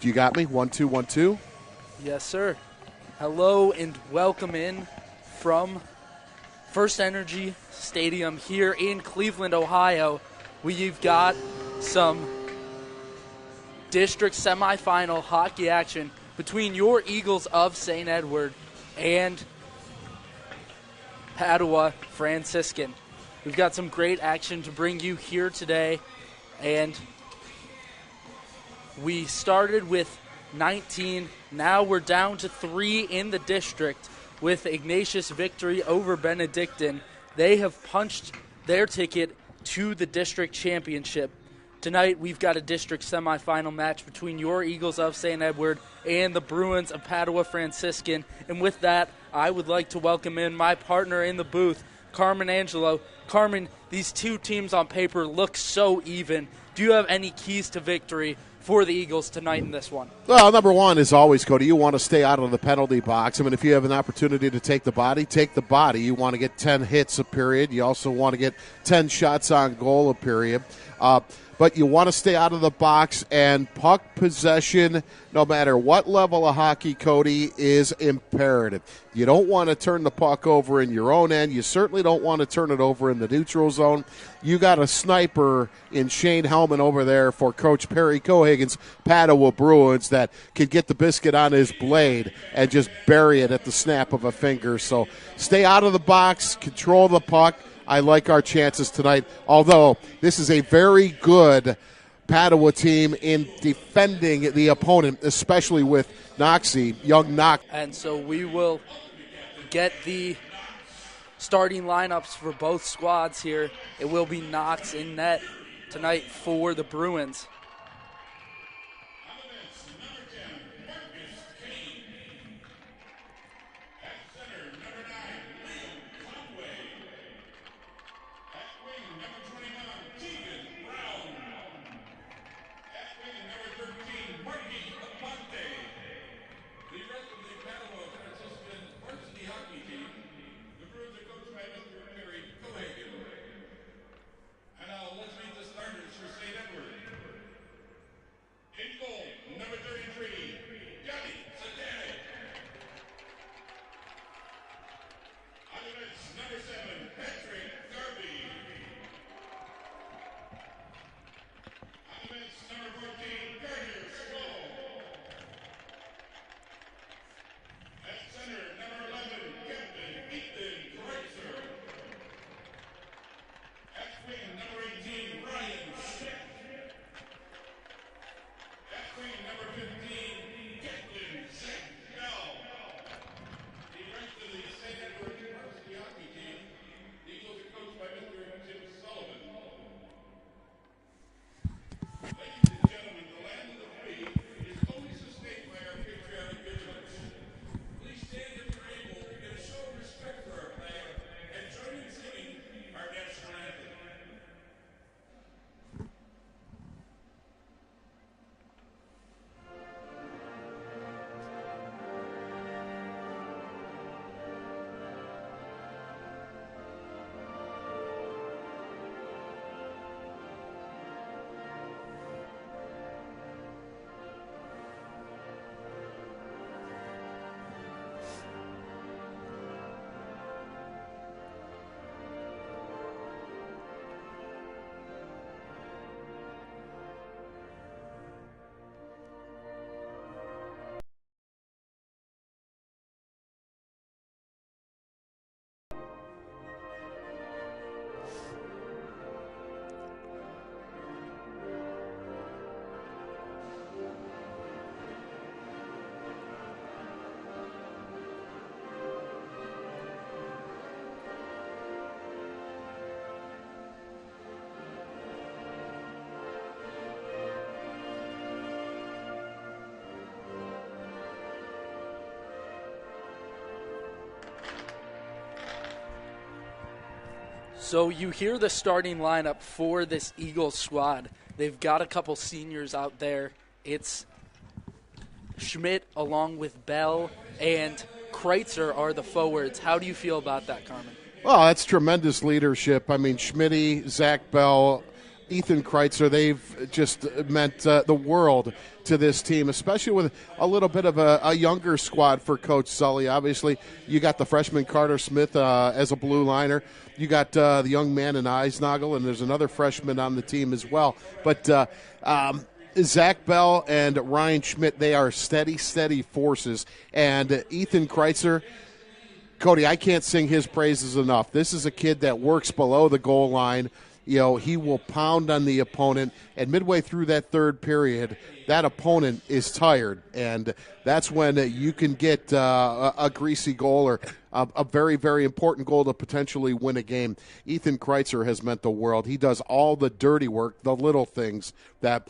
Do you got me? 1, 2, 1, 2. Yes, sir. Hello and welcome in from First Energy Stadium here in Cleveland, Ohio. We've got some district semifinal hockey action between your Eagles of St. Edward and Padua Franciscan. We've got some great action to bring you here today, and we started with 19. Now we're down to 3 in the district with Ignatius victory over Benedictine. They have punched their ticket to the district championship. Tonight we've got a district semifinal match between your Eagles of St. Edward and the Bruins of Padua Franciscan. And with that, I would like to welcome in my partner in the booth, Carmen Angelo. Carmen, these two teams on paper look so even. Do you have any keys to victory for the Eagles tonight in this one? Well, number one is always, Cody, you want to stay out of the penalty box. I mean, if you have an opportunity to take the body, take the body. You want to get 10 hits a period. You also want to get 10 shots on goal a period. But you want to stay out of the box, and puck possession, no matter what level of hockey, Cody, is imperative. You don't want to turn the puck over in your own end. You certainly don't want to turn it over in the neutral zone. You got a sniper in Shane Hellman over there for Coach Perry Cohagen's Padua Bruins that can get the biscuit on his blade and just bury it at the snap of a finger. So stay out of the box, control the puck. I like our chances tonight, although this is a very good Padua team in defending the opponent, especially with Noxie, young Knox. And so we will get the starting lineups for both squads here. It will be Knox in net tonight for the Bruins. So you hear the starting lineup for this Eagles squad. They've got a couple seniors out there. It's Schmidt along with Bell and Kreitzer are the forwards. How do you feel about that, Carmen? Well, that's tremendous leadership. I mean, Schmitty, Zach Bell, Ethan Kreitzer, they've just meant the world to this team, especially with a little bit of a younger squad for Coach Sully. Obviously, you got the freshman Carter Smith as a blue liner. You got the young man in Eisnagel, and there's another freshman on the team as well. But Zach Bell and Ryan Schmidt, they are steady forces. And Ethan Kreitzer, Cody, I can't sing his praises enough. This is a kid that works below the goal line. You know, he will pound on the opponent, and midway through that third period, that opponent is tired, and that's when you can get a greasy goal or a very, very important goal to potentially win a game. Ethan Kreitzer has meant the world. He does all the dirty work, the little things that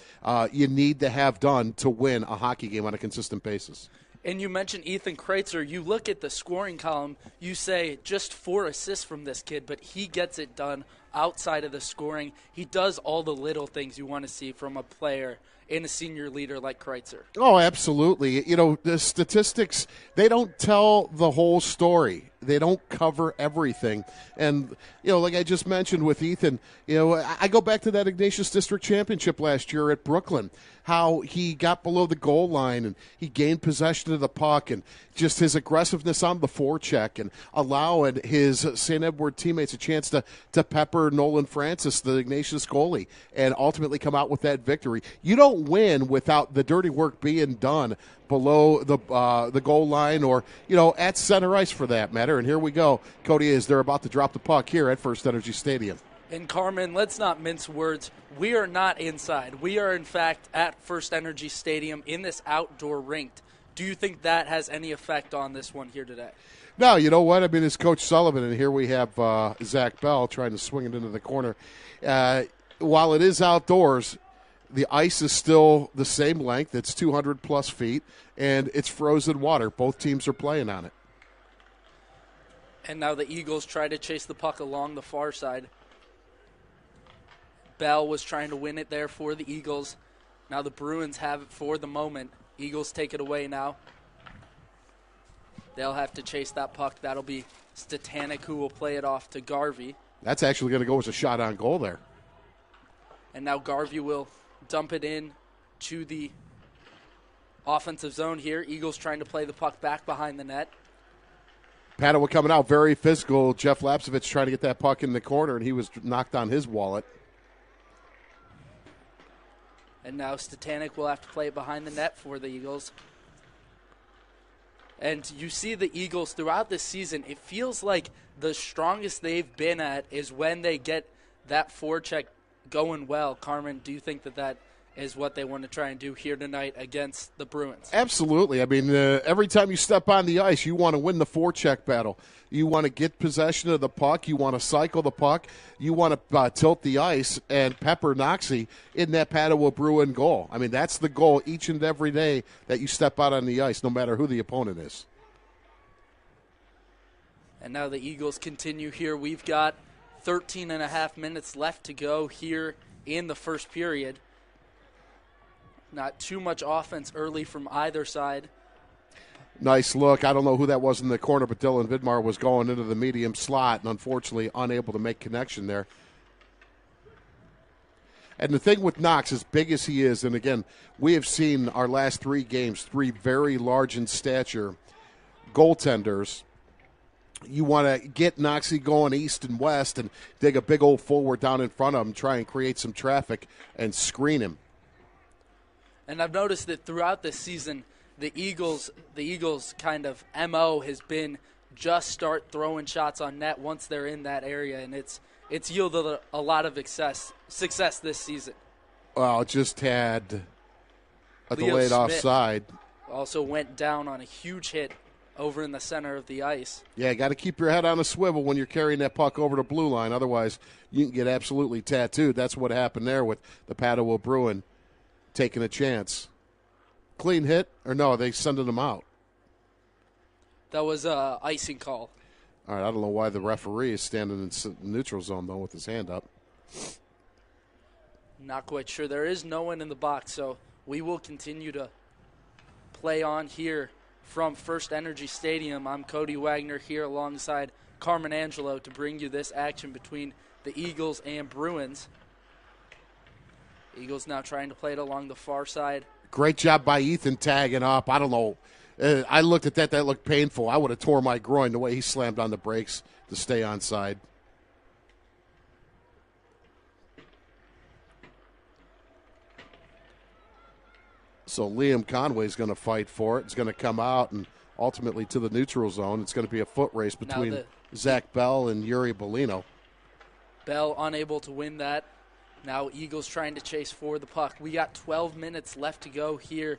you need to have done to win a hockey game on a consistent basis. And you mentioned Ethan Kreitzer. You look at the scoring column, you say just 4 assists from this kid, but he gets it done outside of the scoring. He does all the little things you want to see from a player and a senior leader like Kreitzer. Oh, absolutely. You know, the statistics, they don't tell the whole story. They don't cover everything. And, you know, like I just mentioned with Ethan, you know, I go back to that Ignatius District Championship last year at Brooklyn, how he got below the goal line and he gained possession of the puck, and just his aggressiveness on the forecheck and allowing his St. Edward teammates a chance to pepper Nolan Francis, the Ignatius goalie, and ultimately come out with that victory. You don't win without the dirty work being done below the goal line, or, you know, at center ice for that matter. And here we go, Cody, as they're about to drop the puck here at First Energy Stadium. And Carmen, let's not mince words. We are not inside. We are, in fact, at First Energy Stadium in this outdoor rink. Do you think that has any effect on this one here today? No, you know what? I mean, it's Coach Sullivan, and here we have Zach Bell trying to swing it into the corner. While it is outdoors, the ice is still the same length. It's 200-plus feet, and it's frozen water. Both teams are playing on it. And now the Eagles try to chase the puck along the far side. Bell was trying to win it there for the Eagles. Now the Bruins have it for the moment. Eagles take it away now. They'll have to chase that puck. That'll be Statanik who will play it off to Garvey. That's actually going to go as a shot on goal there. And now Garvey will dump it in to the offensive zone here. Eagles trying to play the puck back behind the net. Padua coming out very physical. Jeff Lapsevich trying to get that puck in the corner, and he was knocked on his wallet. And now Statanik will have to play it behind the net for the Eagles. And you see the Eagles throughout this season, it feels like the strongest they've been at is when they get that forecheck going well. Carmen, do you think that is what they want to try and do here tonight against the Bruins? Absolutely. I mean, every time you step on the ice, you want to win the forecheck battle. You want to get possession of the puck. You want to cycle the puck. You want to tilt the ice and pepper Noxie in that Padua Bruin goal. I mean, that's the goal each and every day that you step out on the ice, no matter who the opponent is. And now the Eagles continue here. We've got 13 and a half minutes left to go here in the first period. Not too much offense early from either side. Nice look. I don't know who that was in the corner, but Dylan Vidmar was going into the medium slot and unfortunately unable to make connection there. And the thing with Knox, as big as he is, and again, we have seen our last 3 games, 3 very large in stature goaltenders. You want to get Noxie going east and west and dig a big old forward down in front of him, try and create some traffic and screen him. And I've noticed that throughout this season, the Eagles kind of MO has been just start throwing shots on net once they're in that area, and it's yielded a lot of success this season. Well, just had a Leo delayed Smith offside. Also went down on a huge hit over in the center of the ice. Yeah, got to keep your head on a swivel when you're carrying that puck over the blue line. Otherwise, you can get absolutely tattooed. That's what happened there with the Padua Bruin taking a chance. Clean hit, or no, they sending him out. That was a icing call. All right, I don't know why the referee is standing in neutral zone, though, with his hand up. Not quite sure. There is no one in the box, so we will continue to play on here from First Energy Stadium. I'm Cody Wagner here alongside Carmen Angelo to bring you this action between the Eagles and Bruins. Eagles now trying to play it along the far side. Great job by Ethan tagging up. I don't know. I looked at that. That looked painful. I would have tore my groin the way he slammed on the brakes to stay onside. So Liam Conway's going to fight for it. It's going to come out and ultimately to the neutral zone. It's going to be a foot race between Zach Bell and Yuri Bellino. Bell unable to win that. Now Eagles trying to chase for the puck. We got 12 minutes left to go here.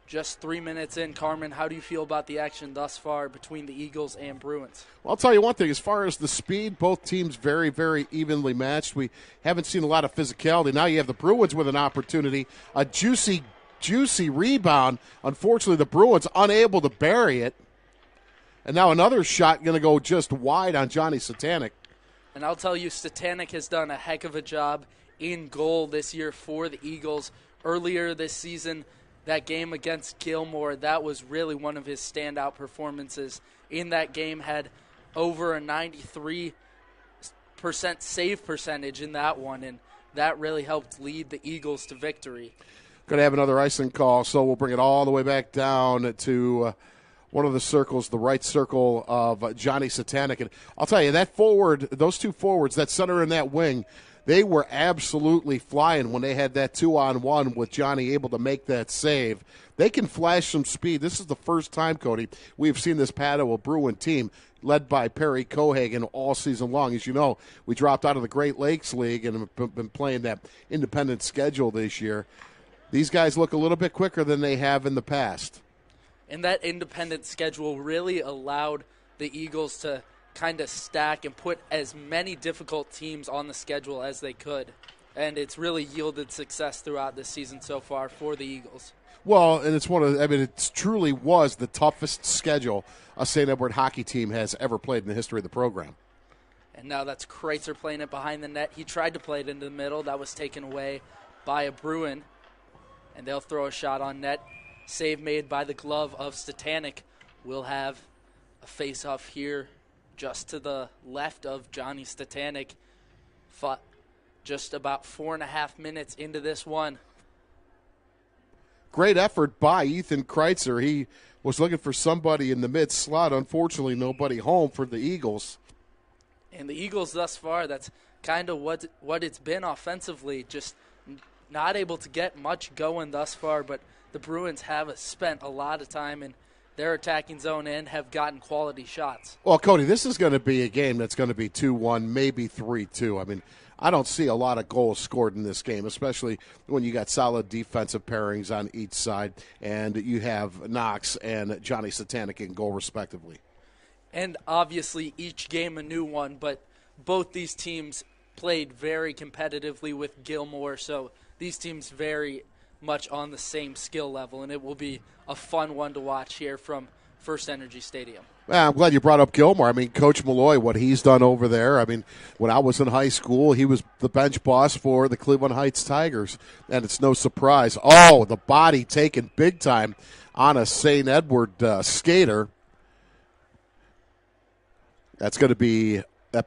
Just 3 minutes in. Carmen, how do you feel about the action thus far between the Eagles and Bruins? Well, I'll tell you one thing. As far as the speed, both teams very, very evenly matched. We haven't seen a lot of physicality. Now you have the Bruins with an opportunity. A juicy rebound. Unfortunately, the Bruins unable to bury it. And now another shot going to go just wide on Johnny Satanik. And I'll tell you, Satanik has done a heck of a job in goal this year for the Eagles. Earlier this season, that game against Gilmore, that was really one of his standout performances. In that game, had over a 93% save percentage in that one, and that really helped lead the Eagles to victory. Going to have another icing call, so we'll bring it all the way back down to one of the circles, the right circle of Johnny Satanik. And I'll tell you, that forward, those two forwards, that center and that wing, they were absolutely flying when they had that 2-on-1 with Johnny able to make that save. They can flash some speed. This is the first time, Cody, we've seen this Padua Bruin team led by Perry Cohagen all season long. As you know, we dropped out of the Great Lakes League and have been playing that independent schedule this year. These guys look a little bit quicker than they have in the past. And that independent schedule really allowed the Eagles to kind of stack and put as many difficult teams on the schedule as they could. And it's really yielded success throughout this season so far for the Eagles. Well, and it's it truly was the toughest schedule a St. Edward hockey team has ever played in the history of the program. And now that's Kreitzer playing it behind the net. He tried to play it into the middle. That was taken away by a Bruin. And they'll throw a shot on net. Save made by the glove of Satanik. We'll have a face-off here just to the left of Johnny Satanik. Fought just about 4.5 minutes into this one. Great effort by Ethan Kreitzer. He was looking for somebody in the mid slot. Unfortunately, nobody home for the Eagles. And the Eagles thus far, that's kind of what it's been offensively. Just not able to get much going thus far, but the Bruins have spent a lot of time in their attacking zone and have gotten quality shots. Well, Cody, this is going to be a game that's going to be 2-1, maybe 3-2. I mean, I don't see a lot of goals scored in this game, especially when you got solid defensive pairings on each side, and you have Knox and Johnny Satanik in goal, respectively. And obviously each game a new one, but both these teams played very competitively with Gilmore, so these teams very much on the same skill level, and it will be a fun one to watch here from First Energy Stadium. Well, I'm glad you brought up Gilmore. I mean, Coach Malloy, what he's done over there. I mean, when I was in high school, he was the bench boss for the Cleveland Heights Tigers, and it's no surprise. Oh, the body taken big time on a St. Edward skater. That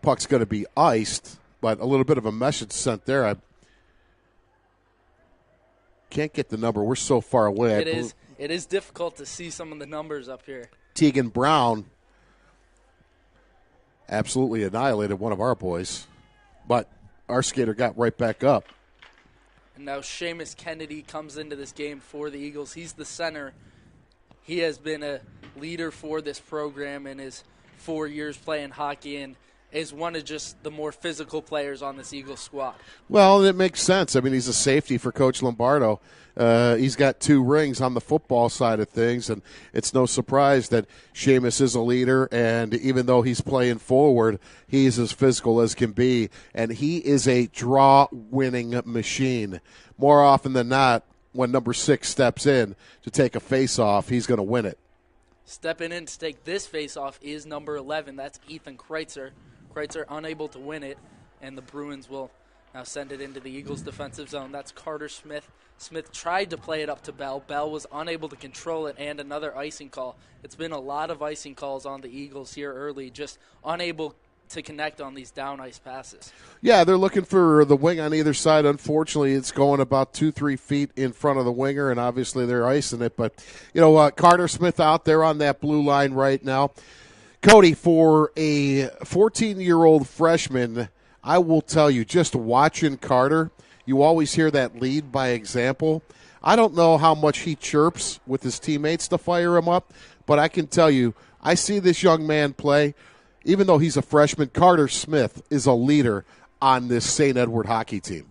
puck's going to be iced, but a little bit of a message sent there. I can't get the number. We're so far away. It is difficult to see some of the numbers up here. Tegan Brown absolutely annihilated one of our boys, but our skater got right back up. And now Seamus Kennedy comes into this game for the Eagles. He's the center. He has been a leader for this program in his 4 years playing hockey and is one of just the more physical players on this Eagles squad. Well, it makes sense. I mean, he's a safety for Coach Lombardo. He's got 2 rings on the football side of things, and it's no surprise that Seamus is a leader, and even though he's playing forward, he's as physical as can be, and he is a draw-winning machine. More often than not, when number 6 steps in to take a face-off, he's going to win it. Stepping in to take this face-off is number 11. That's Ethan Kreitzer. Kreitzer unable to win it, and the Bruins will now send it into the Eagles' defensive zone. That's Carter Smith. Smith tried to play it up to Bell. Bell was unable to control it, and another icing call. It's been a lot of icing calls on the Eagles here early, just unable to connect on these down ice passes. Yeah, they're looking for the wing on either side. Unfortunately, it's going about 2-3 feet in front of the winger, and obviously they're icing it. But, Carter Smith out there on that blue line right now. Cody, for a 14-year-old freshman, I will tell you, just watching Carter, you always hear that lead by example. I don't know how much he chirps with his teammates to fire him up, but I can tell you, I see this young man play. Even though he's a freshman, Carter Smith is a leader on this St. Edward hockey team.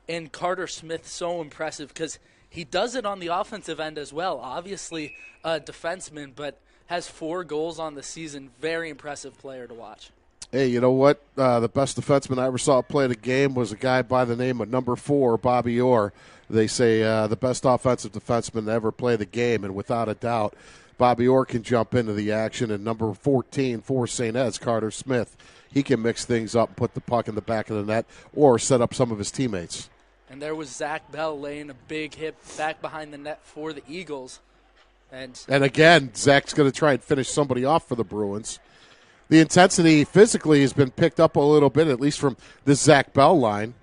And Carter Smith, so impressive because he does it on the offensive end as well. Obviously a defenseman, but has 4 goals on the season. Very impressive player to watch. Hey, you know what? The best defenseman I ever saw play the game was a guy by the name of number 4, Bobby Orr. They say the best offensive defenseman to ever play the game, and without a doubt, Bobby Orr can jump into the action, and number 14 for St. Ed's, Carter Smith, he can mix things up and put the puck in the back of the net or set up some of his teammates. And there was Zach Bell laying a big hit back behind the net for the Eagles. And again, Zach's going to try and finish somebody off for the Bruins. The intensity physically has been picked up a little bit, at least from the Zach Bell line.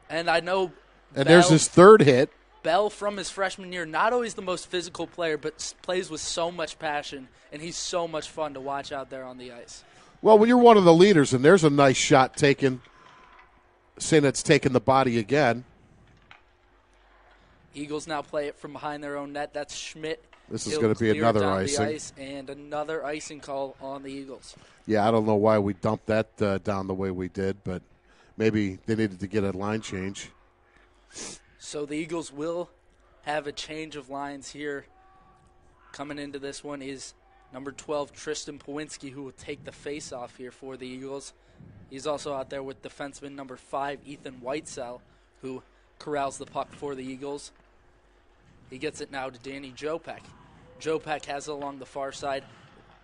And I know there's his third hit. Bell, from his freshman year, not always the most physical player, but plays with so much passion, and he's so much fun to watch out there on the ice. Well, when you're one of the leaders, and there's a nice shot taken, St. Ed's taking the body again. Eagles now play it from behind their own net. That's Schmidt. This is going to be another icing. And another icing call on the Eagles. Yeah, I don't know why we dumped that down the way we did, but maybe they needed to get a line change. So the Eagles will have a change of lines here. Coming into this one is number 12, Tristan Pawinski, who will take the face-off here for the Eagles. He's also out there with defenseman number 5, Ethan Whitesell, who corrals the puck for the Eagles. He gets it now to Danny Jopek. Jopek has it along the far side.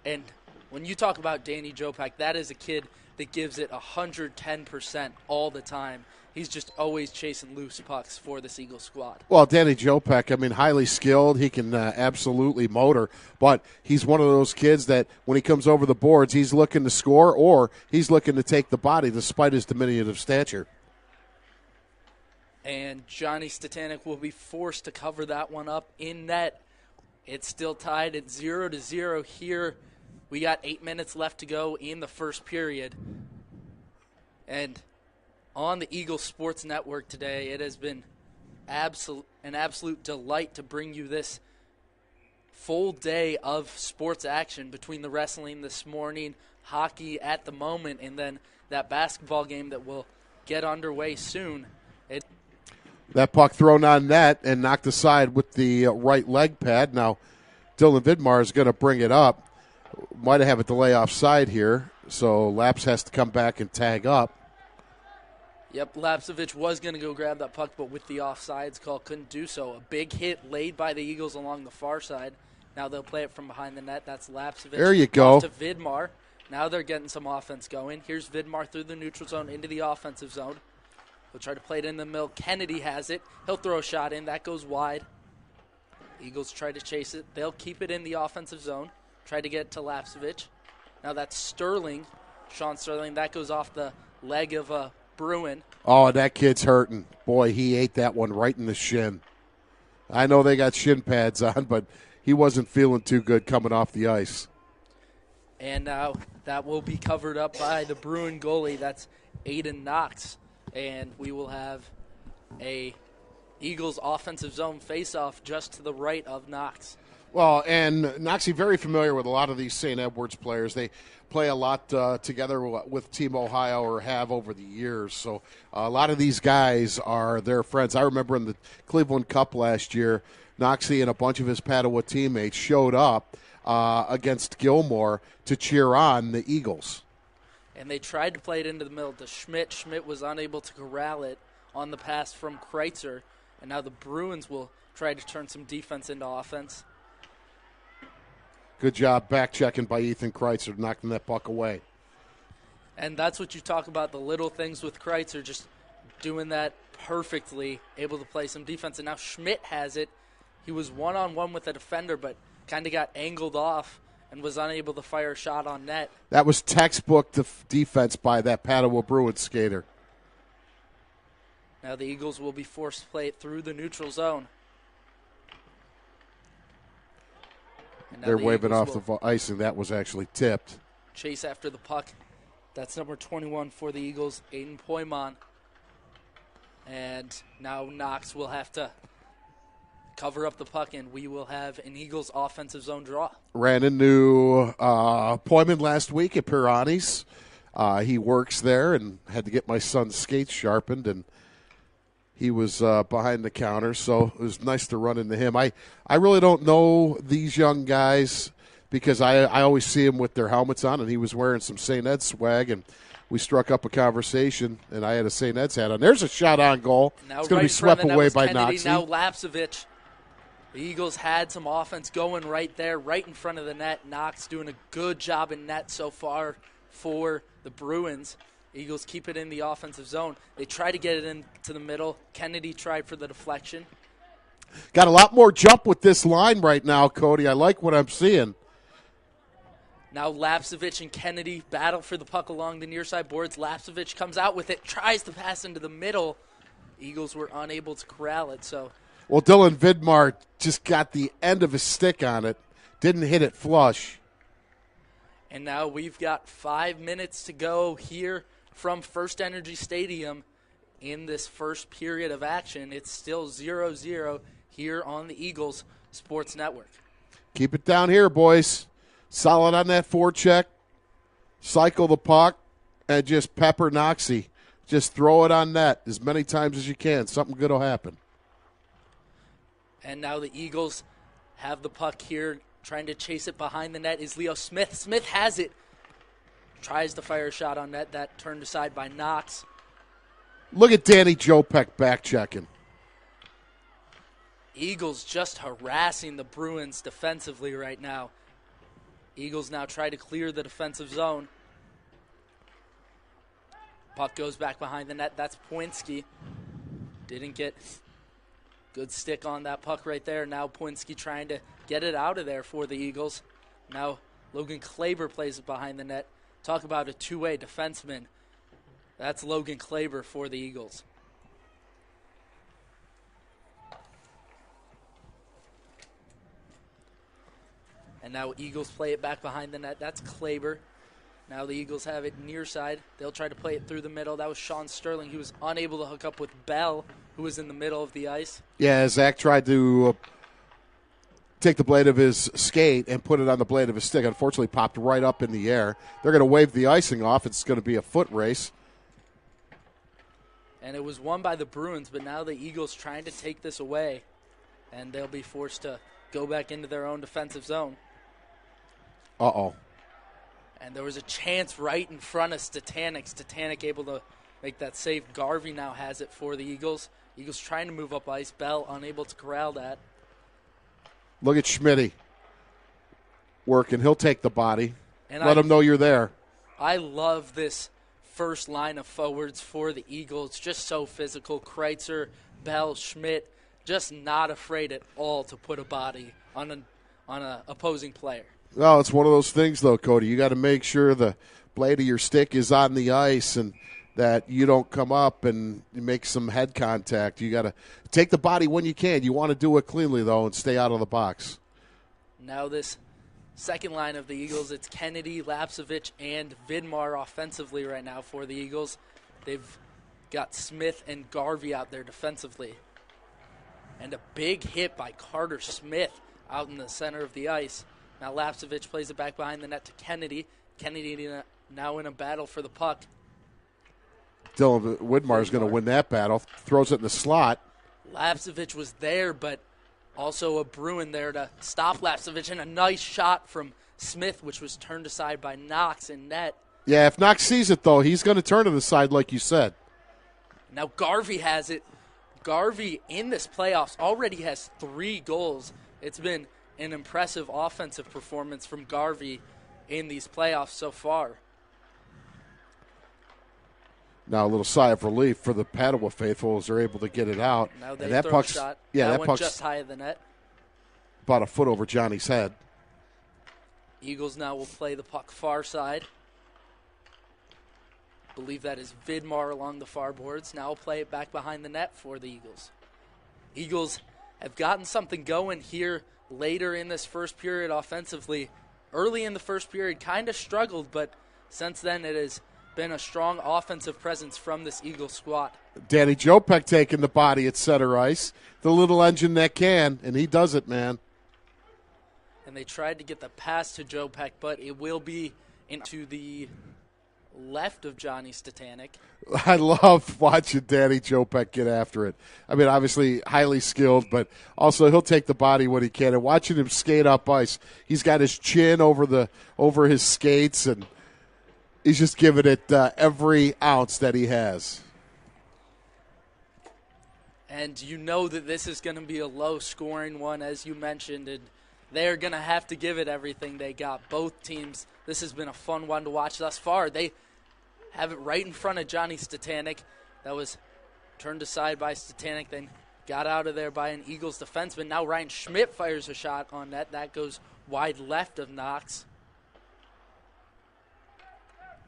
And when you talk about Danny Jopek, that is a kid that gives it 110% all the time. He's just always chasing loose pucks for this Eagles squad. Well, Danny Jopek, highly skilled. He can absolutely motor, but he's one of those kids that when he comes over the boards, he's looking to score or he's looking to take the body despite his diminutive stature. And Johnny Statanik will be forced to cover that one up in net. It's still tied at 0-0 here. We got 8 minutes left to go in the first period. And on the Eagles Sports Network today, it has been an absolute delight to bring you this full day of sports action between the wrestling this morning, hockey at the moment, and then that basketball game that will get underway soon. That puck thrown on net and knocked aside with the right leg pad. Now, Dylan Vidmar is going to bring it up. Might have a delay offside here, so Laps has to come back and tag up. Yep, Lapsevich was going to go grab that puck, but with the offsides call, couldn't do so. A big hit laid by the Eagles along the far side. Now they'll play it from behind the net. That's Lapsevich. There you go. Off to Vidmar. Now they're getting some offense going. Here's Vidmar through the neutral zone into the offensive zone. He'll try to play it in the middle. Kennedy has it. He'll throw a shot in. That goes wide. Eagles try to chase it. They'll keep it in the offensive zone. Try to get to Lapsevich. Now that's Sterling. Sean Sterling. That goes off the leg of Bruin. Oh, that kid's hurting. Boy, he ate that one right in the shin. I know they got shin pads on, but he wasn't feeling too good coming off the ice. And now that will be covered up by the Bruin goalie. That's Aiden Knox. And we will have a Eagles offensive zone face-off just to the right of Knox. Well, and Knoxie very familiar with a lot of these St. Edwards players. They play a lot together with Team Ohio or have over the years. So a lot of these guys are their friends. I remember in the Cleveland Cup last year, Knoxie and a bunch of his Padua teammates showed up against Gilmore to cheer on the Eagles. And they tried to play it into the middle to Schmidt. Schmidt was unable to corral it on the pass from Kreitzer. And now the Bruins will try to turn some defense into offense. Good job back-checking by Ethan Kreitzer, knocking that puck away. And that's what you talk about, the little things with Kreitzer, just doing that perfectly, able to play some defense. And now Schmidt has it. He was one-on-one with a defender, but kind of got angled off and was unable to fire a shot on net. That was textbook defense by that Padua Bruins skater. Now the Eagles will be forced to play it through the neutral zone. They're waving off the ice, and that was actually tipped. Chase after the puck. That's number 21 for the Eagles, Aiden Poimon. And now Knox will have to cover up the puck, and we will have an Eagles offensive zone draw. Ran into Poimon last week at Pirani's. He works there and had to get my son's skates sharpened, and he was behind the counter, so it was nice to run into him. I really don't know these young guys because I always see them with their helmets on, and he was wearing some St. Ed's swag, and we struck up a conversation, and I had a St. Ed's hat on. There's a shot on goal. Now it's going to be swept away by Knox. Now Lapsevich. The Eagles had some offense going right there, right in front of the net. Knox doing a good job in net so far for the Bruins. Eagles keep it in the offensive zone. They try to get it into the middle. Kennedy tried for the deflection. Got a lot more jump with this line right now, Cody. I like what I'm seeing. Now Lapsevich and Kennedy battle for the puck along the near side boards. Lapsevich comes out with it, tries to pass into the middle. Eagles were unable to corral it. Well, Dylan Vidmar just got the end of his stick on it, didn't hit it flush. And now we've got 5 minutes to go here from First Energy Stadium in this first period of action. It's still 0-0 here on the Eagles Sports Network. Keep it down here, boys. Solid on that forecheck. Cycle the puck and just pepper Noxie. Just throw it on net as many times as you can. Something good will happen. And now the Eagles have the puck here. Trying to chase it behind the net is Leo Smith. Smith has it. Tries to fire a shot on net. That turned aside by Knox. Look at Danny Jopek back checking. Eagles just harassing the Bruins defensively right now. Eagles now try to clear the defensive zone. Puck goes back behind the net. That's Poinski. Didn't get good stick on that puck right there. Now Poinski trying to get it out of there for the Eagles. Now Logan Klaber plays it behind the net. Talk about a two-way defenseman. That's Logan Klaber for the Eagles. And now Eagles play it back behind the net. That's Klaber. Now the Eagles have it near side. They'll try to play it through the middle. That was Sean Sterling. He was unable to hook up with Bell, who was in the middle of the ice. Yeah, Zach tried to take the blade of his skate and put it on the blade of his stick. Unfortunately, popped right up in the air. They're going to wave the icing off. It's going to be a foot race. And it was won by the Bruins, but now the Eagles trying to take this away, and they'll be forced to go back into their own defensive zone. Uh-oh. And there was a chance right in front of Statanik. Statanik able to make that save. Garvey now has it for the Eagles. Eagles trying to move up ice. Bell unable to corral that. Look at Schmitty working. He'll take the body. And let him know you're there. I love this first line of forwards for the Eagles. Just so physical. Kreitzer, Bell, Schmidt, just not afraid at all to put a body on an opposing player. Well, it's one of those things, though, Cody. You got to make sure the blade of your stick is on the ice and that you don't come up and make some head contact. You got to take the body when you can. You want to do it cleanly, though, and stay out of the box. Now this second line of the Eagles, it's Kennedy, Lapsevich, and Vidmar offensively right now for the Eagles. They've got Smith and Garvey out there defensively. And a big hit by Carter Smith out in the center of the ice. Now Lapsevich plays it back behind the net to Kennedy. Kennedy now in a battle for the puck. Dylan Widmar is going to win that battle. Throws it in the slot. Lapsevich was there, but also a Bruin there to stop Lapsevich. And a nice shot from Smith, which was turned aside by Knox in net. Yeah, if Knox sees it, though, he's going to turn to the side like you said. Now Garvey has it. Garvey in this playoffs already has 3 goals. It's been an impressive offensive performance from Garvey in these playoffs so far. Now a little sigh of relief for the Padua faithful as they're able to get it out. Now they and that throw puck's, a shot. Yeah, that that went puck's just high of the net. About a foot over Johnny's head. Eagles now will play the puck far side. Believe that is Vidmar along the far boards. Now will play it back behind the net for the Eagles. Eagles have gotten something going here later in this first period offensively. Early in the first period, kind of struggled, but since then it has been a strong offensive presence from this Eagles squad. Danny Jopek taking the body at center ice. The little engine that can, and he does it, man. And they tried to get the pass to Jopek, but it will be into the left of Johnny Statanik. I love watching Danny Jopek get after it. I mean, obviously highly skilled, but also he'll take the body when he can. And watching him skate up ice, he's got his chin over his skates, and he's just giving it every ounce that he has. And you know that this is going to be a low-scoring one, as you mentioned, and they're going to have to give it everything they got. Both teams, this has been a fun one to watch thus far. They have it right in front of Johnny Statanik. That was turned aside by Statanik, then got out of there by an Eagles defenseman. Now Ryan Schmidt fires a shot on net. That goes wide left of Knox.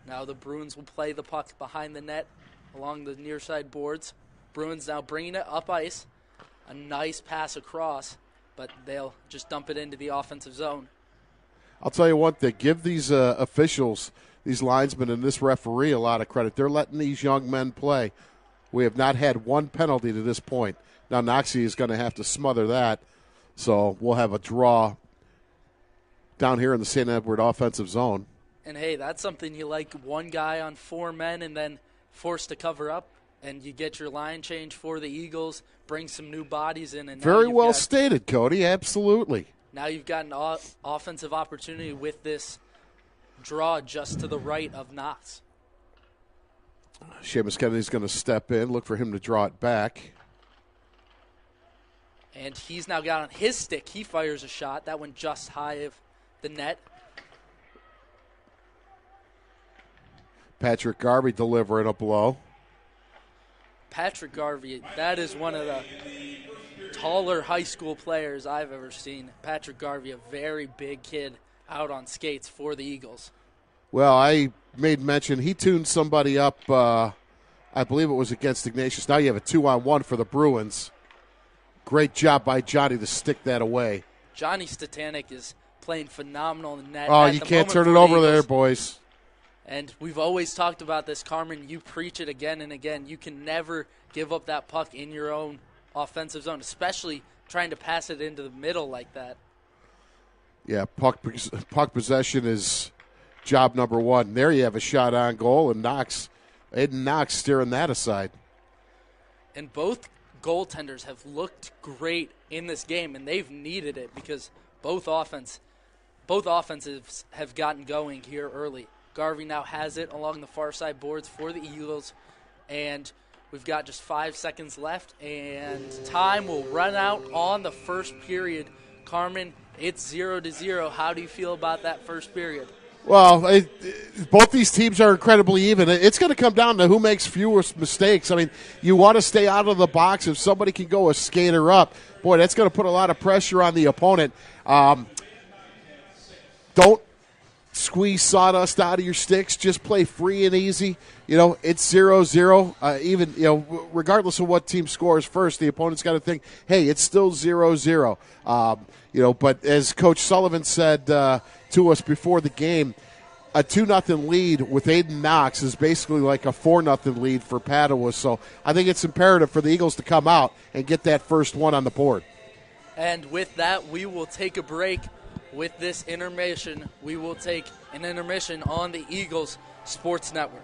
Now the Bruins will play the puck behind the net along the near side boards. Bruins now bringing it up ice. A nice pass across, but they'll just dump it into the offensive zone. I'll tell you one thing. Give these officials, these linesmen and this referee a lot of credit. They're letting these young men play. We have not had one penalty to this point. Now Noxie is going to have to smother that, so we'll have a draw down here in the St. Edward offensive zone. And, hey, that's something you like, one guy on four men and then forced to cover up, and you get your line change for the Eagles, bring some new bodies in. And very well stated, Cody. Absolutely. Now you've got an offensive opportunity with this draw just to the right of Knox. Seamus Kennedy's going to step in, look for him to draw it back. And he's now got on his stick. He fires a shot. That went just high of the net. Patrick Garvey delivering a blow. Patrick Garvey, that is one of the taller high school players I've ever seen. Patrick Garvey, a very big kid out on skates for the Eagles. Well, I made mention he tuned somebody up, I believe it was against Ignatius. Now you have a 2-on-1 for the Bruins. Great job by Johnny to stick that away. Johnny Statanik is playing phenomenal in net. Oh, you can't turn it over there, boys. And we've always talked about this, Carmen. You preach it again and again. You can never give up that puck in your own offensive zone, especially trying to pass it into the middle like that. Yeah, puck possession is job number one. There you have a shot on goal, and Aiden Knox steering that aside. And both goaltenders have looked great in this game, and they've needed it because both offenses have gotten going here early. Garvey now has it along the far side boards for the Eagles, and we've got just 5 seconds left, and time will run out on the first period. Carmen, it's 0-0. How do you feel about that first period? Well, both these teams are incredibly even. It's going to come down to who makes fewer mistakes. I mean, you want to stay out of the box. If somebody can go a skater up, boy, that's going to put a lot of pressure on the opponent. Don't squeeze sawdust out of your sticks. Just play free and easy. You know, it's 0-0. Even, you know, regardless of what team scores first, the opponent's got to think, hey, it's still 0-0. You know, but as Coach Sullivan said to us before the game, a 2-0 lead with Aiden Knox is basically like a 4-0 lead for Padua. So I think it's imperative for the Eagles to come out and get that first one on the board. And with that, we will take a break. With this intermission, we will take an intermission on the Eagles Sports Network.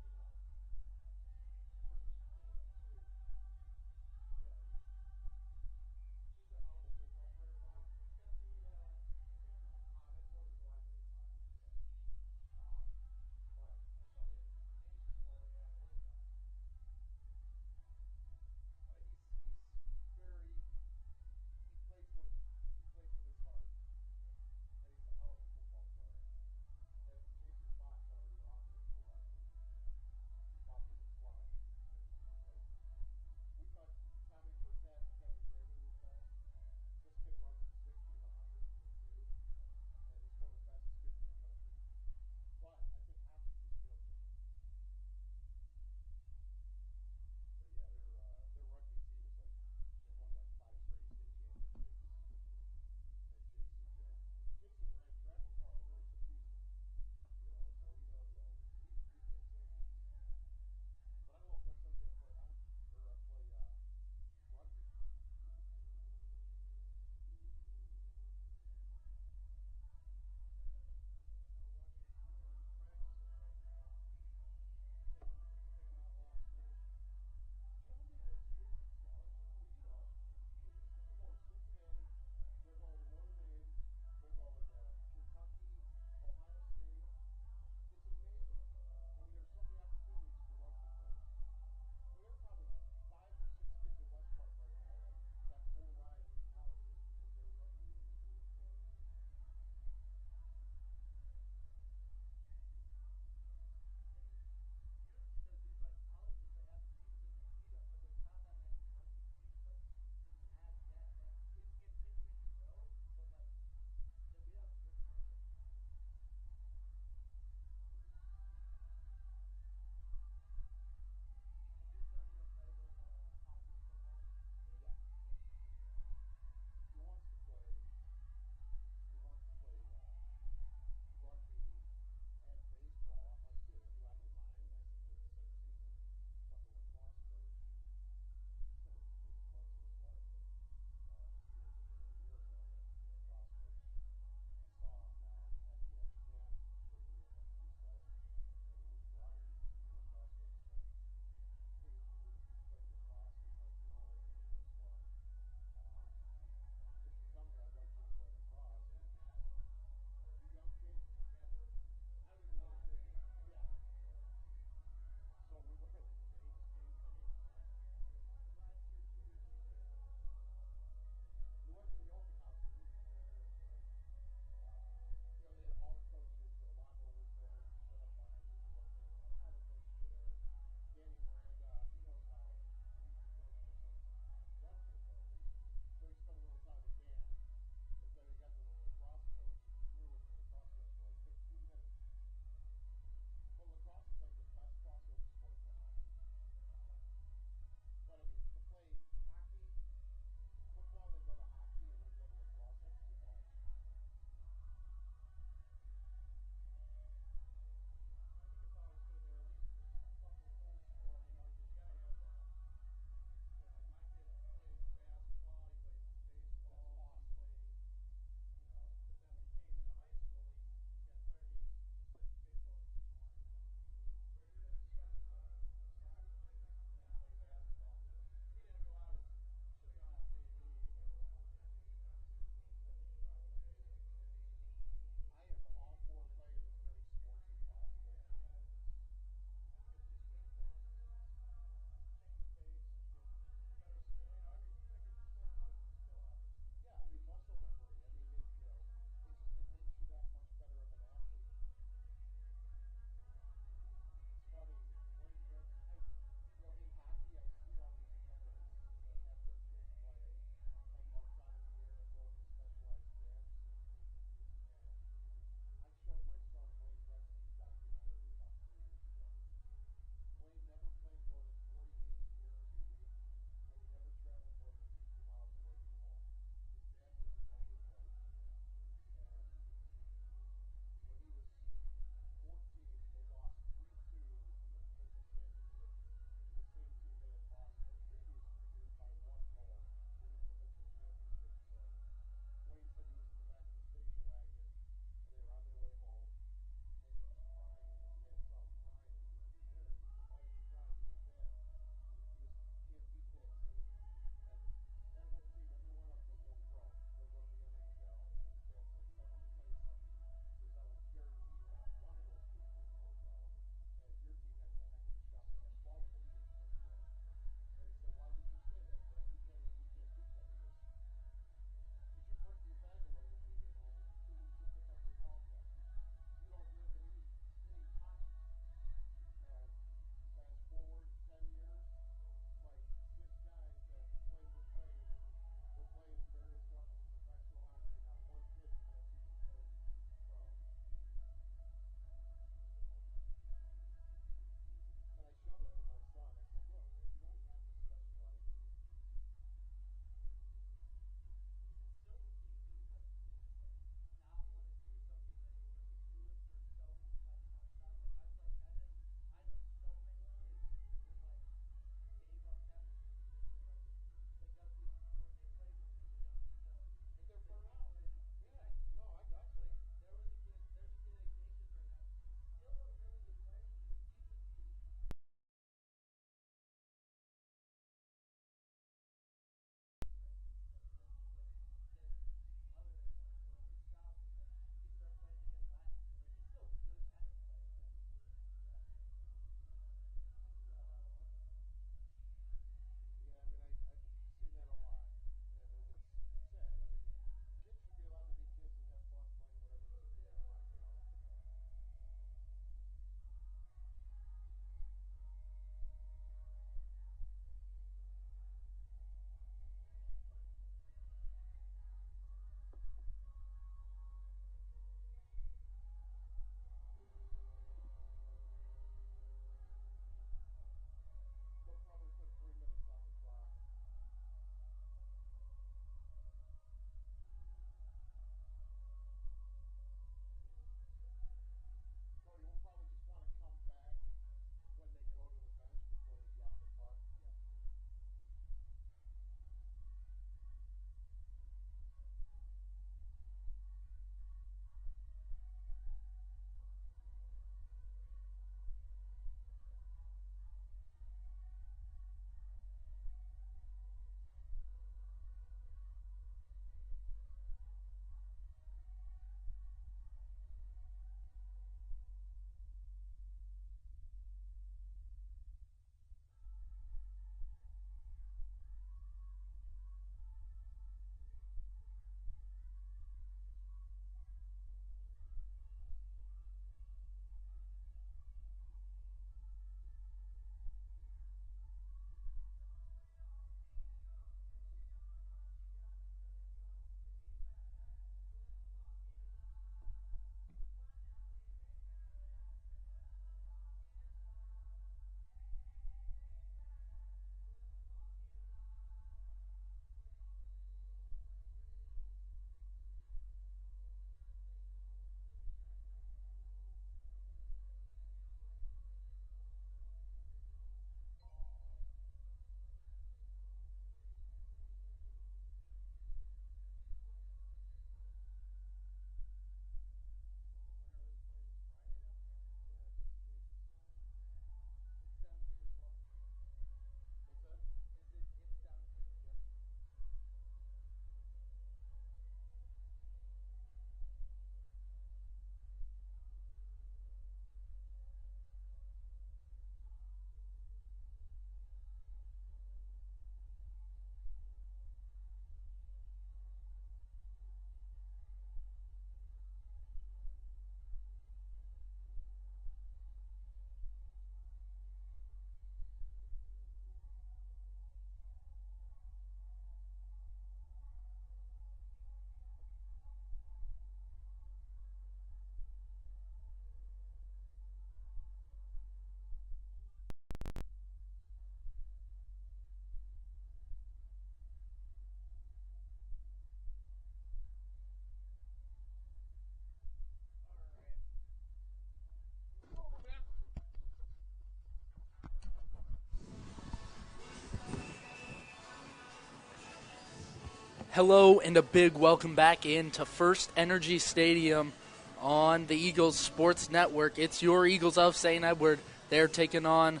Hello and a big welcome back into First Energy Stadium on the Eagles Sports Network. It's your Eagles of St. Edward. They're taking on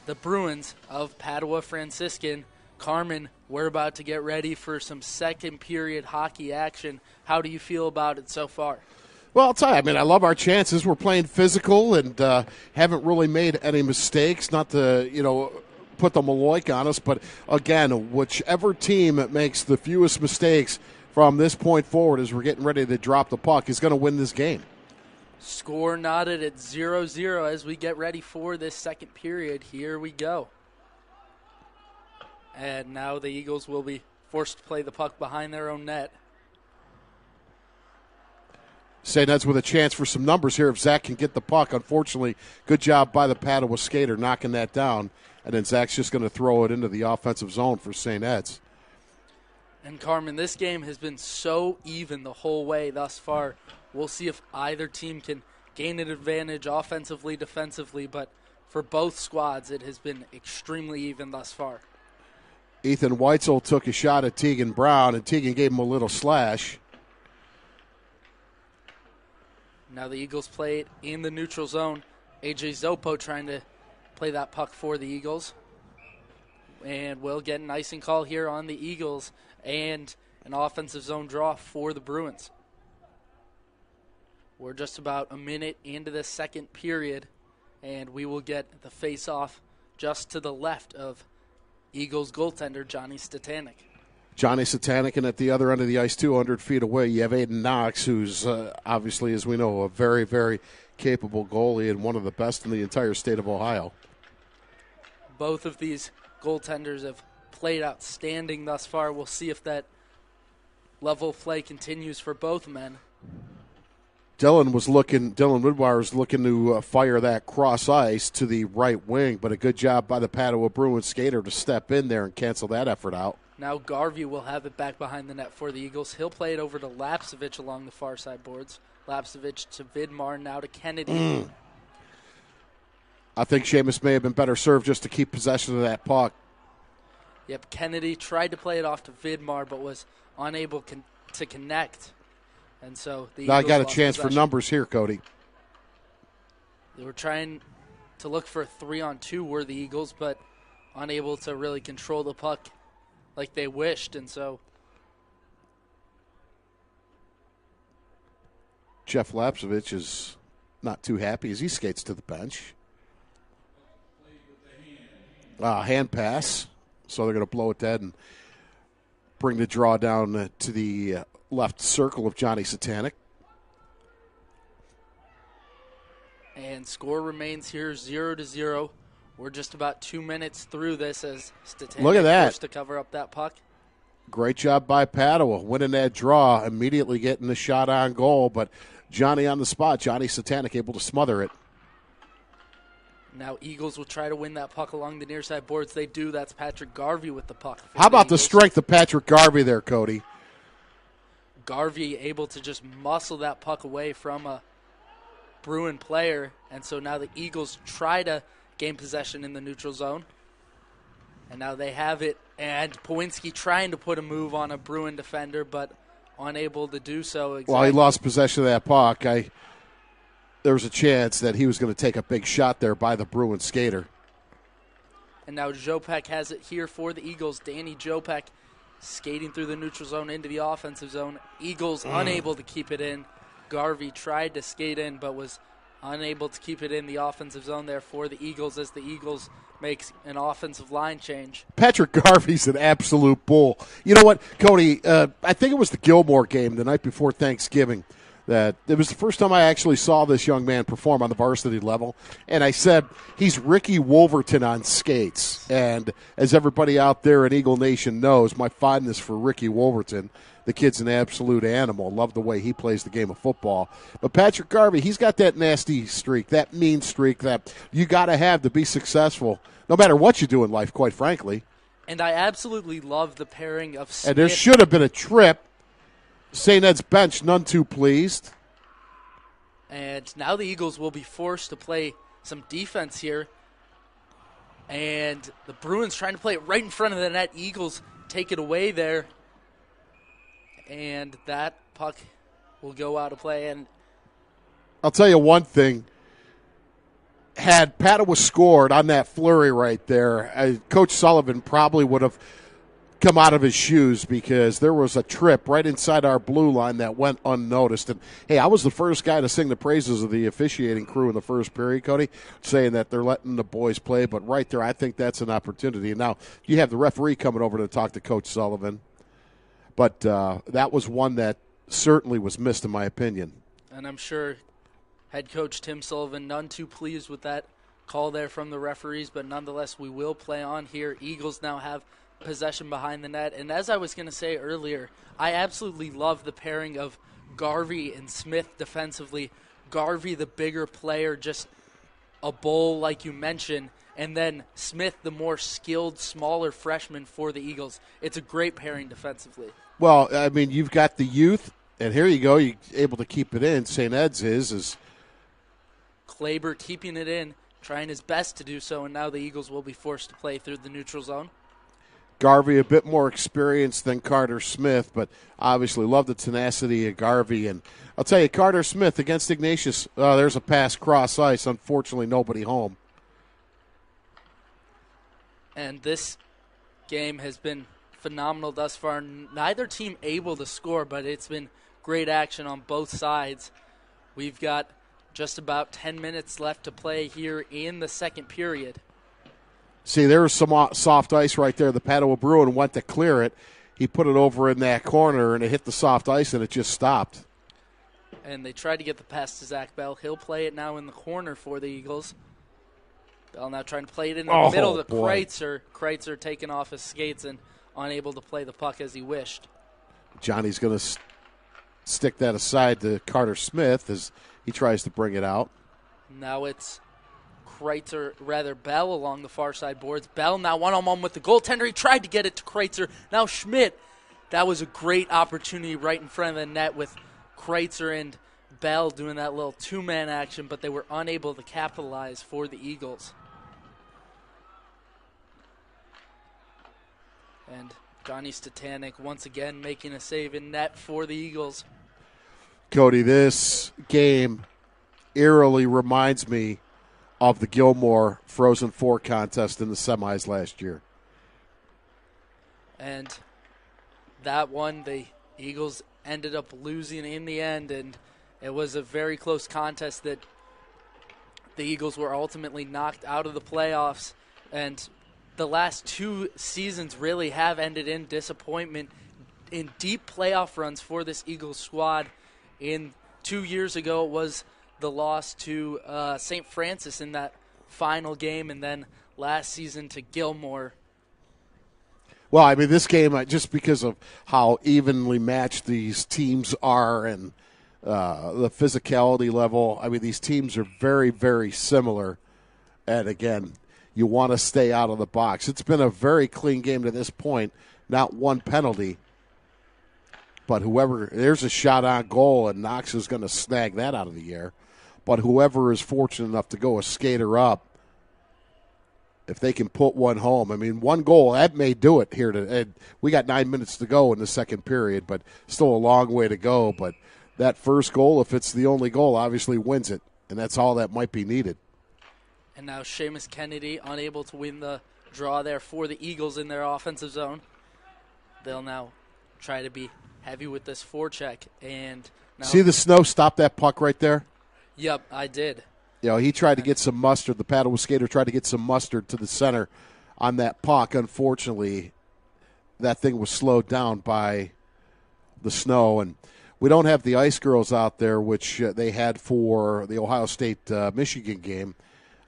the Bruins of Padua Franciscan. Carmen, we're about to get ready for some second period hockey action. How do you feel about it so far? Well, I'll tell you, I love our chances. We're playing physical and haven't really made any mistakes. Not to, put the Maloik on us, but again, whichever team makes the fewest mistakes from this point forward as we're getting ready to drop the puck is going to win this game. Score knotted at 0-0 as we get ready for this second period. Here we go. And now the Eagles will be forced to play the puck behind their own net. St. Ed's with a chance for some numbers here if Zach can get the puck. Unfortunately, good job by the Padua skater knocking that down. And then Zach's just going to throw it into the offensive zone for St. Ed's. And Carmen, this game has been so even the whole way thus far. We'll see if either team can gain an advantage offensively, defensively, but for both squads, it has been extremely even thus far. Ethan Weitzel took a shot at Tegan Brown, and Tegan gave him a little slash. Now the Eagles play it in the neutral zone. AJ Zopo trying to play that puck for the Eagles. And we'll get an icing call here on the Eagles and an offensive zone draw for the Bruins. We're just about a minute into the second period, and we will get the face-off just to the left of Eagles goaltender Johnny Statanik. Johnny Statanik, and at the other end of the ice, 200 feet away, you have Aiden Knox, who's obviously, as we know, a very, very capable goalie and one of the best in the entire state of Ohio. Both of these goaltenders have played outstanding thus far. We'll see if that level of play continues for both men. Dylan Woodwire was looking to fire that cross ice to the right wing, but a good job by the Padua Bruins skater to step in there and cancel that effort out. Now Garvey will have it back behind the net for the Eagles. He'll play it over to Lapsevich along the far side boards. Lapsevich to Vidmar, now to Kennedy. I think Seamus may have been better served just to keep possession of that puck. Yep, Kennedy tried to play it off to Vidmar, but was unable to connect. And so the now Eagles I got a lost chance possession. for numbers here, Cody. They were trying to look for a 3-on-2 were the Eagles, but unable to really control the puck like they wished, and so Jeff Lapsevich is not too happy as he skates to the bench. Hand pass, so they're going to blow it dead and bring the draw down to the left circle of Johnny Statanik. And score remains here 0-0. We're just about 2 minutes through this as Statanik Look at that. forced to cover up that puck. Great job by Padua, winning that draw, immediately getting the shot on goal, but Johnny on the spot, Johnny Statanik able to smother it. Now Eagles will try to win that puck along the near side boards. They do. That's Patrick Garvey with the puck. How about the Eagles. strength of Patrick Garvey there, Cody? Garvey able to just muscle that puck away from a Bruin player, and so now the Eagles try to gain possession in the neutral zone. And now they have it, and Pawinski trying to put a move on a Bruin defender, but unable to do so. Exactly. Well, he lost possession of that puck. There was a chance that he was going to take a big shot there by the Bruin skater. And now Jopek has it here for the Eagles. Danny Jopek skating through the neutral zone into the offensive zone. Eagles unable to keep it in. Garvey tried to skate in, but was unable to keep it in the offensive zone there for the Eagles as the Eagles makes an offensive line change. Patrick Garvey's an absolute bull. You know what, Cody, I think it was the Gilmore game the night before Thanksgiving that it was the first time I actually saw this young man perform on the varsity level. And I said, he's Ricky Wolverton on skates. And as everybody out there in Eagle Nation knows, my fondness for Ricky Wolverton, the kid's an absolute animal. Love the way he plays the game of football. But Patrick Garvey, he's got that nasty streak, that mean streak that you got to have to be successful, no matter what you do in life, quite frankly. And I absolutely love the pairing of Smith. And there should have been a trip. St. Ed's bench, none too pleased. And now the Eagles will be forced to play some defense here. And the Bruins trying to play it right in front of the net. Eagles take it away there. and that puck will go out of play. And I'll tell you one thing. Had Padua scored on that flurry right there, Coach Sullivan probably would have come out of his shoes because there was a trip right inside our blue line that went unnoticed. And, hey, I was the first guy to sing the praises of the officiating crew in the first period, Cody, saying that they're letting the boys play. But right there, I think that's an opportunity. And now you have the referee coming over to talk to Coach Sullivan. But that was one that certainly was missed, in my opinion. And I'm sure head coach Tim Sullivan none too pleased with that call there from the referees, but nonetheless we will play on here. Eagles now have possession behind the net, and as I was going to say earlier, I absolutely love the pairing of Garvey and Smith defensively. Garvey, the bigger player, just a bull like you mentioned, and then Smith, the more skilled, smaller freshman for the Eagles. It's a great pairing defensively. Well, I mean, you've got the youth, and here you go, you're able to keep it in. St. Ed's is Kleber keeping it in, trying his best to do so, and now the Eagles will be forced to play through the neutral zone. Garvey a bit more experienced than Carter Smith, but obviously love the tenacity of Garvey. And I'll tell you, Carter Smith against Ignatius, there's a pass cross ice. Unfortunately, nobody home. And this game has been phenomenal thus far. Neither team able to score, but it's been great action on both sides. We've got just about 10 minutes left to play here in the second period. See, there was some soft ice right there. The Padua Bruin went to clear it. He put it over in that corner, and it hit the soft ice, and it just stopped. And they tried to get the pass to Zach Bell. He'll play it now in the corner for the Eagles. Bell now trying to play it in the middle to Kreitzer. Kreitzer taking off his skates and unable to play the puck as he wished. Johnny's going to stick that aside to Carter Smith as he tries to bring it out. Now it's Bell along the far side boards. Bell now one-on-one with the goaltender. He tried to get it to Kreitzer. Now Schmidt. That was a great opportunity right in front of the net with Kreitzer and Bell doing that little two-man action, but they were unable to capitalize for the Eagles. And Johnny Statanik once again making a save in net for the Eagles. Cody, this game eerily reminds me of the Gilmore Frozen Four contest in the semis last year. And that one, the Eagles ended up losing in the end, and it was a very close contest that the Eagles were ultimately knocked out of the playoffs. And the last two seasons really have ended in disappointment in deep playoff runs for this Eagles squad. In 2 years ago, it was the loss to St. Francis in that final game, and then last season to Gilmore. Well, I mean, this game, just because of how evenly matched these teams are and the physicality level, I mean, these teams are very, very similar. And, again, you want to stay out of the box. It's been a very clean game to this point, not one penalty. But there's a shot on goal, and Knox is going to snag that out of the air. But whoever is fortunate enough to go a skater up, if they can put one home, I mean, one goal, that may do it here. We got 9 minutes to go in the second period, but still a long way to go. But that first goal, if it's the only goal, obviously wins it, and that's all that might be needed. And now Seamus Kennedy unable to win the draw there for the Eagles in their offensive zone. They'll now try to be heavy with this forecheck. And now, see the snow stop that puck right there? Yep, I did. You know, he tried to get some mustard. The Padua skater tried to get some mustard to the center on that puck. Unfortunately, that thing was slowed down by the snow. And we don't have the Ice Girls out there, which they had for the Ohio State-Michigan game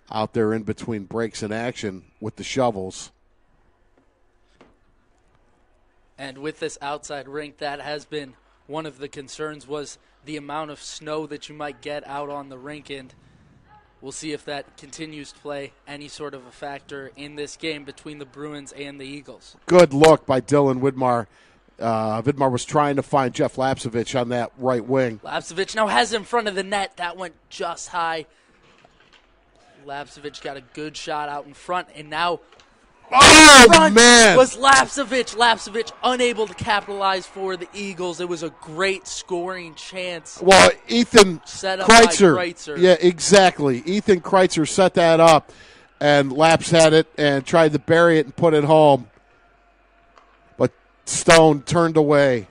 out there in between breaks in action with the shovels. And with this outside rink, that has been one of the concerns, was the amount of snow that you might get out on the rink. And we'll see if that continues to play any sort of a factor in this game between the Bruins and the Eagles. Good look by Dylan Widmar. Widmar was trying to find Jeff Lapsevich on that right wing. Lapsevich now has it in front of the net. That went just high. Lapsevich got a good shot out in front, and now Oh, man. Was Lapsevich. Lapsevich unable to capitalize for the Eagles. It was a great scoring chance. Well, Ethan Set up by Kreitzer. Yeah, exactly. Ethan Kreitzer set that up, and Laps had it and tried to bury it and put it home. But Stone turned away.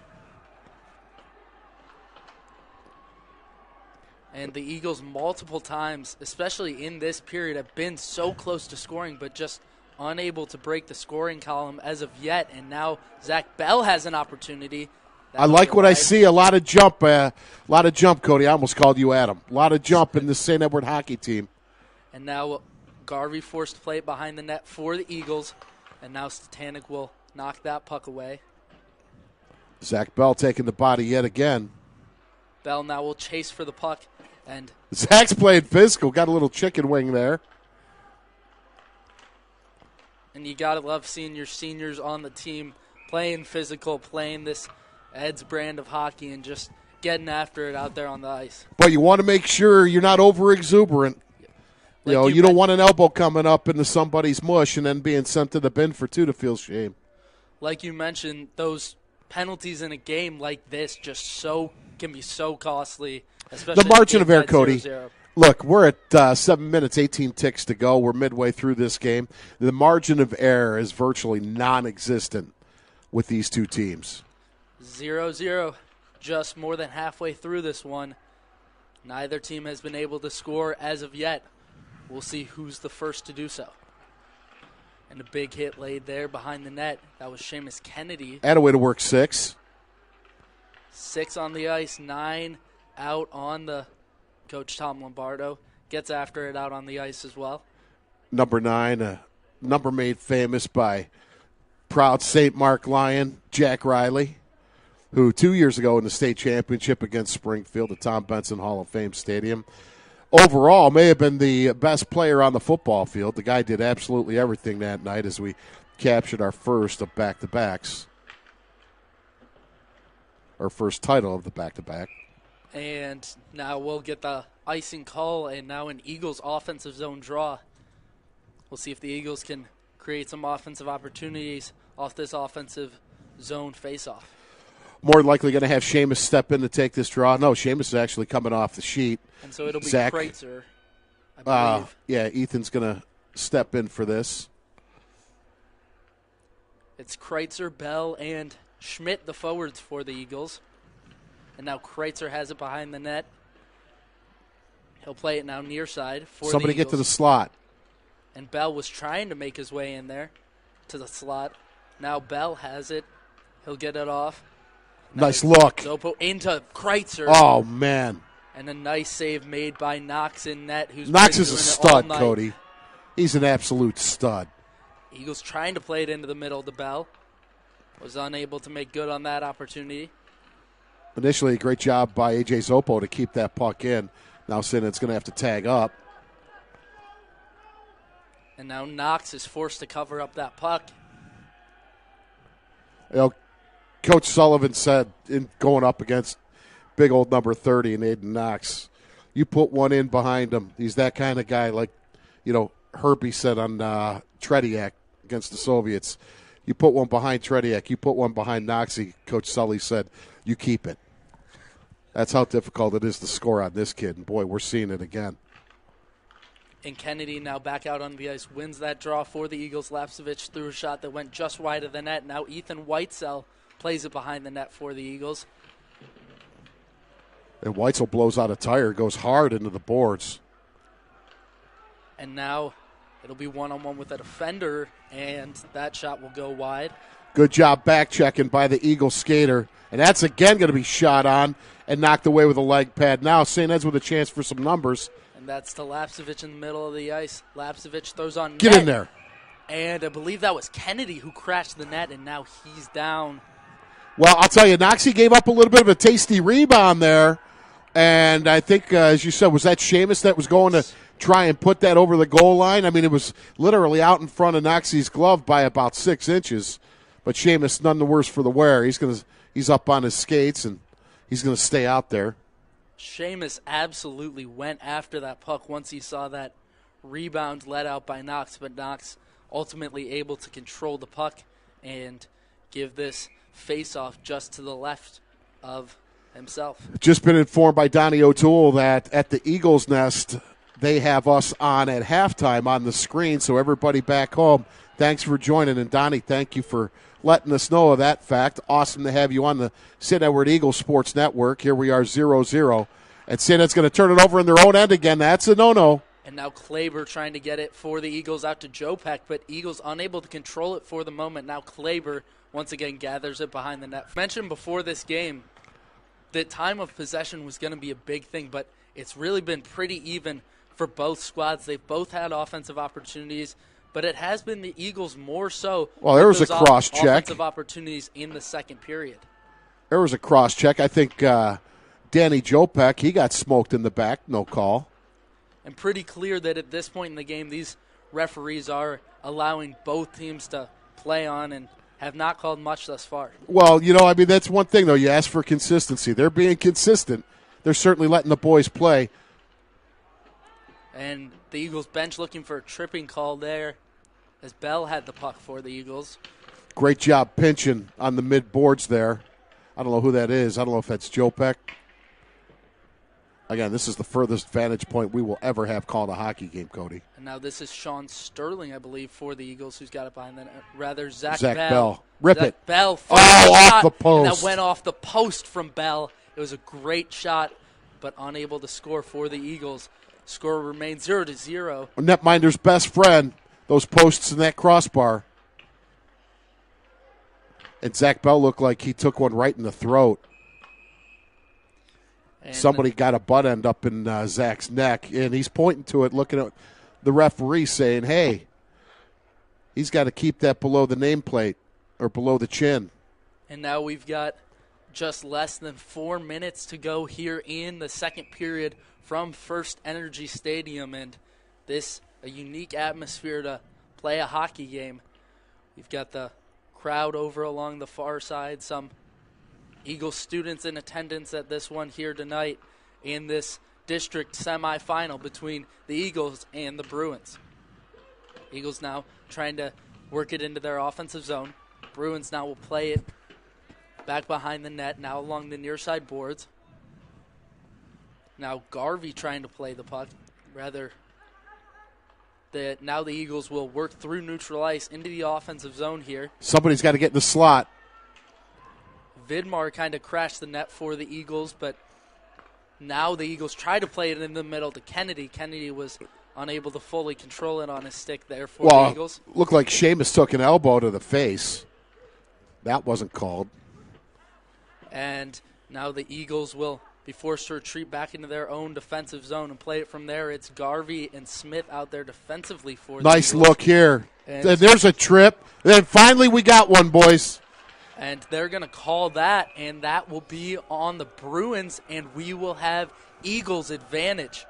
And the Eagles multiple times, especially in this period, have been so close to scoring, but just unable to break the scoring column as of yet. And now Zach Bell has an opportunity. I like what I see. A lot of jump, Cody. I almost called you Adam. A lot of jump in the St. Edward hockey team. And now Garvey forced to play it behind the net for the Eagles. And now Statanik will knock that puck away. Zach Bell taking the body yet again. Bell now will chase for the puck. And Zach's playing physical. Got a little chicken wing there. And you got to love seeing your seniors on the team playing physical, playing this Ed's brand of hockey, and just getting after it out there on the ice. But you want to make sure you're not over-exuberant. You don't want an elbow coming up into somebody's mush and then being sent to the bin for two to feel shame. Like you mentioned, those penalties in a game like this can be so costly. Especially the margin of error, Cody. 0-0. Look, we're at 7 minutes, 18 ticks to go. We're midway through this game. The margin of error is virtually non-existent with these two teams. 0-0, just more than halfway through this one. Neither team has been able to score as of yet. We'll see who's the first to do so. And a big hit laid there behind the net. That was Seamus Kennedy. Add a way to work 6. 6 on the ice, 9 out on the Coach Tom Lombardo. Gets after it out on the ice as well. Number 9, a number made famous by proud St. Mark Lion, Jack Riley, who 2 years ago in the state championship against Springfield at Tom Benson Hall of Fame Stadium, overall may have been the best player on the football field. The guy did absolutely everything that night as we captured our first of back-to-backs. Our first title of the back-to-back. And now we'll get the icing call, and now an Eagles offensive zone draw. We'll see if the Eagles can create some offensive opportunities off this offensive zone faceoff. More likely going to have Seamus step in to take this draw. No, Seamus is actually coming off the sheet. And so it'll be Zach, Kreitzer, I believe. Yeah, Ethan's going to step in for this. It's Kreitzer, Bell, and Schmidt, the forwards for the Eagles. And now Kreitzer has it behind the net. He'll play it now near side for Somebody the Eagles. get to the slot. And Bell was trying to make his way in there to the slot. Now Bell has it. He'll get it off. Now nice look. Zopo into Kreitzer. Oh, man. And a nice save made by Knox in net. Knox is a stud, Cody. He's an absolute stud. Eagles trying to play it into the middle to Bell. Was unable to make good on that opportunity. Initially, a great job by A.J. Zopo to keep that puck in. Now Sinnett's going to have to tag up. And now Knox is forced to cover up that puck. Coach Sullivan said in going up against big old number 30 and Aiden Knox, you put one in behind him. He's that kind of guy like, Herbie said on Tretiak against the Soviets. You put one behind Tretiak, you put one behind Knoxy, Coach Sully said, you keep it. That's how difficult it is to score on this kid. And, boy, we're seeing it again. And Kennedy now back out on the ice, wins that draw for the Eagles. Lapsevich threw a shot that went just wide of the net. Now Ethan Whitesell plays it behind the net for the Eagles. And Whitesell blows out a tire, goes hard into the boards. And now it'll be one-on-one with a defender, and that shot will go wide. Good job back-checking by the Eagle skater. And that's again going to be shot on and knocked away with a leg pad. Now St. Ed's with a chance for some numbers. And that's to Lapsevich in the middle of the ice. Lapsevich throws on net. Get in there. And I believe that was Kennedy who crashed the net, and now he's down. Well, I'll tell you, Knoxy gave up a little bit of a tasty rebound there. And I think, as you said, was that Seamus that was going to try and put that over the goal line? I mean, it was literally out in front of Knoxy's glove by about 6 inches. But Seamus, none the worse for the wear. He's up on his skates, and he's going to stay out there. Seamus absolutely went after that puck once he saw that rebound let out by Knox, but Knox ultimately able to control the puck and give this face-off just to the left of himself. Just been informed by Donnie O'Toole that at the Eagles Nest, they have us on at halftime on the screen, so everybody back home, thanks for joining. And, Donnie, thank you for letting us know of that fact. Awesome to have you on the St. Edward Eagles Sports Network. Here we are 0-0. And St. Ed's going to turn it over in their own end again. That's a no-no. And now Klaber trying to get it for the Eagles out to Jopek, but Eagles unable to control it for the moment. Now Klaber once again gathers it behind the net. Mentioned before this game that time of possession was going to be a big thing, but it's really been pretty even for both squads. They've both had offensive opportunities, but it has been the Eagles more so. Well, there was a cross-check. Offensive opportunities in the second period. There was a cross-check. I think Danny Jopek, he got smoked in the back. No call. And pretty clear that at this point in the game, these referees are allowing both teams to play on and have not called much thus far. Well, you know, I mean, that's one thing, though. You ask for consistency. They're being consistent. They're certainly letting the boys play. And the Eagles bench looking for a tripping call there as Bell had the puck for the Eagles. Great job pinching on the mid-boards there. I don't know who that is. I don't know if that's Jopek. Again, this is the furthest vantage point we will ever have called a hockey game, Cody. And now this is Sean Sterling, I believe, for the Eagles, who's got it behind the net. Rather, Zach Bell. Rip Zach it. Bell. Off the post. And that went off the post from Bell. It was a great shot, but unable to score for the Eagles. Score remains 0-0. Netminder's best friend, those posts and that crossbar. And Zach Bell looked like he took one right in the throat. And somebody got a butt end up in Zach's neck, and he's pointing to it, looking at the referee saying, hey, he's got to keep that below the nameplate or below the chin. And now we've got just less than 4 minutes to go here in the second period from First Energy Stadium, and this a unique atmosphere to play a hockey game. We've got the crowd over along the far side, some Eagles students in attendance at this one here tonight in this district semifinal between the Eagles and the Bruins. Eagles now trying to work it into their offensive zone. Bruins now will play it back behind the net, now along the near side boards. Now Garvey trying to play the puck. Now the Eagles will work through neutral ice into the offensive zone here. Somebody's got to get in the slot. Vidmar kind of crashed the net for the Eagles, but now the Eagles try to play it in the middle to Kennedy. Kennedy was unable to fully control it on his stick there for the Eagles. Looked like Seamus took an elbow to the face. That wasn't called. And now the Eagles will be forced to retreat back into their own defensive zone and play it from there. It's Garvey and Smith out there defensively for the Nice Eagles. Look here. And there's a trip. Then finally we got one, boys. And they're going to call that, and that will be on the Bruins, and we will have Eagles advantage.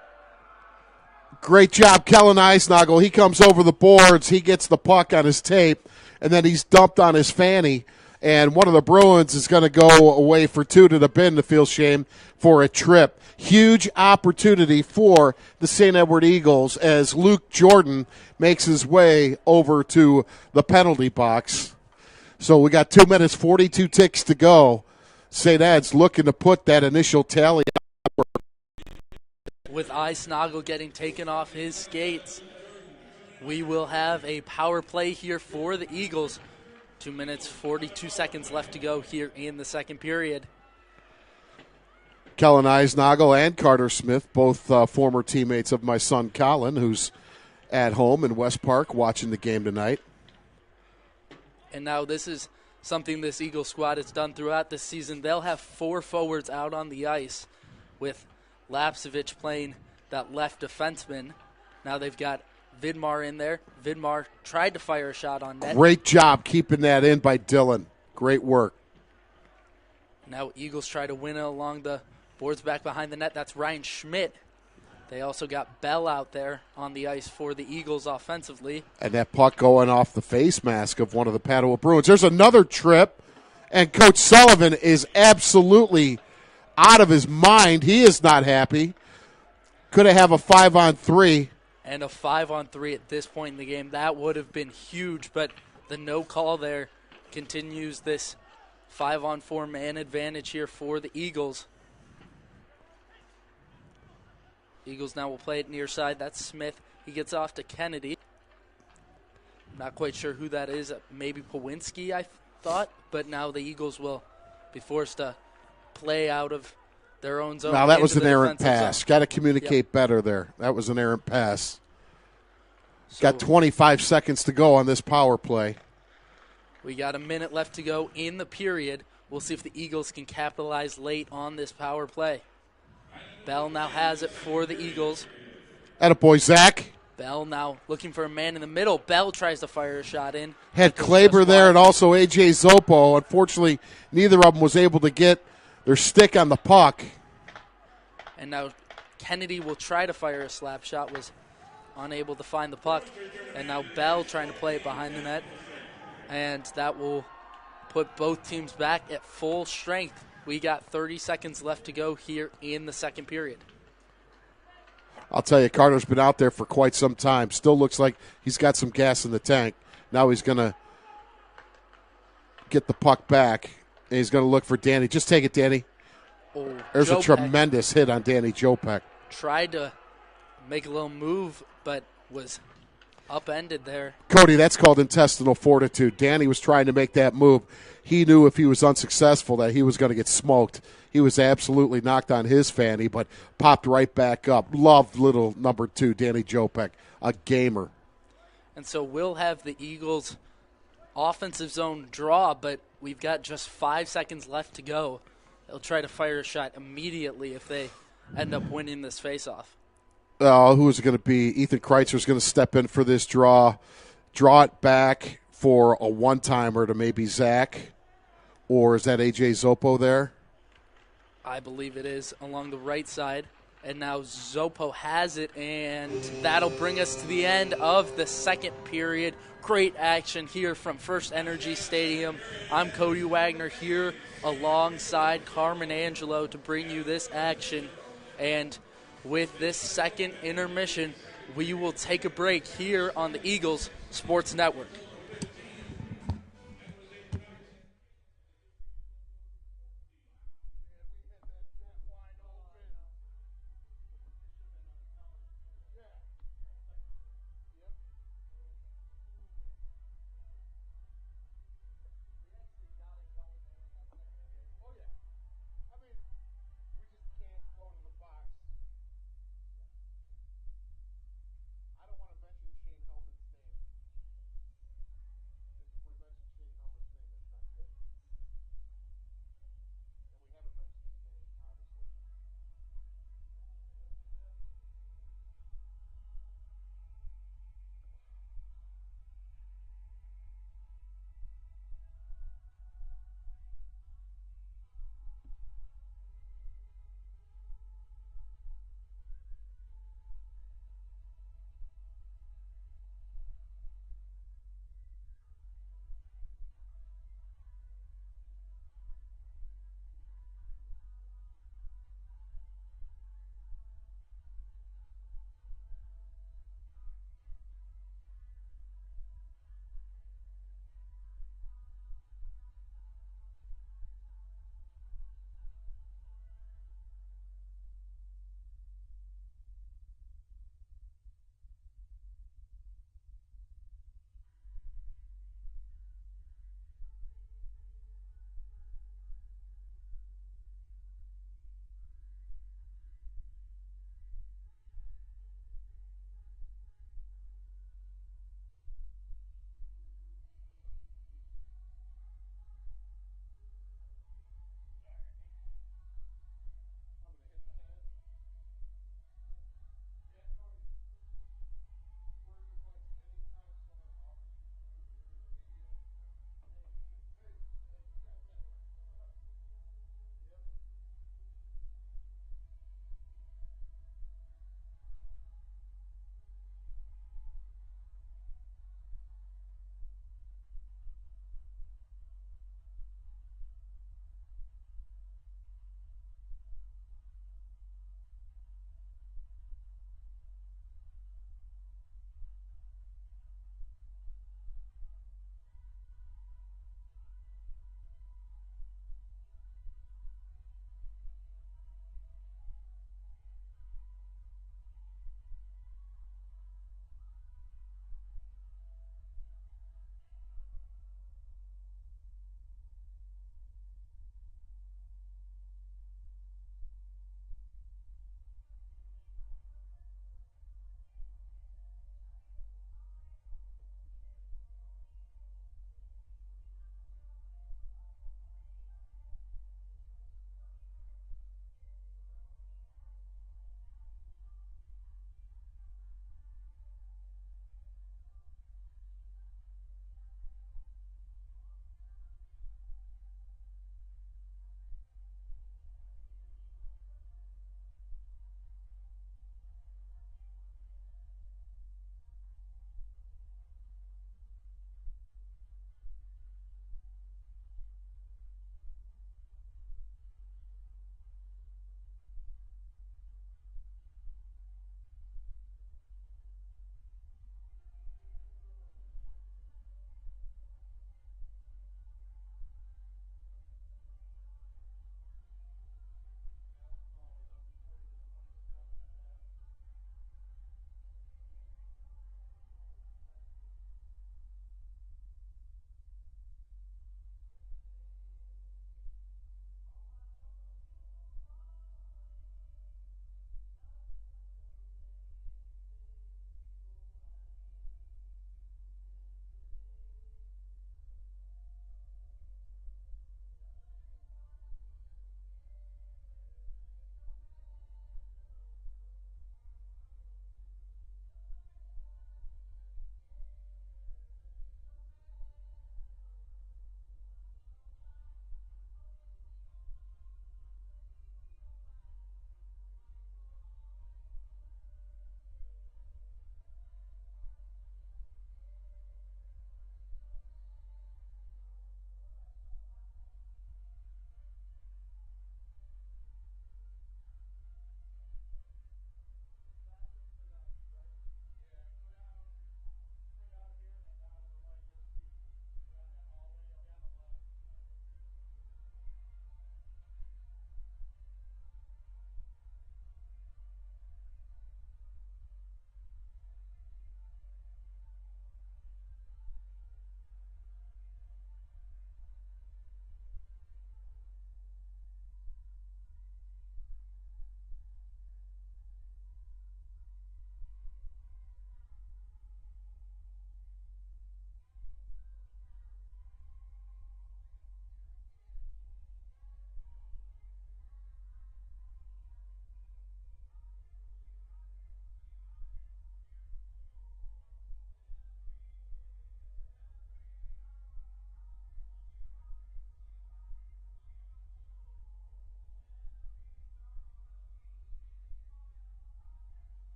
Great job, Kellen Eisnagel. He comes over the boards. He gets the puck on his tape, and then he's dumped on his fanny. And one of the Bruins is going to go away for two to the bin to feel shame for a trip. Huge opportunity for the St. Edward Eagles as Luke Jordan makes his way over to the penalty box. So we got 2 minutes, 42 ticks to go. St. Ed's looking to put that initial tally up. With Eisnagel getting taken off his skates, we will have a power play here for the Eagles. 2 minutes, 42 seconds left to go here in the second period. Kellen Eisnagel and Carter Smith, both former teammates of my son Colin, who's at home in West Park watching the game tonight. And now this is something this Eagles squad has done throughout this season. They'll have 4 forwards out on the ice with Lapsevich playing that left defenseman. Now they've got Vidmar in there. Vidmar tried to fire a shot on net. Great job keeping that in by Dylan. Great work. Now Eagles try to win it along the boards back behind the net. That's Ryan Schmidt. They also got Bell out there on the ice for the Eagles offensively. And that puck going off the face mask of one of the Padua Bruins. There's another trip, and Coach Sullivan is absolutely out of his mind. He is not happy. Could have a 5-on-3. and a 5-on-3 at this point in the game. That would have been huge, but the no call there continues this 5-on-4 man advantage here for the Eagles. Eagles now will play it near side. That's Smith. He gets off to Kennedy. Not quite sure who that is. Maybe Pawinski, I thought. But now the Eagles will be forced to play out of their own zone. Now that was an errant pass. Got to communicate better there. That was an errant pass. So, got 25 seconds to go on this power play. We got a minute left to go in the period. We'll see if the Eagles can capitalize late on this power play. Bell now has it for the Eagles. Attaboy, Zach. Bell now looking for a man in the middle. Bell tries to fire a shot in. Had Klaber there and also A.J. Zoppo. Unfortunately, neither of them was able to get their stick on the puck. And now Kennedy will try to fire a slap shot, was unable to find the puck. And now Bell trying to play it behind the net. And that will put both teams back at full strength. We got 30 seconds left to go here in the second period. I'll tell you, Carter's been out there for quite some time. Still looks like he's got some gas in the tank. Now he's going to get the puck back, and he's going to look for Danny. Just take it, Danny. Oh, There's a tremendous hit on Danny Jopek. Tried to make a little move, but was upended there. Cody, that's called intestinal fortitude. Danny was trying to make that move. He knew if he was unsuccessful that he was going to get smoked. He was absolutely knocked on his fanny, but popped right back up. Loved little number 2, Danny Jopek, a gamer. And so we'll have the Eagles' offensive zone draw, but we've got just 5 seconds left to go. They'll try to fire a shot immediately if they end up winning this faceoff. Who is it going to be? Ethan Kreitzer's going to step in for this draw it back for a one-timer to maybe Zach, or is that A.J. Zoppo there? I believe it is along the right side. And now Zoppo has it, and that'll bring us to the end of the second period. Great action here from First Energy Stadium. I'm Cody Wagner here alongside Carmen Angelo to bring you this action. And with this second intermission, we will take a break here on the Eagles Sports Network.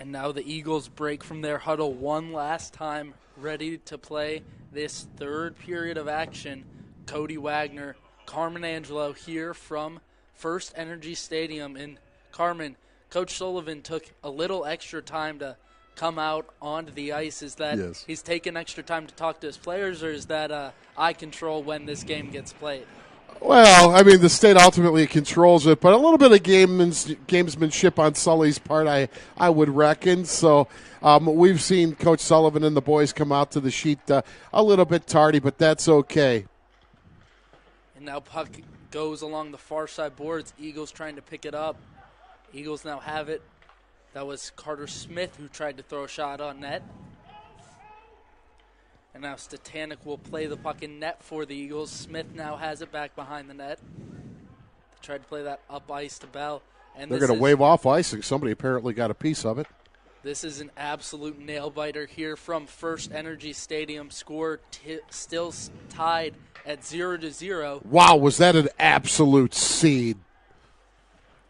And now the Eagles break from their huddle one last time, ready to play this third period of action. Cody Wagner, Carmen Angelo here from First Energy Stadium in Carmen. Coach Sullivan took a little extra time to come out onto the ice. Is that he's taken extra time to talk to his players, or is that eye control when this game gets played? Well, I mean, the state ultimately controls it, but a little bit of gamesmanship on Sully's part, I would reckon. So we've seen Coach Sullivan and the boys come out to the sheet a little bit tardy, but that's okay. And now puck goes along the far side boards. Eagles trying to pick it up. Eagles now have it. That was Carter Smith who tried to throw a shot on net. And now Statanik will play the puck in net for the Eagles. Smith now has it back behind the net. They tried to play that up ice to Bell. And they're going to wave off icing. Somebody apparently got a piece of it. This is an absolute nail-biter here from First Energy Stadium. Score still tied at 0-0. Wow, was that an absolute seed?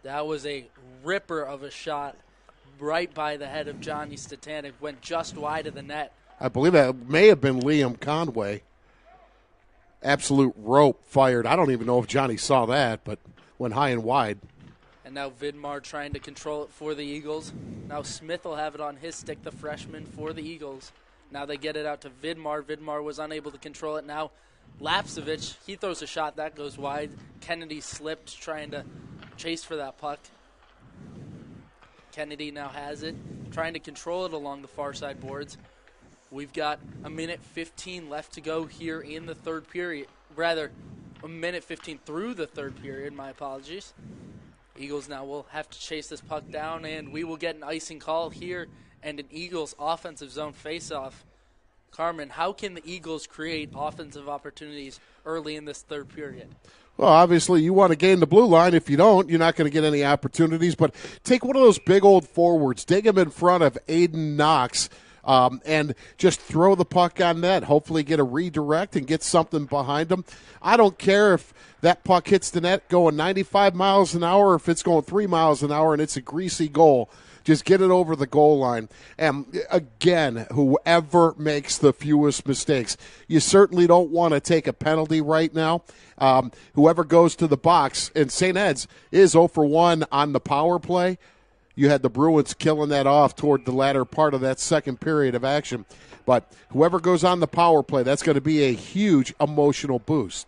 That was a ripper of a shot right by the head of Johnny Statanik. Went just wide of the net. I believe that may have been Liam Conway. Absolute rope fired. I don't even know if Johnny saw that, but went high and wide. And now Vidmar trying to control it for the Eagles. Now Smith will have it on his stick, the freshman for the Eagles. Now they get it out to Vidmar. Vidmar was unable to control it. Now Lapsevich, he throws a shot. That goes wide. Kennedy slipped trying to chase for that puck. Kennedy now has it, trying to control it along the far side boards. We've got a minute 15 left to go here in the third period. Rather, a minute 15 through the third period, my apologies. Eagles now will have to chase this puck down, and we will get an icing call here and an Eagles offensive zone faceoff. Carmen, how can the Eagles create offensive opportunities early in this third period? Well, obviously, you want to gain the blue line. If you don't, you're not going to get any opportunities. But take one of those big old forwards, dig him in front of Aiden Knox, and just throw the puck on net. Hopefully get a redirect and get something behind him. I don't care if that puck hits the net going 95 miles an hour or if it's going 3 miles an hour and it's a greasy goal. Just get it over the goal line. And, again, whoever makes the fewest mistakes. You certainly don't want to take a penalty right now. Whoever goes to the box, and St. Ed's is 0 for 1 on the power play. You had the Bruins killing that off toward the latter part of that second period of action. But whoever goes on the power play, that's going to be a huge emotional boost.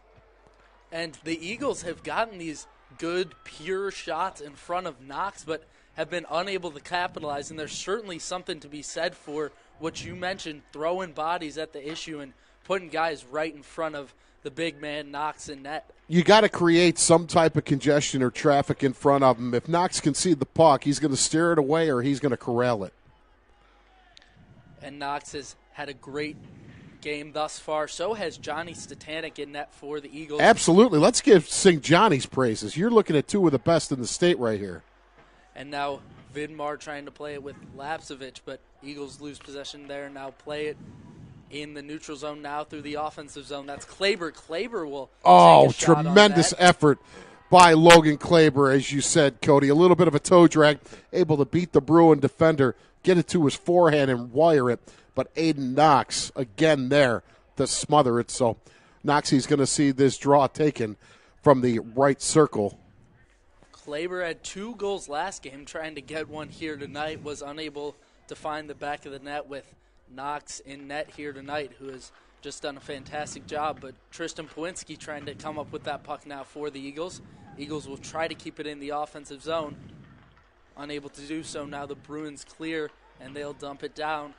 And the Eagles have gotten these good, pure shots in front of Knox, but have been unable to capitalize, and there's certainly something to be said for what you mentioned, throwing bodies at the issue and putting guys right in front of the big man Knox in net. You got to create some type of congestion or traffic in front of him. If Knox can see the puck, he's going to steer it away or he's going to corral it. And Knox has had a great game thus far. So has Johnny Statanik in net for the Eagles. Absolutely. Let's sing Johnny's praises. You're looking at two of the best in the state right here. And now Vidmar trying to play it with Lapsevich, but Eagles lose possession there. Now play it in the neutral zone now through the offensive zone. That's Klaber. Klaber will take a shot tremendous on that. effort by Logan Klaber, as you said, Cody. A little bit of a toe drag, able to beat the Bruin defender, get it to his forehand and wire it. But Aiden Knox, again there, to smother it. So Knoxie's going to see this draw taken from the right circle. Klaber had 2 goals last game, trying to get one here tonight, was unable to find the back of the net with Knox in net here tonight, who has just done a fantastic job. But Tristan Pawinski trying to come up with that puck now for the Eagles. Eagles will try to keep it in the offensive zone. Unable to do so now. The Bruins clear, and they'll dump it down.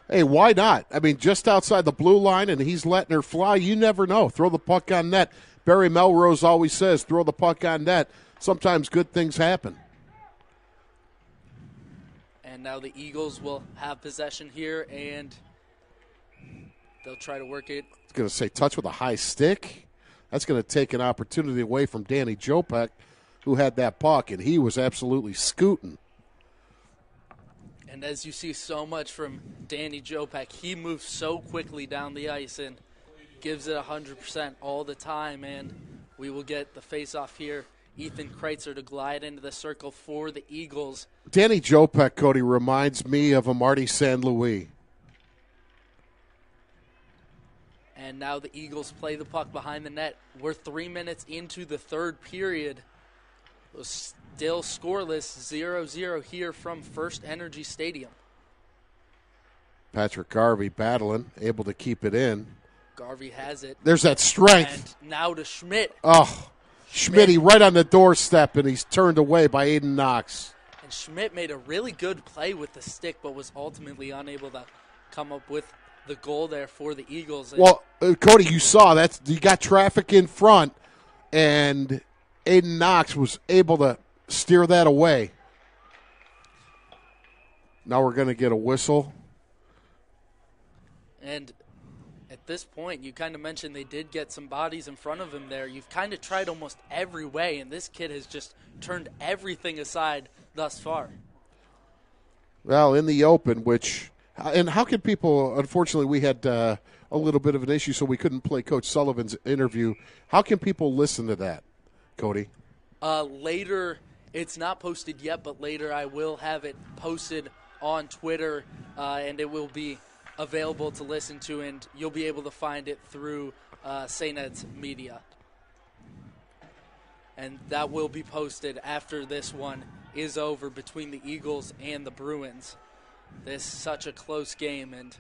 Hey, why not? I mean, just outside the blue line, and he's letting her fly. You never know. Throw the puck on net. Barry Melrose always says, throw the puck on net. Sometimes good things happen. And now the Eagles will have possession here, and they'll try to work it. I was going to say touch with a high stick. That's going to take an opportunity away from Danny Jopek, who had that puck, and he was absolutely scooting. And as you see so much from Danny Jopek, he moves so quickly down the ice and gives it 100% all the time, and we will get the face-off here Ethan Kreitzer to glide into the circle for the Eagles. Danny Jopek, Cody, reminds me of a Marty San Luis. And now the Eagles play the puck behind the net. We're 3 minutes into the third period. It was still scoreless, 0-0 here from First Energy Stadium. Patrick Garvey battling, able to keep it in. Garvey has it. There's that strength. And now to Schmidt. Oh, Schmitty right on the doorstep, and he's turned away by Aiden Knox. And Schmidt made a really good play with the stick, but was ultimately unable to come up with the goal there for the Eagles. Well, Cody, you saw that. You got traffic in front, and Aiden Knox was able to steer that away. Now we're going to get a whistle. And at this point, you kind of mentioned they did get some bodies in front of him there. You've kind of tried almost every way, and this kid has just turned everything aside thus far. Well, in the open, and how can people, unfortunately, we had a little bit of an issue, so we couldn't play Coach Sullivan's interview. How can people listen to that, Cody? Later, it's not posted yet, but later I will have it posted on Twitter, and it will be available to listen to, and you'll be able to find it through SANED's media. And that will be posted after this one is over between the Eagles and the Bruins. This is such a close game, and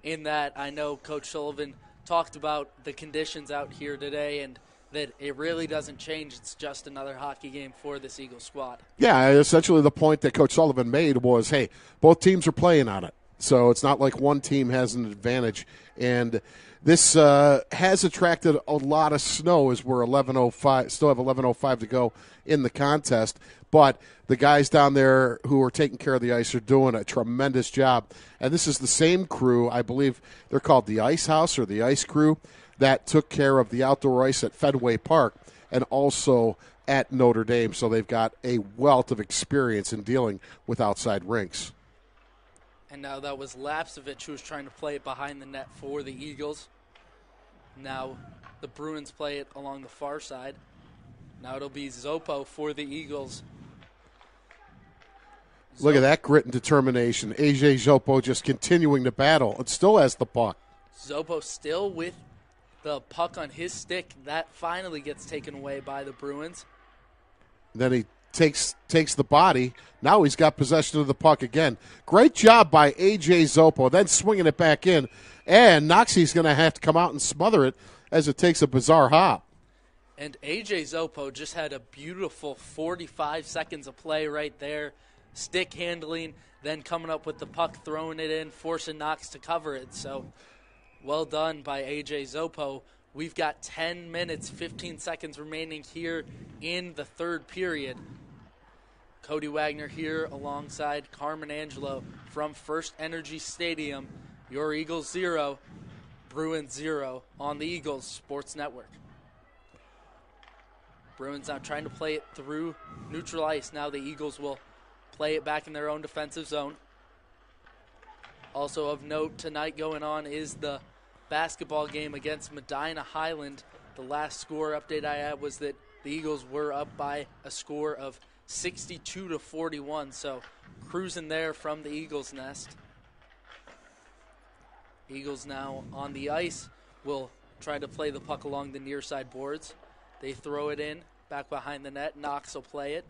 in that I know Coach Sullivan talked about the conditions out here today and that it really doesn't change. It's just another hockey game for this Eagles squad. Yeah, essentially the point that Coach Sullivan made was, hey, both teams are playing on it. So it's not like one team has an advantage. And this has attracted a lot of snow as we're still have 11:05 to go in the contest. But the guys down there who are taking care of the ice are doing a tremendous job. And this is the same crew, I believe they're called the Ice House or the Ice Crew, that took care of the outdoor ice at Fenway Park and also at Notre Dame. So they've got a wealth of experience in dealing with outside rinks. And now that was Lapsevich who was trying to play it behind the net for the Eagles. Now the Bruins play it along the far side. Now it'll be Zopo for the Eagles. Look at that grit and determination. AJ Zopo just continuing to battle and still has the puck. Zopo still with the puck on his stick. That finally gets taken away by the Bruins. Then he takes the body. Now he's got possession of the puck again. Great job by A.J. Zopo. Then swinging it back in. And Noxie's going to have to come out and smother it as it takes a bizarre hop. And A.J. Zopo just had a beautiful 45 seconds of play right there. Stick handling, then coming up with the puck, throwing it in, forcing Knox to cover it. So well done by A.J. Zopo. We've got 10 minutes, 15 seconds remaining here in the third period. Cody Wagner here alongside Carmen Angelo from First Energy Stadium. Your Eagles 0, Bruins 0 on the Eagles Sports Network. Bruins now trying to play it through neutral ice. Now the Eagles will play it back in their own defensive zone. Also of note tonight going on is the basketball game against Medina Highland. The last score update I had was that the Eagles were up by a score of 62-41, so cruising there from the Eagles' nest. Eagles now on the ice will try to play the puck along the near side boards. They throw it in, back behind the net. Knox will play it.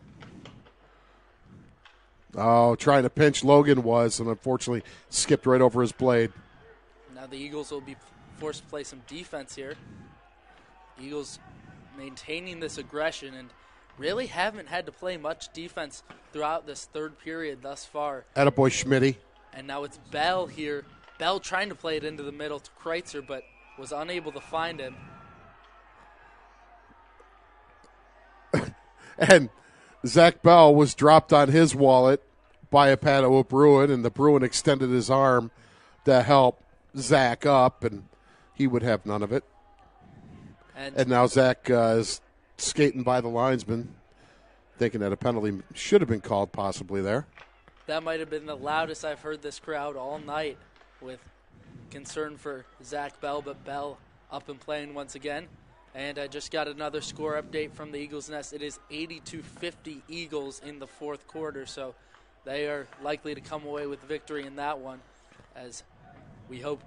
Oh, trying to pinch Logan was, and unfortunately skipped right over his blade. Now the Eagles will be forced to play some defense here. Eagles maintaining this aggression and really haven't had to play much defense throughout this third period thus far. Attaboy Schmitty. And now it's Bell here. Bell trying to play it into the middle to Kreitzer, but was unable to find him. And Zach Bell was dropped on his wallet by a Padua Bruin, and the Bruin extended his arm to help Zach up, and he would have none of it. And now Zach is skating by the linesman, thinking that a penalty should have been called possibly there. That might have been the loudest I've heard this crowd all night with concern for Zach Bell, but Bell up and playing once again. And I just got another score update from the Eagles Nest. It is 80-50 Eagles in the fourth quarter, so they are likely to come away with victory in that one, as we hope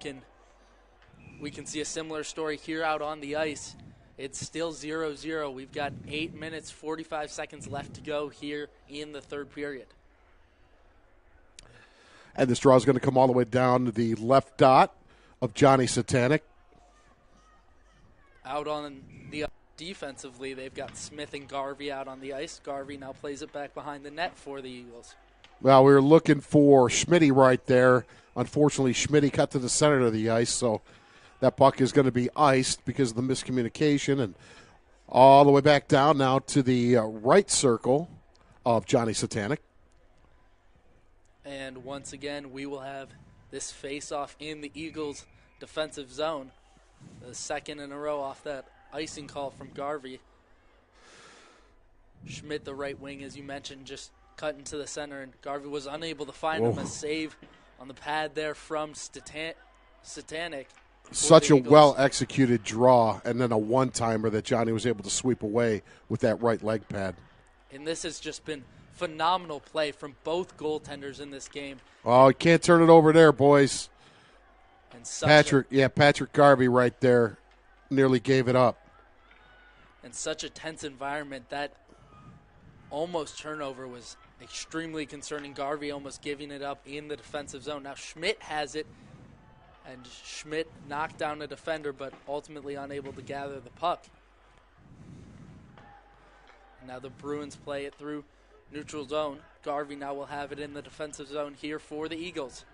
we can see a similar story here out on the ice. It's still 0-0. We've got 8 minutes, 45 seconds left to go here in the third period. And this draw is going to come all the way down to the left dot of Johnny Satanic. Out on the defensively, they've got Smith and Garvey out on the ice. Garvey now plays it back behind the net for the Eagles. Well, we were looking for Schmitty right there. Unfortunately, Schmitty cut to the center of the ice, so that puck is going to be iced because of the miscommunication. And all the way back down now to the right circle of Johnny Satanic. And once again, we will have this face-off in the Eagles' defensive zone. The second in a row off that icing call from Garvey. Schmidt, the right wing, as you mentioned, just cut into the center, and Garvey was unable to find him. A save on the pad there from Satanic. Such a well-executed draw, and then a one-timer that Johnny was able to sweep away with that right leg pad. And this has just been phenomenal play from both goaltenders in this game. Oh, you can't turn it over there, boys. And Patrick Garvey right there nearly gave it up. In such a tense environment, that almost turnover was extremely concerning. Garvey almost giving it up in the defensive zone. Now Schmidt has it, and Schmidt knocked down a defender, but ultimately unable to gather the puck. Now the Bruins play it through neutral zone. Garvey now will have it in the defensive zone here for the Eagles.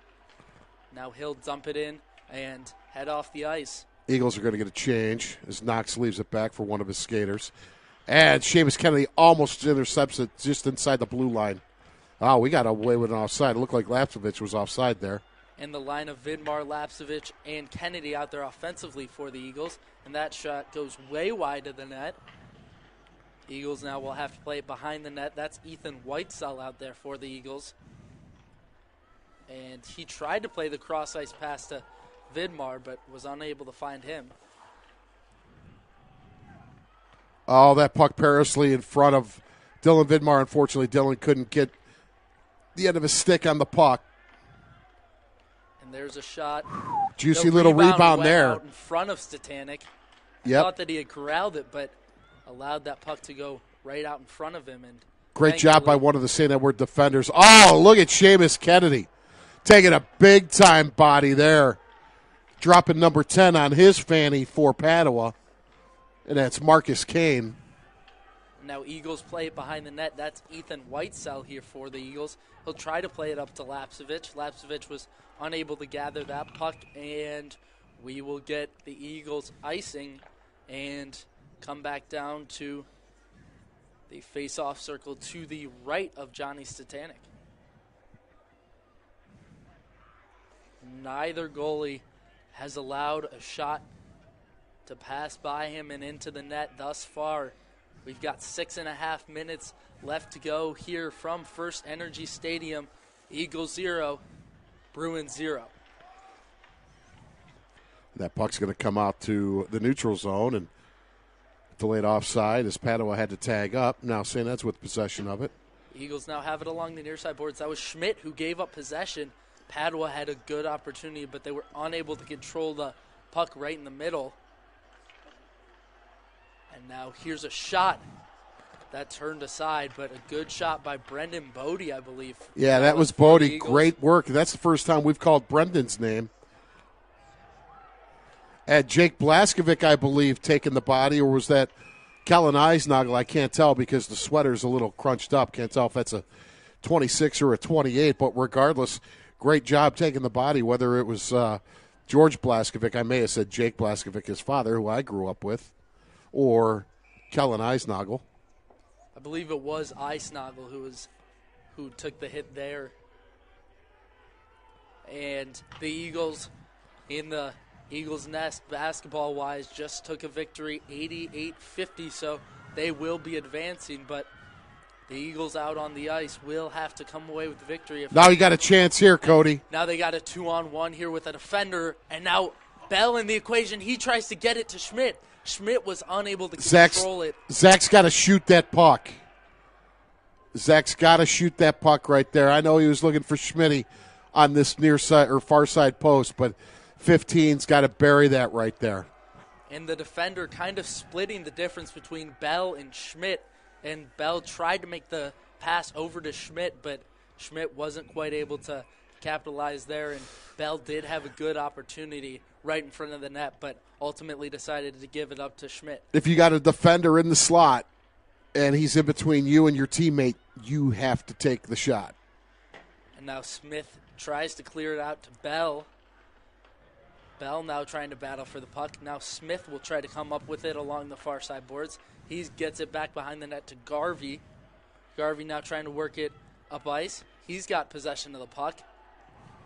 Now he'll dump it in and head off the ice. Eagles are going to get a change as Knox leaves it back for one of his skaters. And Seamus Kennedy almost intercepts it just inside the blue line. Oh, we got away with an offside. It looked like Lapsevich was offside there. And the line of Vidmar, Lapsevich, and Kennedy out there offensively for the Eagles. And that shot goes way wide of the net. Eagles now will have to play it behind the net. That's Ethan Whitesell out there for the Eagles. And he tried to play the cross-ice pass to Vidmar, but was unable to find him. Oh, that puck perilously in front of Dylan Vidmar. Unfortunately, Dylan couldn't get the end of his stick on the puck. And there's a shot. Juicy little rebound there. Out in front of Statanic. Yep. Thought that he had corralled it, but allowed that puck to go right out in front of him. And great job by one of the St. Edward defenders. Oh, look at Seamus Kennedy taking a big-time body there. Dropping number 10 on his fanny for Padua. And that's Marcus Kane. Now Eagles play it behind the net. That's Ethan Whitesell here for the Eagles. He'll try to play it up to Lapsevich. Lapsevich was unable to gather that puck, and we will get the Eagles icing and come back down to the face-off circle to the right of Johnny Statanic. Neither goalie has allowed a shot to pass by him and into the net thus far. We've got 6.5 minutes left to go here from First Energy Stadium. Eagles 0, Bruins 0. That puck's going to come out to the neutral zone and delayed offside as Padua had to tag up. Now St. Ed's with possession of it. Eagles now have it along the near side boards. That was Schmidt who gave up possession. Padua had a good opportunity, but they were unable to control the puck right in the middle. And now here's a shot that turned aside, but a good shot by Brendan Bodie, I believe. Yeah, that was Bodie. Great work. That's the first time we've called Brendan's name. And Jake Blaskovic, I believe, taking the body, or was that Kellen Eisnagel? I can't tell because the sweater's a little crunched up. Can't tell if that's a 26 or a 28, but regardless, great job taking the body, whether it was George Blaskovic, I may have said Jake Blaskovic, his father, who I grew up with, or Kellen Eisnagel. I believe it was Eisnagel who took the hit there. And the Eagles, in the Eagles' Nest, basketball-wise, just took a victory 88-50, so they will be advancing, but the Eagles out on the ice will have to come away with the victory. Now you got a chance here, Cody. Now they got a 2-on-1 here with a defender, and now Bell in the equation. He tries to get it to Schmidt. Schmidt was unable to control it. Zach's got to shoot that puck. Zach's got to shoot that puck right there. I know he was looking for Schmidt on this near side or far side post, but 15's got to bury that right there. And the defender kind of splitting the difference between Bell and Schmidt. And Bell tried to make the pass over to Schmidt, but Schmidt wasn't quite able to capitalize there. And Bell did have a good opportunity right in front of the net, but ultimately decided to give it up to Schmidt. If you got a defender in the slot and he's in between you and your teammate, you have to take the shot. And now Smith tries to clear it out to Bell. Bell now trying to battle for the puck. Now Smith will try to come up with it along the far side boards. He gets it back behind the net to Garvey. Garvey now trying to work it up ice. He's got possession of the puck.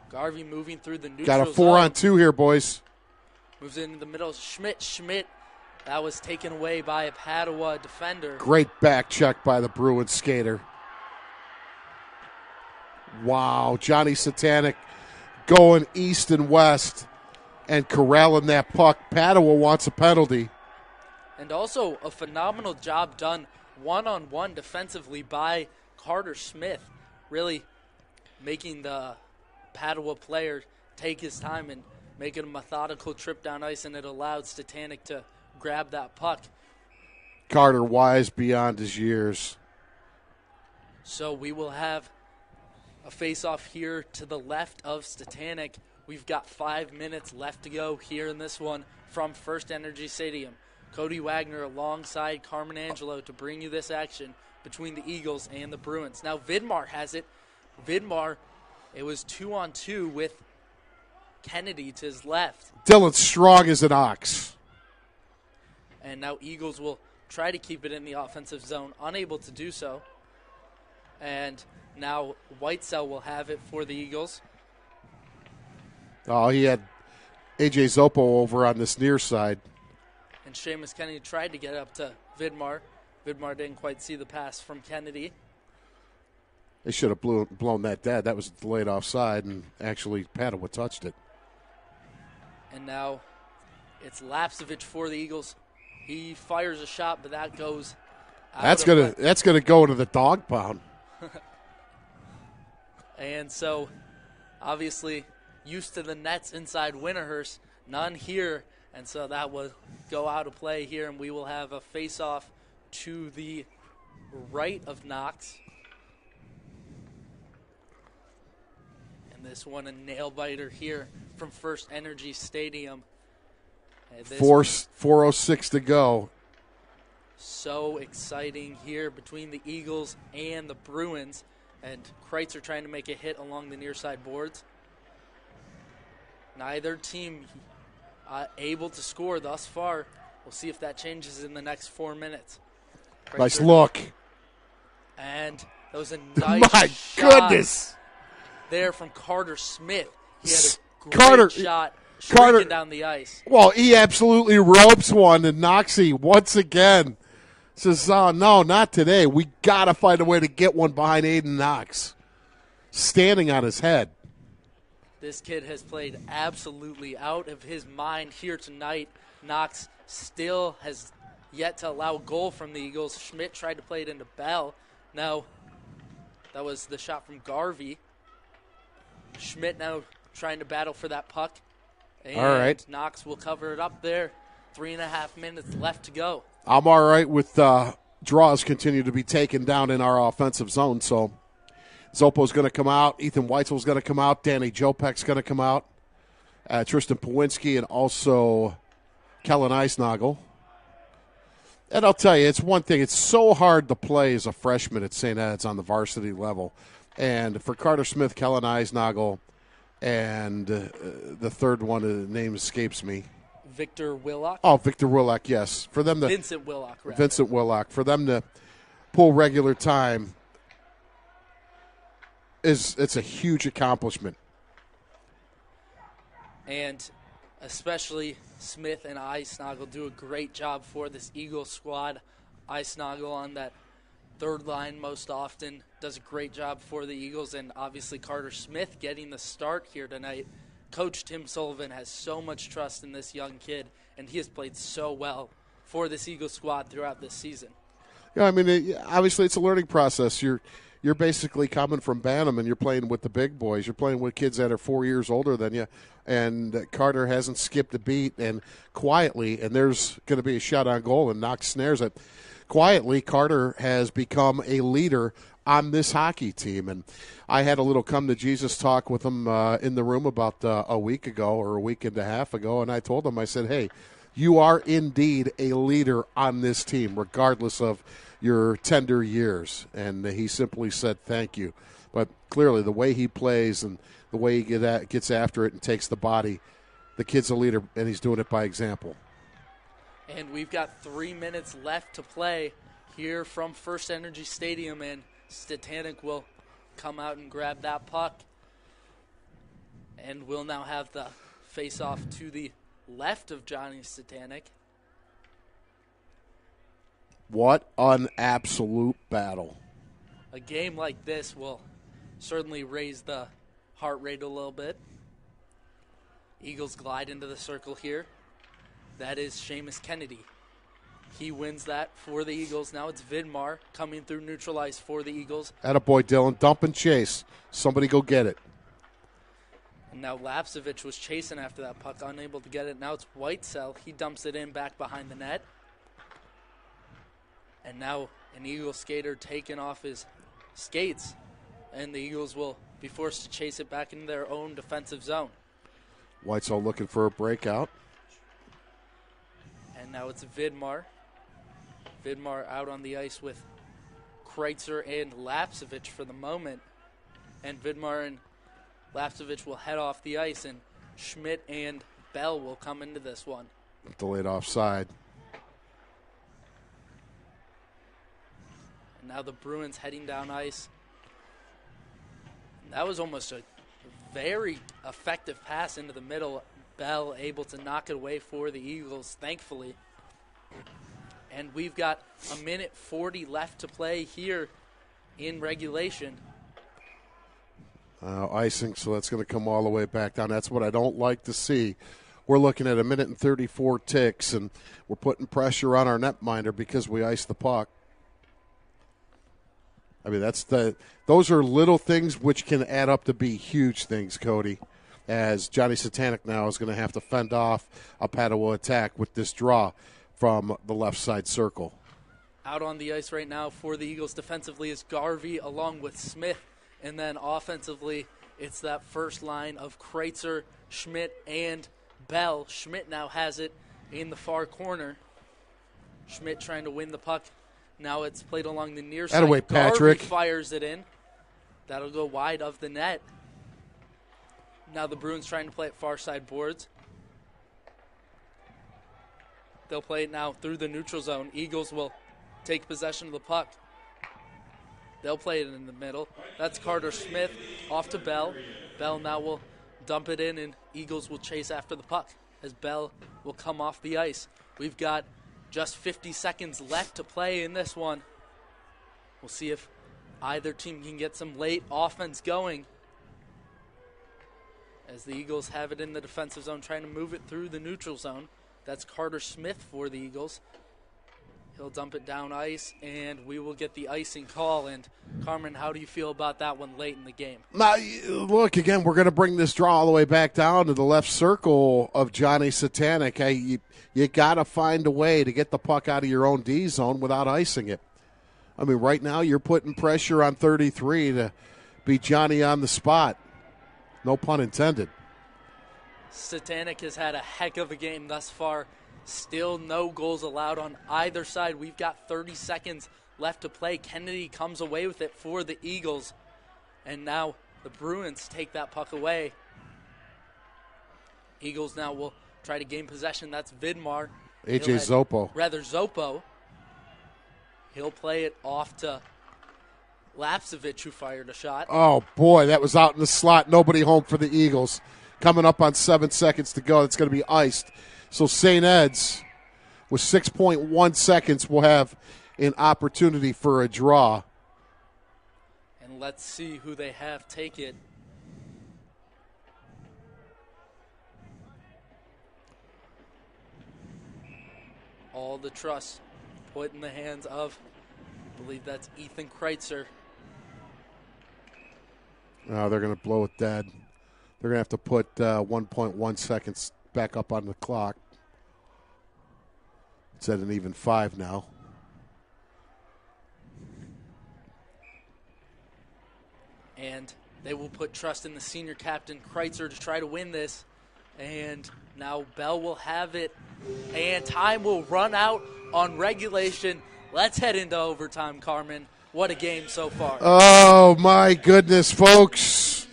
Garvey moving through the neutral zone. Got a 4-on-2 here, boys. Moves into the middle. Schmidt. That was taken away by a Padua defender. Great back check by the Bruins skater. Wow, Johnny Satanic going east and west and corralling that puck. Padua wants a penalty. And also a phenomenal job done one-on-one defensively by Carter Smith, really making the Padua player take his time and making a methodical trip down ice, and it allowed Statanic to grab that puck. Carter wise beyond his years. So we will have a face-off here to the left of Statanic. We've got 5 minutes left to go here in this one from First Energy Stadium. Cody Wagner alongside Carmen Angelo to bring you this action between the Eagles and the Bruins. Now Vidmar has it. Vidmar, it was 2-on-2 with Kennedy to his left. Dylan strong as an ox. And now Eagles will try to keep it in the offensive zone, unable to do so. And now Whitesell will have it for the Eagles. Oh, he had A.J. Zoppo over on this near side. And Seamus Kennedy tried to get up to Vidmar. Vidmar didn't quite see the pass from Kennedy. They should have blown that dead. That was delayed offside, and actually Padua touched it. And now it's Lapsevich for the Eagles. He fires a shot, but that goes out. That's gonna go into the dog pound. And so, obviously, used to the nets inside Winterhurst, none here. And so that will go out of play here, and we will have a face-off to the right of Knox. And this one, a nail-biter here from First Energy Stadium. 4:06 to go. So exciting here between the Eagles and the Bruins. And Kreitzer trying to make a hit along the near side boards. Neither team able to score thus far. We'll see if that changes in the next 4 minutes. Kreitzer, nice look. And that was a nice My shot goodness. there from Carter Smith. He had a great shot streaking down the ice. Well, he absolutely ropes one, and Noxie once again says, oh, no, not today. We got to find a way to get one behind Aiden Knox. Standing on his head. This kid has played absolutely out of his mind here tonight. Knox still has yet to allow a goal from the Eagles. Schmidt tried to play it into Bell. Now, that was the shot from Garvey. Schmidt now trying to battle for that puck. And all right. Knox will cover it up there. 3.5 minutes left to go. I'm all right with draws continue to be taken down in our offensive zone. So Zoppo's going to come out. Ethan Weitzel's going to come out. Danny Jopek's going to come out. Tristan Pawinski and also Kellen Eisnagel. And I'll tell you, it's one thing. It's so hard to play as a freshman at St. Ed's on the varsity level. And for Carter Smith, Kellen Eisnagel, and the third one, the name escapes me. Victor Willock. Oh, Victor Willock, yes. For them to Vincent Willock, rather. Vincent Willock. For them to pull regular time it's a huge accomplishment. And especially Smith and Eisnagel do a great job for this Eagles squad. Eisnagel on that third line most often does a great job for the Eagles, and obviously Carter Smith getting the start here tonight. Coach Tim Sullivan has so much trust in this young kid, and he has played so well for this Eagles squad throughout this season. Yeah, I mean, obviously it's a learning process. You're basically coming from Bantam and you're playing with the big boys. You're playing with kids that are 4 years older than you, and Carter hasn't skipped a beat. And quietly, and there's going to be a shot on goal and Knox snares it. Quietly, Carter has become a leader on this hockey team. And I had a little come-to-Jesus talk with him in the room about a week ago or a week and a half ago, and I told him, I said, hey, you are indeed a leader on this team, regardless of your tender years. And he simply said thank you. But clearly, the way he plays and the way he gets after it and takes the body, the kid's a leader, and he's doing it by example. And we've got 3 minutes left to play here from First Energy Stadium, and Statanik will come out and grab that puck. And we'll now have the face-off to the left of Johnny Statanik. What an absolute battle. A game like this will certainly raise the heart rate a little bit. Eagles glide into the circle here. That is Seamus Kennedy. He wins that for the Eagles. Now it's Vidmar coming through neutral ice for the Eagles. Attaboy, Dylan. Dump and chase. Somebody go get it. And now Lapsevich was chasing after that puck, unable to get it. Now it's Whitesell. He dumps it in back behind the net. And now an Eagle skater taking off his skates. And the Eagles will be forced to chase it back into their own defensive zone. Whitesell looking for a breakout. And now it's Vidmar. Vidmar out on the ice with Kreitzer and Lapsevich for the moment. And Vidmar and Lapsevich will head off the ice, and Schmidt and Bell will come into this one. Delayed offside. And now the Bruins heading down ice. And that was almost a very effective pass into the middle. Bell able to knock it away for the Eagles, thankfully. And we've got 1:40 left to play here in regulation. Icing, so that's going to come all the way back down. That's what I don't like to see. We're looking at 1:34 ticks, and we're putting pressure on our netminder because we iced the puck. I mean, those are little things which can add up to be huge things, Cody, as Johnny Statanik now is going to have to fend off a Padua attack with this draw from the left side circle. Out on the ice right now for the Eagles defensively is Garvey along with Smith. And then offensively, it's that first line of Kreitzer, Schmidt, and Bell. Schmidt now has it in the far corner. Schmidt trying to win the puck. Now it's played along the near side. Away, Patrick. Garvey fires it in. That'll go wide of the net. Now the Bruins trying to play it far side boards. They'll play it now through the neutral zone. Eagles will take possession of the puck. They'll play it in the middle. That's Carter Smith off to Bell. Bell now will dump it in, and Eagles will chase after the puck as Bell will come off the ice. We've got just 50 seconds left to play in this one. We'll see if either team can get some late offense going as the Eagles have it in the defensive zone, trying to move it through the neutral zone. That's Carter Smith for the Eagles. He'll dump it down ice, and we will get the icing call. And, Carmen, how do you feel about that one late in the game? Now, look, again, we're going to bring this draw all the way back down to the left circle of Johnny Statanik. You got to find a way to get the puck out of your own D zone without icing it. I mean, right now you're putting pressure on 33 to be Johnny on the spot. No pun intended. Statanik has had a heck of a game thus far. Still no goals allowed on either side. We've got 30 seconds left to play. Kennedy comes away with it for the Eagles. And now the Bruins take that puck away. Eagles now will try to gain possession. That's Vidmar. Zoppo. He'll play it off to Lapsevich, who fired a shot. Oh, boy, that was out in the slot. Nobody home for the Eagles. Coming up on 7 seconds to go. It's going to be iced. So St. Ed's, with 6.1 seconds, will have an opportunity for a draw. And let's see who they have take it. all the trust put in the hands of, I believe that's Ethan Kreitzer. They're going to blow it dead. They're going to have to put 1.1 seconds back up on the clock. It's at an even 5 now. And they will put trust in the senior captain, Kreitzer, to try to win this. And now Bell will have it. And time will run out on regulation. Let's head into overtime, Carmen. What a game so far. Oh, my goodness, folks.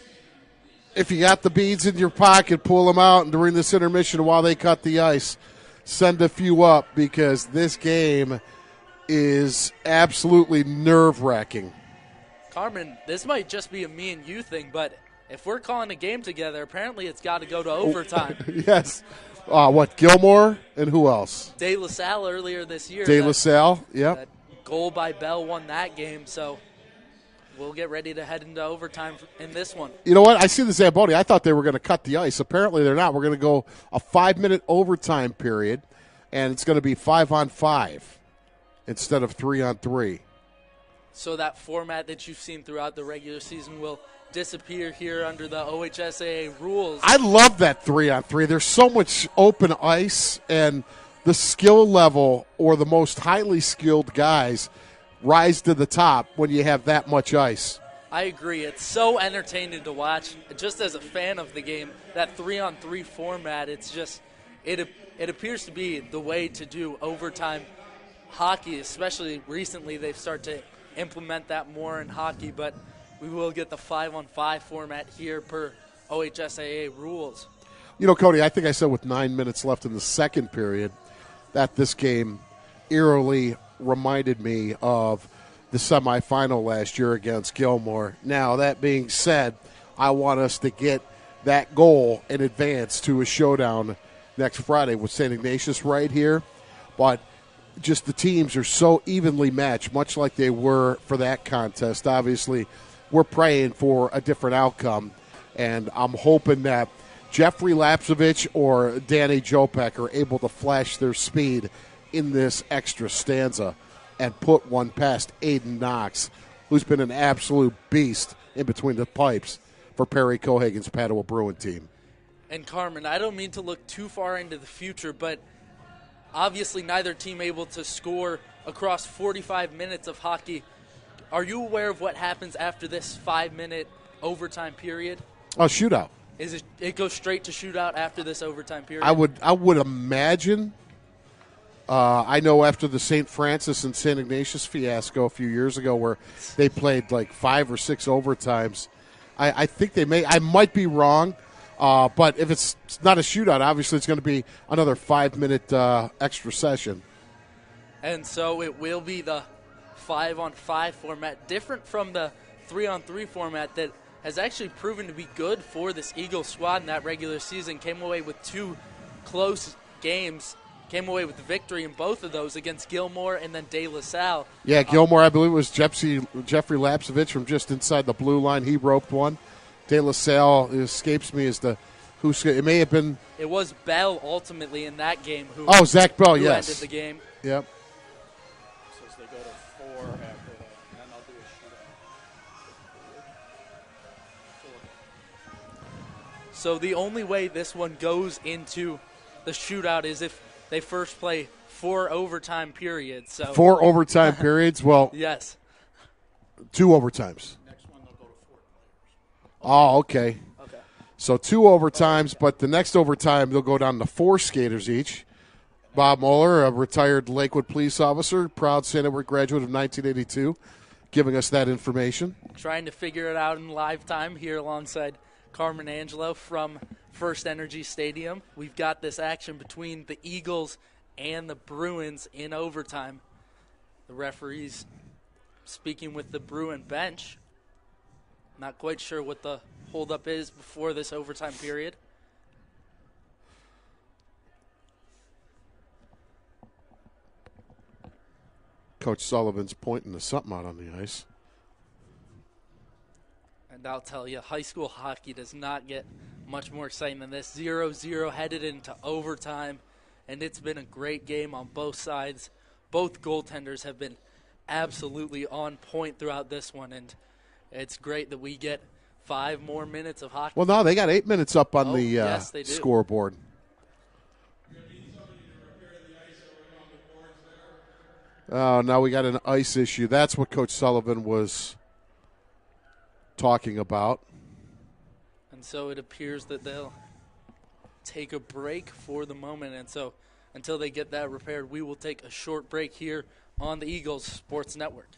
If you got the beads in your pocket, pull them out and during this intermission while they cut the ice. Send a few up because this game is absolutely nerve-wracking. Carmen, this might just be a me and you thing, but if we're calling a game together, apparently it's got to go to overtime. Yes. What, Gilmore and who else? De La Salle earlier this year. De La Salle, yep. That goal by Bell won that game, so we'll get ready to head into overtime in this one. You know what? I see the Zamboni. I thought they were going to cut the ice. Apparently they're not. We're going to go a 5-minute overtime period, and it's going to be 5-on-5 instead of 3-on-3. So that format that you've seen throughout the regular season will disappear here under the OHSAA rules. I love that 3-on-3. There's so much open ice, and the skill level or the most highly skilled guys rise to the top when you have that much ice. I agree. It's so entertaining to watch. Just as a fan of the game, that 3-on-3 format, it's just it appears to be the way to do overtime hockey, especially recently they've started to implement that more in hockey, but we will get the 5-on-5 format here per OHSAA rules. You know, Cody, I think I said with 9 minutes left in the second period that this game eerily reminded me of the semifinal last year against Gilmore. Now, that being said, I want us to get that goal in advance to a showdown next Friday with St. Ignatius right here, but just the teams are so evenly matched, much like they were for that contest. Obviously, we're praying for a different outcome, and I'm hoping that Jeffrey Lapsevich or Danny Jopek are able to flash their speed in this extra stanza and put one past Aiden Knox, who's been an absolute beast in between the pipes for Perry Cohagen's Padua Bruin team. And Carmen, I don't mean to look too far into the future, but obviously neither team able to score across 45 minutes of hockey. Are you aware of what happens after this 5-minute overtime period? Oh, shootout. Is it goes straight to shootout after this overtime period? I would imagine. I know after the St. Francis and St. Ignatius fiasco a few years ago where they played like 5 or 6 overtimes, I think they may. I might be wrong, but if it's not a shootout, obviously it's going to be another 5-minute extra session. And so it will be the 5-on-5 format, different from the 3-on-3 format that has actually proven to be good for this Eagles squad in that regular season. Came away with 2 close games. Came away with the victory in both of those against Gilmore and then De La Salle. Yeah, Gilmore, I believe it was Jeffrey Lapsevich from just inside the blue line. He roped one. De La Salle escapes me as to who. It may have been. It was Bell ultimately in that game who. Oh, Zach Bell, who yes. ended the game. Yep. So they go to 4 after that, and then I'll do a shootout. So the only way this one goes into the shootout is if they first play 4 overtime periods. So 4 overtime periods? Well, yes. 2 overtimes. Next one, they'll go to 4 players. Oh, okay. Okay. So 2 overtimes, but the next overtime they'll go down to 4 skaters each. Bob Moeller, a retired Lakewood police officer, proud St. Edward graduate of 1982, giving us that information. Trying to figure it out in live time here alongside Carmen Angelo from First Energy Stadium. We've got this action between the Eagles and the Bruins in overtime. The referees speaking with the Bruin bench. Not quite sure what the holdup is before this overtime period. Coach Sullivan's pointing to something out on the ice. And I'll tell you, high school hockey does not get much more exciting than this. 0-0 headed into overtime. and it's been a great game on both sides. Both goaltenders have been absolutely on point throughout this one, and it's great that we get 5 more minutes of hockey. Well, no, they got 8 minutes up on the yes, they do. scoreboard. Oh, now we got an ice issue. That's what Coach Sullivan was talking about. And so it appears that they'll take a break for the moment. And so until they get that repaired, we will take a short break here on the Eagles Sports Network.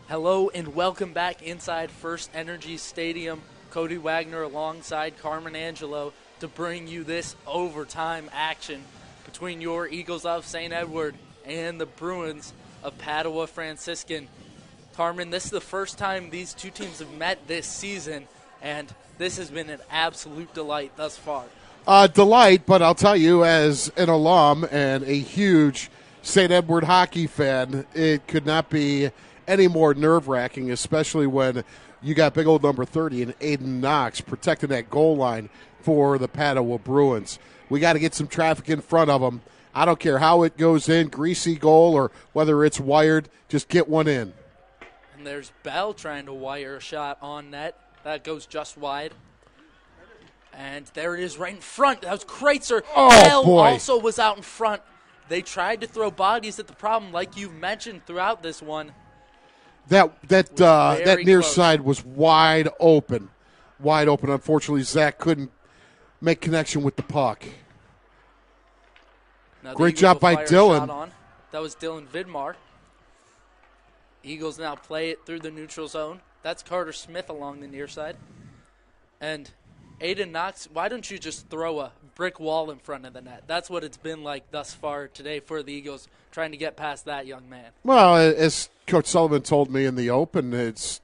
Hello and welcome back inside First Energy Stadium. Cody Wagner alongside Carmen Angelo to bring you this overtime action between your Eagles of St. Edward and the Bruins of Padua Franciscan. Carmen, this is the first time these two teams have met this season, and this has been an absolute delight thus far. Delight, but I'll tell you, as an alum and a huge St. Edward hockey fan, it could not be any more nerve-wracking, especially when you got big old number 30 and Aiden Knox protecting that goal line for the Padua Bruins. We got to get some traffic in front of them. I don't care how it goes in, greasy goal or whether it's wired, just get one in. And there's Bell trying to wire a shot on net. That goes just wide. And there it is right in front. That was Kreitzer. Oh, Bell boy. also was out in front. They tried to throw bodies at the problem, like you've mentioned throughout this one. That near close. side was wide open. Wide open. Unfortunately, Zach couldn't make connection with the puck. Now the Great Eagles job will by fire a Dylan. shot on. That was Dylan Vidmar. Eagles now play it through the neutral zone. That's Carter Smith along the near side. And Aiden Knox, why don't you just throw a brick wall in front of the net? That's what it's been like thus far today for the Eagles, trying to get past that young man. Well, as Coach Sullivan told me in the open, it's,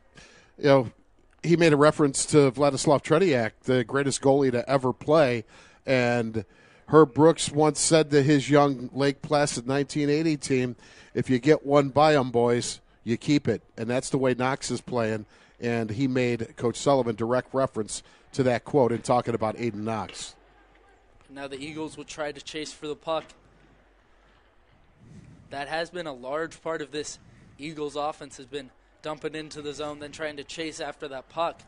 he made a reference to Vladislav Tretiak, the greatest goalie to ever play, and Herb Brooks once said to his young Lake Placid 1980 team, if you get one by 'em, boys, you keep it. And that's the way Knox is playing. And he made Coach Sullivan direct reference to that quote in talking about Aiden Knox. Now the Eagles will try to chase for the puck. That has been a large part of this Eagles offense, has been dumping into the zone, then trying to chase after that puck.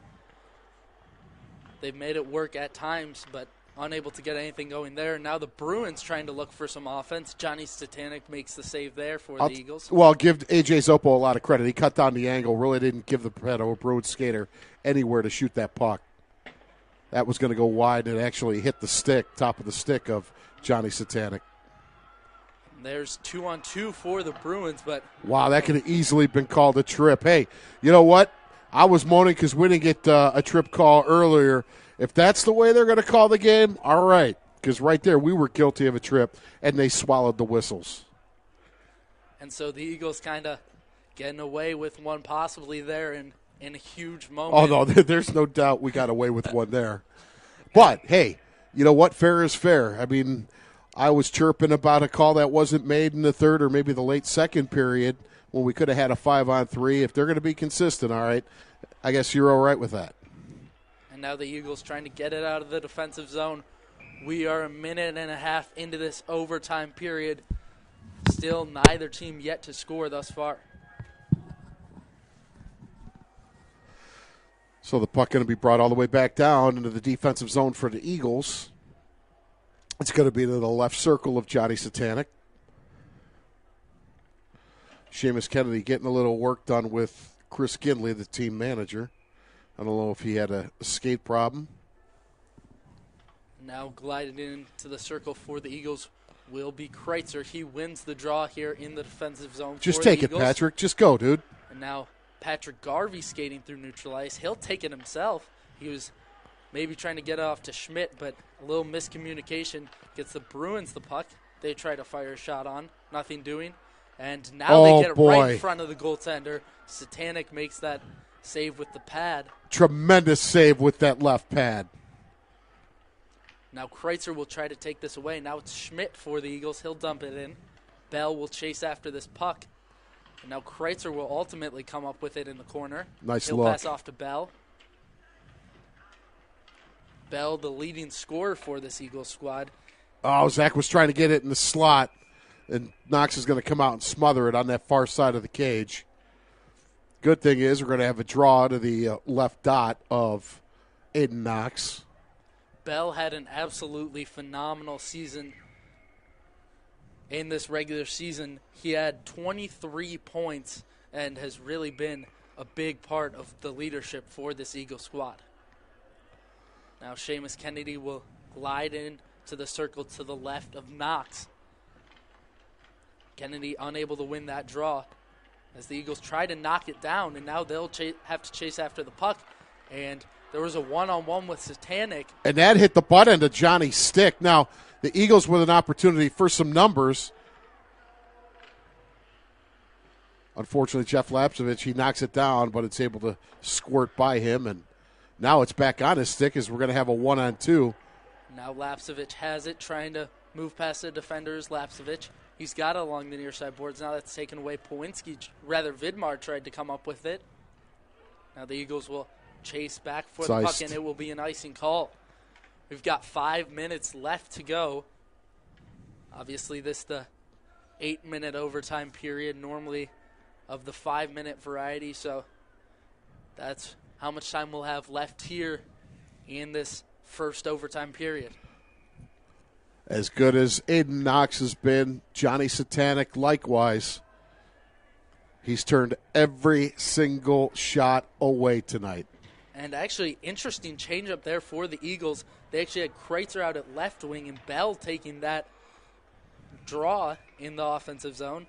They've made it work at times, but unable to get anything going there. Now the Bruins trying to look for some offense. Johnny Statanek makes the save there for the Eagles. Well, give A.J. Zoppo a lot of credit. He cut down the angle, really didn't give the Padua Bruins skater anywhere to shoot that puck. That was going to go wide and actually hit the stick, top of the stick of Johnny Statanek. There's 2-on-2 for the Bruins, but... Wow, that could have easily been called a trip. Hey, you know what? I was moaning because we didn't get a trip call earlier. If that's the way they're going to call the game, all right. Because right there, we were guilty of a trip, and they swallowed the whistles. And so the Eagles kind of getting away with one possibly there in a huge moment. Oh, no, there's no doubt we got away with one there. But, hey, you know what? Fair is fair. I mean, I was chirping about a call that wasn't made in the third or maybe the late second period when we could have had a 5-on-3. If they're going to be consistent, all right, I guess you're all right with that. And now the Eagles trying to get it out of the defensive zone. We are a minute and a half into this overtime period. Still neither team yet to score thus far. So the puck going to be brought all the way back down into the defensive zone for the Eagles. It's going to be to the left circle of Johnny Statanek. Seamus Kennedy getting a little work done with Chris Gindley, the team manager. I don't know if he had a skate problem. Now gliding into the circle for the Eagles will be Kreitzer. He wins the draw here in the defensive zone. Just take it, Patrick. Just go, dude. And now Patrick Garvey skating through neutral ice. He'll take it himself. He was maybe trying to get off to Schmidt, but a little miscommunication gets the Bruins the puck. They try to fire a shot on. Nothing doing. And now they get it right in front of the goaltender. Statanek makes that save with the pad. Tremendous save with that left pad. Now Kreitzer will try to take this away. Now it's Schmidt for the Eagles. He'll dump it in. Bell will chase after this puck. And now Kreitzer will ultimately come up with it in the corner. Nice He'll look. pass off to Bell. Bell, the leading scorer for this Eagles squad. Oh, Zach was trying to get it in the slot, and Knox is going to come out and smother it on that far side of the cage. Good thing is we're going to have a draw to the left dot of Aiden Knox. Bell had an absolutely phenomenal season in this regular season. He had 23 points and has really been a big part of the leadership for this Eagle squad. Now Seamus Kennedy will glide in to the circle to the left of Knox. Kennedy unable to win that draw as the Eagles try to knock it down, and now they'll have to chase after the puck. And there was a one-on-one with Statanek. And that hit the butt end of Johnny's stick. Now, the Eagles with an opportunity for some numbers. Unfortunately, Jeff Lapsevich, he knocks it down, but it's able to squirt by him. And now it's back on his stick as we're going to have a 1-on-2. Now Lapsevich has it, trying to move past the defenders. Lapsevich, he's got it along the near side boards. Now that's taken away. Vidmar tried to come up with it. Now the Eagles will chase back for the puck, and it will be an icing call. We've got 5 minutes left to go. Obviously, this is the 8-minute overtime period, normally of the 5-minute variety. So that's how much time we'll have left here in this first overtime period. As good as Aiden Knox has been, Johnny Statanek likewise. He's turned every single shot away tonight. And actually, interesting change up there for the Eagles. They actually had Kreitzer out at left wing and Bell taking that draw in the offensive zone.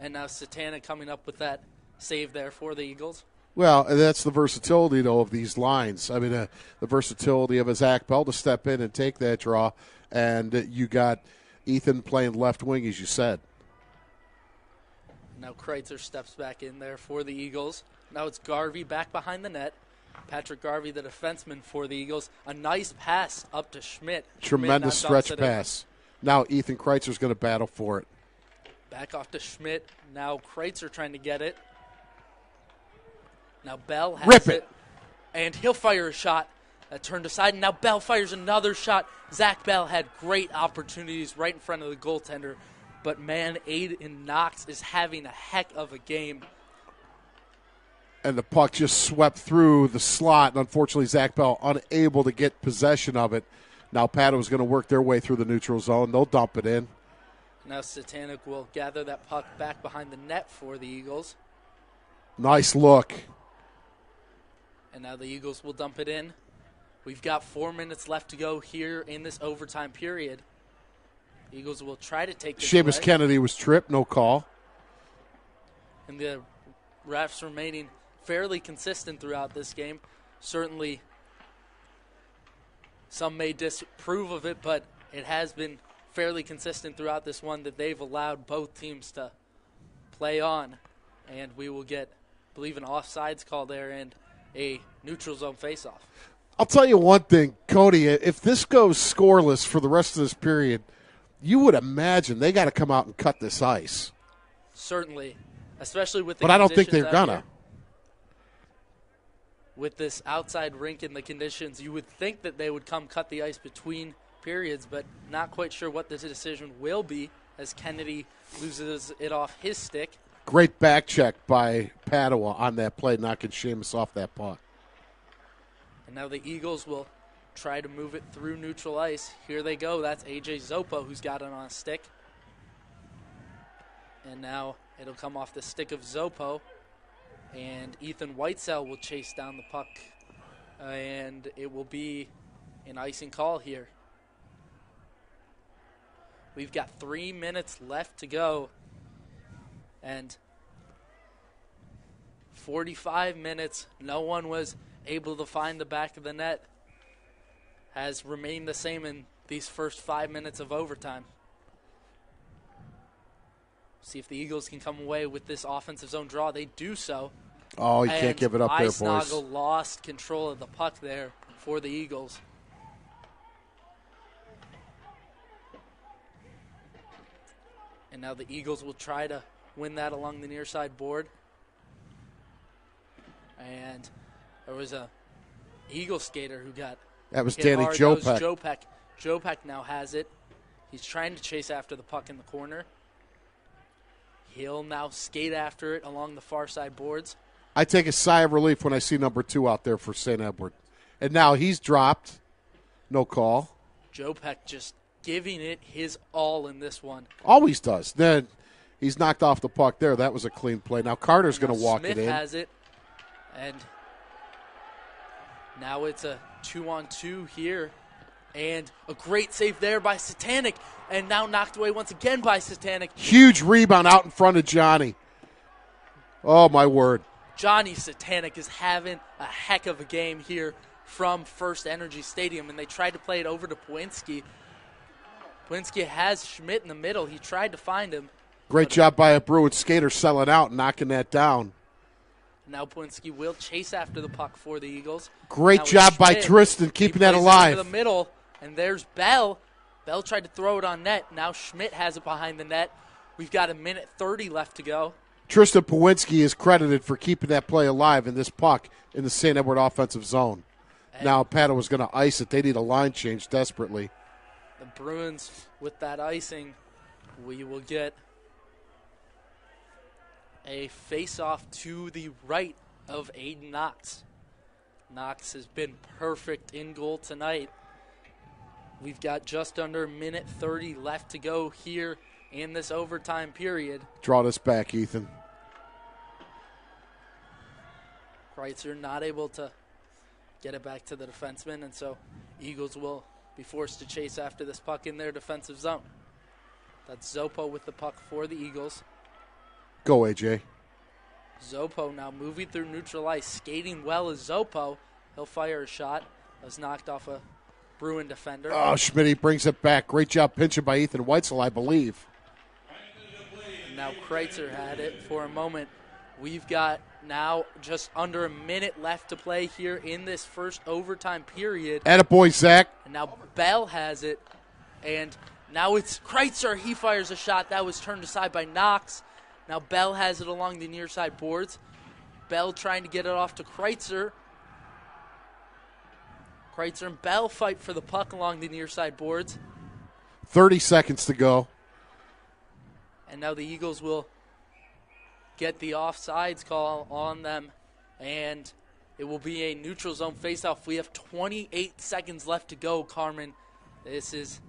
And now Statanek coming up with that save there for the Eagles. Well, and that's the versatility, though, of these lines. I mean, the versatility of a Zach Bell to step in and take that draw. And you got Ethan playing left wing, as you said. Now Kreitzer steps back in there for the Eagles. Now it's Garvey back behind the net. Patrick Garvey, the defenseman for the Eagles. A nice pass up to Schmidt. Tremendous stretch pass. Now Ethan Kreitzer's going to battle for it. Back off to Schmidt. Now Kreitzer trying to get it. Now Bell has Rip it. And he'll fire a shot that turned aside. And now Bell fires another shot. Zach Bell had great opportunities right in front of the goaltender. But, man, Aiden Knox is having a heck of a game. And the puck just swept through the slot. And unfortunately, Zach Bell unable to get possession of it. Now Padua is going to work their way through the neutral zone. They'll dump it in. Now Satanic will gather that puck back behind the net for the Eagles. Nice look. And now the Eagles will dump it in. We've got 4 minutes left to go here in this overtime period. Eagles will try to take this Seamus away. Kennedy was tripped, no call. And the refs remaining fairly consistent throughout this game. Certainly some may disapprove of it, but it has been fairly consistent throughout this one that they've allowed both teams to play on. And we will get, I believe, an offsides call there and a neutral zone faceoff. I'll tell you one thing, Cody, if this goes scoreless for the rest of this period, you would imagine they got to come out and cut this ice. Certainly, especially with the But I don't think conditions they're out going here. to. With this outside rink and the conditions, you would think that they would come cut the ice between periods, but not quite sure what the decision will be as Kennedy loses it off his stick. Great back check by Padua on that play, knocking Seamus off that puck. And now the Eagles will try to move it through neutral ice. Here they go. That's A.J. Zoppo who's got it on a stick. And now it'll come off the stick of Zoppo. And Ethan Whitesell will chase down the puck. And it will be an icing call here. We've got 3 minutes left to go. And 45 minutes, no one was able to find the back of the net. Has remained the same in these first 5 minutes of overtime. See if the Eagles can come away with this offensive zone draw. They do so. Oh, you can't give it up there, boys. Eisnagel lost control of the puck there for the Eagles. And now the Eagles will try to win that along the near side board. And there was a Eagle skater who got That was hit Danny hard. That was Jopek. Jopek. Jopek now has it. He's trying to chase after the puck in the corner. He'll now skate after it along the far side boards. I take a sigh of relief when I see number 2 out there for St. Edward. And now he's dropped. No call. Jopek just giving it his all in this one. Always does. Then he's knocked off the puck there. That was a clean play. Now Carter's going to walk Smith it in. has it. And now it's a 2-on-2 here. And a great save there by Satanic. And now knocked away once again by Satanic. Huge rebound out in front of Johnny. Oh, my word. Johnny Satanic is having a heck of a game here from First Energy Stadium. And they tried to play it over to Pawinski. Pawinski has Schmidt in the middle. He tried to find him. Great job by a Bruin skater selling out and knocking that down. Now Pawinski will chase after the puck for the Eagles. Great Now job by Schmidt. Tristan keeping that He plays it alive. into the middle, and there's Bell. Bell tried to throw it on net. Now Schmidt has it behind the net. We've got 1:30 left to go. Tristan Pawinski is credited for keeping that play alive in this puck in the St. Edward offensive zone. And now Padua going to ice it. They need a line change desperately. the Bruins, with that icing, we will get a face-off to the right of Aiden Knox. Knox has been perfect in goal tonight. We've got just under 1:30 left to go here in this overtime period. Draw this back, Ethan. Kreitzer not able to get it back to the defenseman, and so Eagles will be forced to chase after this puck in their defensive zone. That's Zoppo with the puck for the Eagles. Go, AJ. Zoppo now moving through neutral ice, skating well as Zoppo. He'll fire a shot. That was knocked off a Bruin defender. Oh, Schmidt brings it back. Great job pinching by Ethan Weitzel, I believe. And now Kreitzer had it for a moment. We've got now just under a minute left to play here in this first overtime period. Attaboy, Zach. And now Bell has it. And now it's Kreitzer. He fires a shot. That was turned aside by Knox. Now Bell has it along the near side boards. Bell trying to get it off to Kreitzer. Kreitzer and Bell fight for the puck along the near side boards. 30 seconds to go. And now the Eagles will get the offsides call on them, and it will be a neutral zone faceoff. We have 28 seconds left to go, Carmen. This is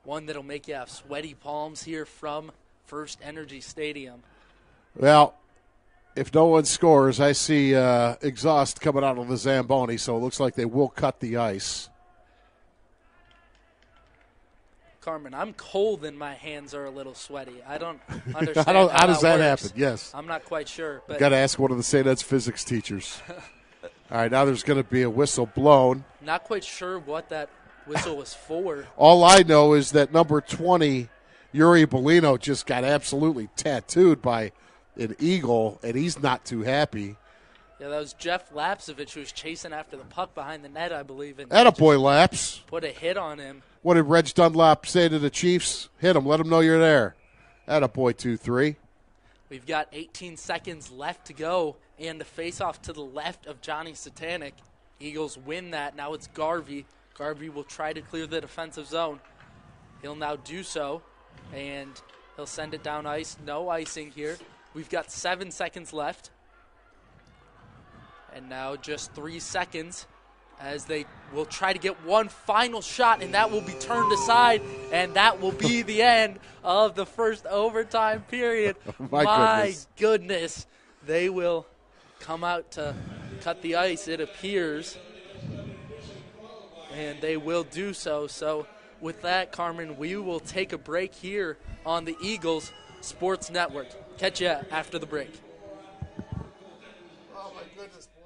one that'll make you have sweaty palms here from First Energy Stadium. Well, if no one scores, I see exhaust coming out of the Zamboni, so it looks like they will cut the ice. Carmen, I'm cold and my hands are a little sweaty. I don't understand how does that works. happen? Yes. I'm not quite sure. But Got to ask one of the St. Ed's physics teachers. All right, now there's going to be a whistle blown. Not quite sure what that whistle was for. All I know is that number 20, Yuri Bellino, just got absolutely tattooed by an Eagle, and he's not too happy. Yeah, that was Jeff Lapsevich who was chasing after the puck behind the net, I believe. And Attaboy, Laps. put a hit on him. What did Reg Dunlop say to the Chiefs? Hit him. Let them know you're there. Attaboy, 2-3. We've got 18 seconds left to go, and the face-off to the left of Johnny Satanic. Eagles win that. Now it's Garvey. Garvey will try to clear the defensive zone. He'll now do so, and he'll send it down ice. No icing here. We've got 7 seconds left. And now just 3 seconds as they will try to get one final shot, and that will be turned aside, and that will be the end of the first overtime period. My goodness. They will come out to cut the ice, it appears, and they will do so. So with that, Carmen, we will take a break here on the Eagles Sports Network. Catch you after the break. Oh, my goodness, boys.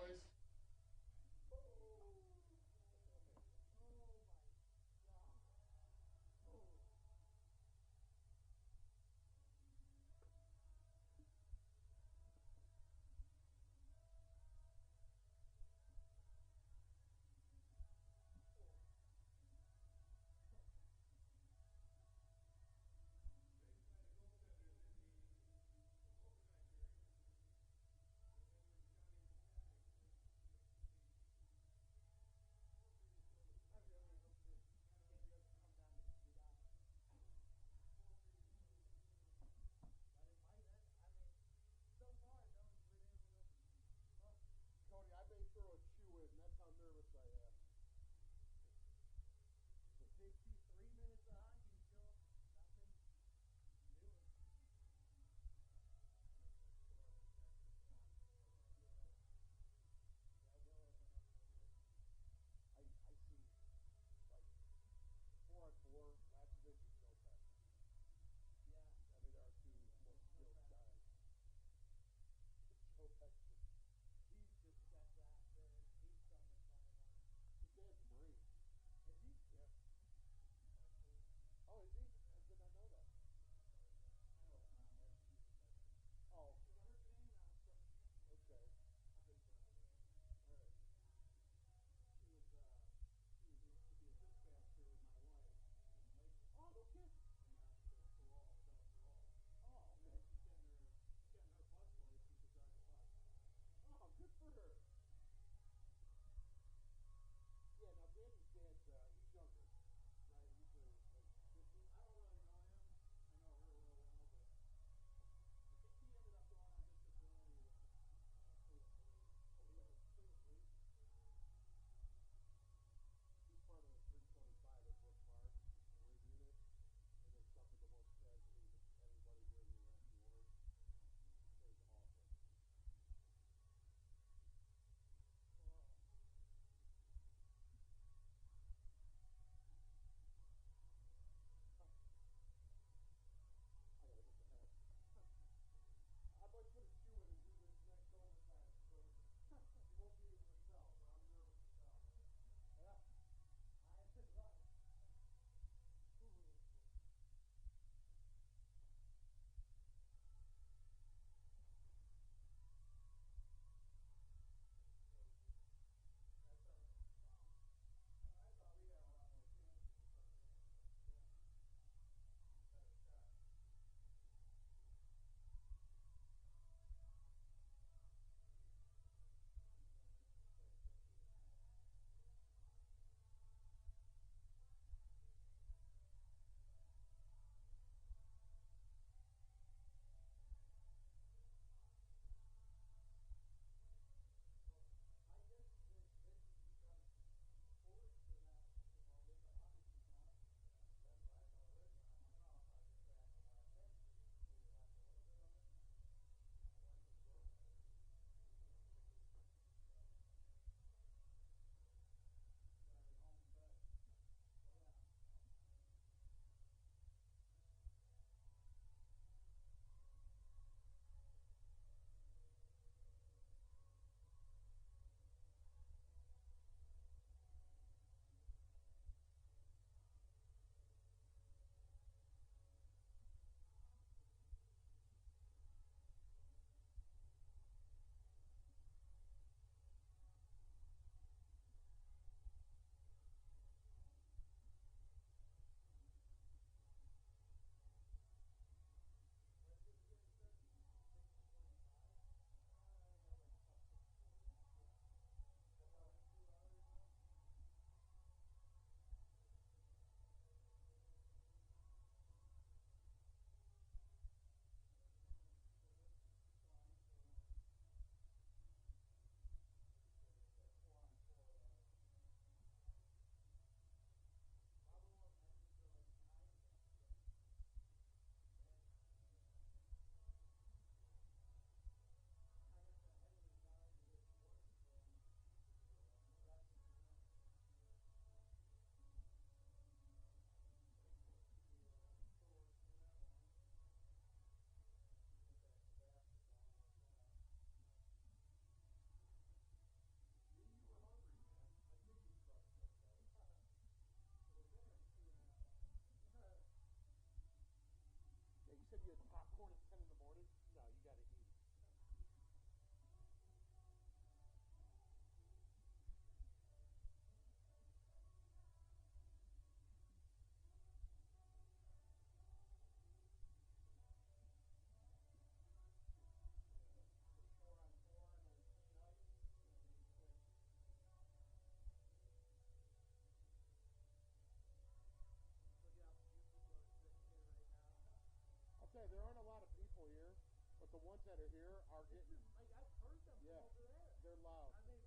ones that are here are getting. Like I've heard them Yeah, from over there. they're loud. I mean,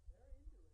they're into it.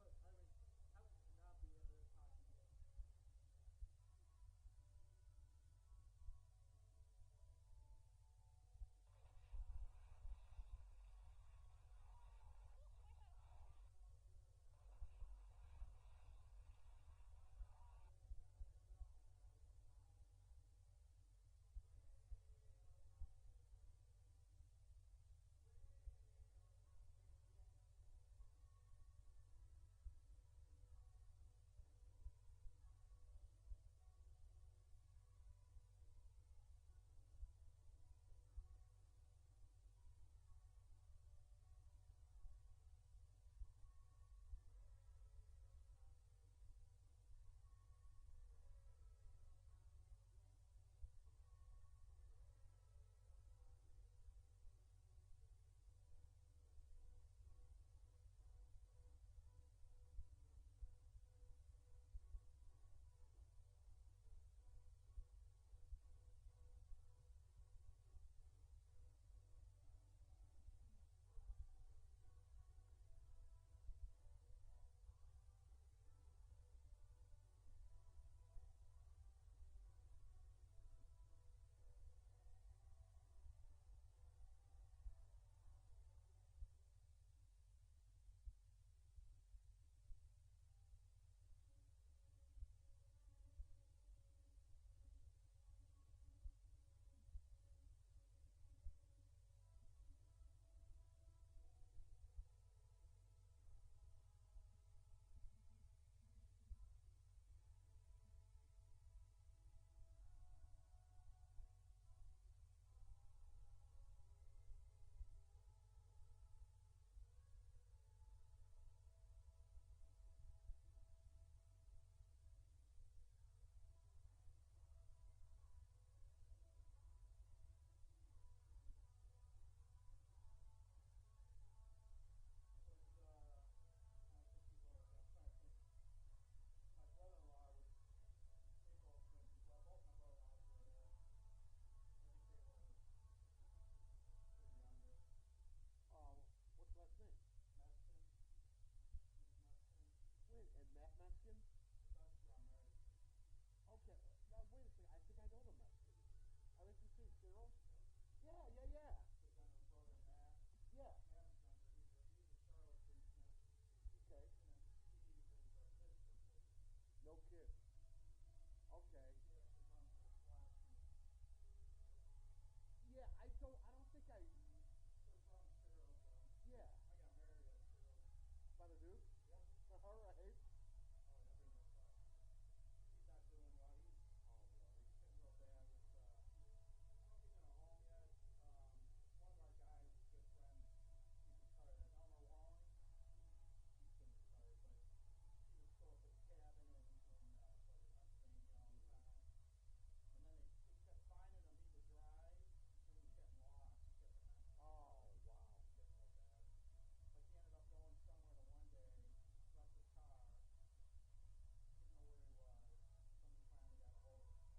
But I mean, how could you not be into this hockey game? What's last name? Wait, and Matt Meskin? Okay, now wait a second. I think I know the Meskin. Are they from St. Cyril? Yeah. Yeah. Okay. No kid. Okay. Yeah, I don't think I. Yeah. By the Duke? Yeah. All right. Oh, wow. Like he ended up going somewhere to one day, left his car, didn't know where he was. Somebody finally got a hold of like, one of the guys that he knew.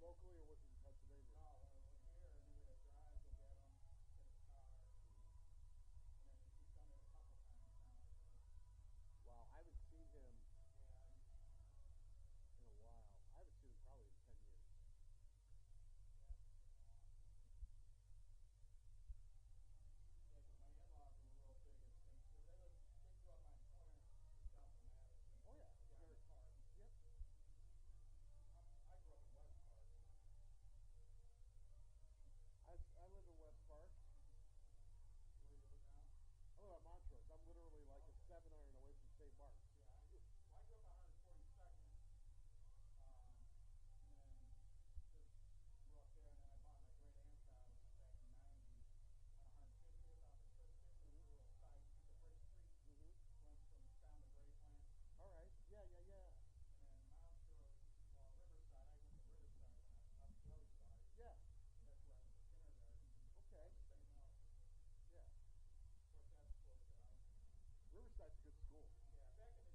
Locally or was it in Pennsylvania? No, when we were here, and then we had to drive, go get him, get his car. And then he's done it a couple times now, I think. Wow, I haven't seen him Yeah, in a while. I haven't seen him probably in 10 years. yeah, 'cause my in-laws were real big at St. They grew up on corner just south of Madison. Oh, yeah. Yeah, Very- Park. Yep. I grew up in West Park. I live in West Park. Where you live now? I live on Montrose. I'm literally like a 7-iron away from St. Mark's. Yeah, I grew up on 142nd, and then just grew up there, and then I bought my great aunt's house back in the 90s on 150th off of Christian. There's a little side piece of Brick Street, runs from down to Great Plant, All right. Yeah. and then Montrose, well, Riverside, I went to Riverside when I was up the other side. Yeah. That's where I went to kindergarten. Okay. Same house. Yeah. Of course, that's closed down. Riverside's a good school. Yeah, back in the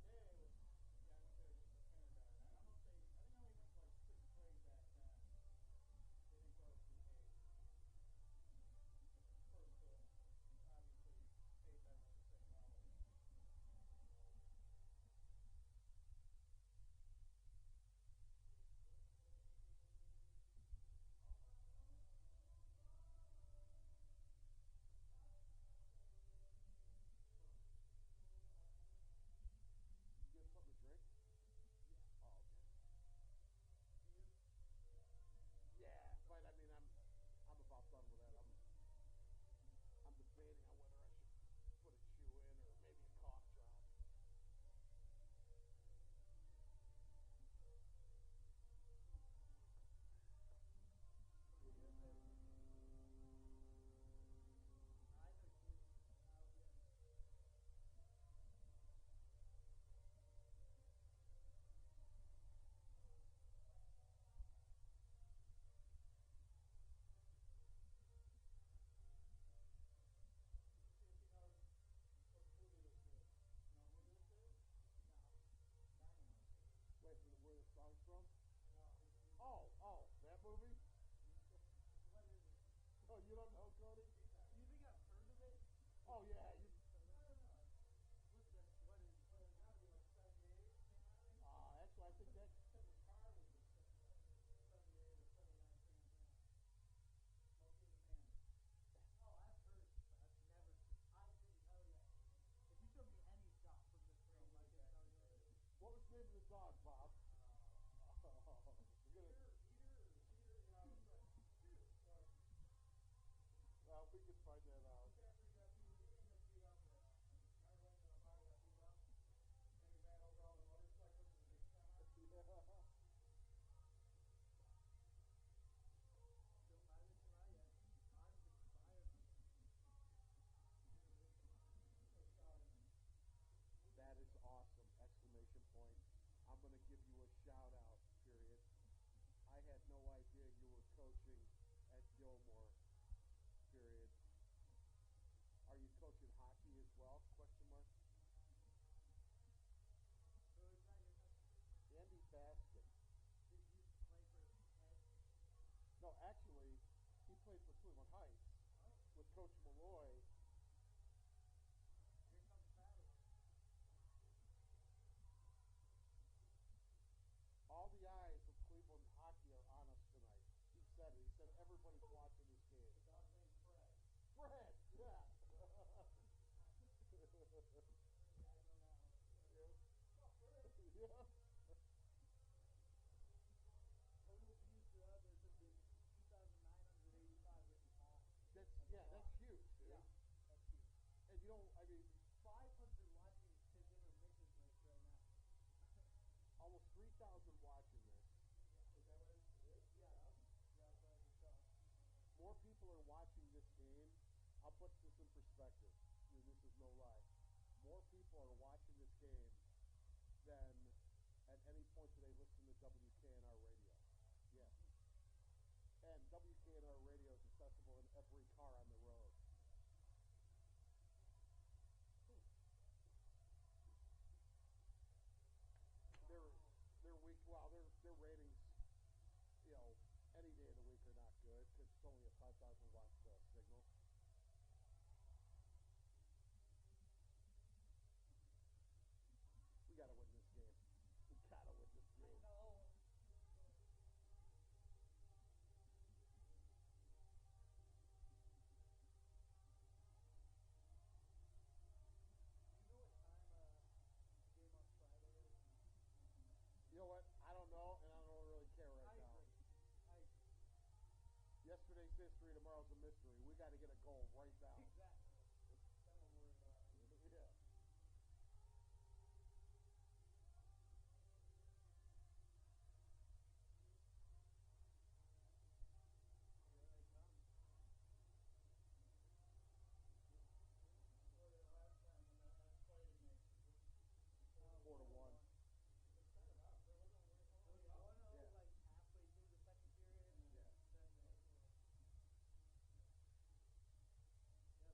You don't know, Cody? You think I've heard of it? Oh, yeah. Actually, I think that's... Oh, I've heard, but I've never. I couldn't tell you. If you showed me any shot from this frame, I couldn't tell you. What was the name of the dog, Bob? Well, we can find that out. That is awesome! Exclamation point. I'm going to give you a shout out, period. I had no idea you were coaching at Gilmore, period. Are you coaching hockey as well? Question mark. Andy Baskin. Did you play for Ed? No, actually, he played for Cleveland Heights with Coach Malloy. Here comes Padua. All the eyes of Cleveland hockey are on us tonight. He said it. He said everybody's watching this game. The dog's name's Fred. Fred, yeah. Yeah. That's huge, dude. Yeah, that's huge. And you know, I mean, 500 watching his intermission list right now. almost 3,000 watching this. Is that what it is? Yeah. Yeah, that's what I just saw. More people are watching this game. I'll put this in perspective. I mean, this is no lie. More people are watching this game than at any point today listen to WKNR radio. Yeah. And WKNR radio is accessible in every car on the road. Their week, well, their ratings, you know, any day of the week are not good because it's only a 5,000 watt signal. We gotta win this game. We gotta win this game. No. You know what time game on Friday is? You know what? I don't know, and I don't really care right now. I agree. Yesterday's history, tomorrow's a mystery. We got to get a goal right now. Exactly. That's what we're about. Yeah. Here they come. What did last time when I played against? 4-1. It was 1-0 Yeah. like halfway through the second period, and then Yeah. then yeah,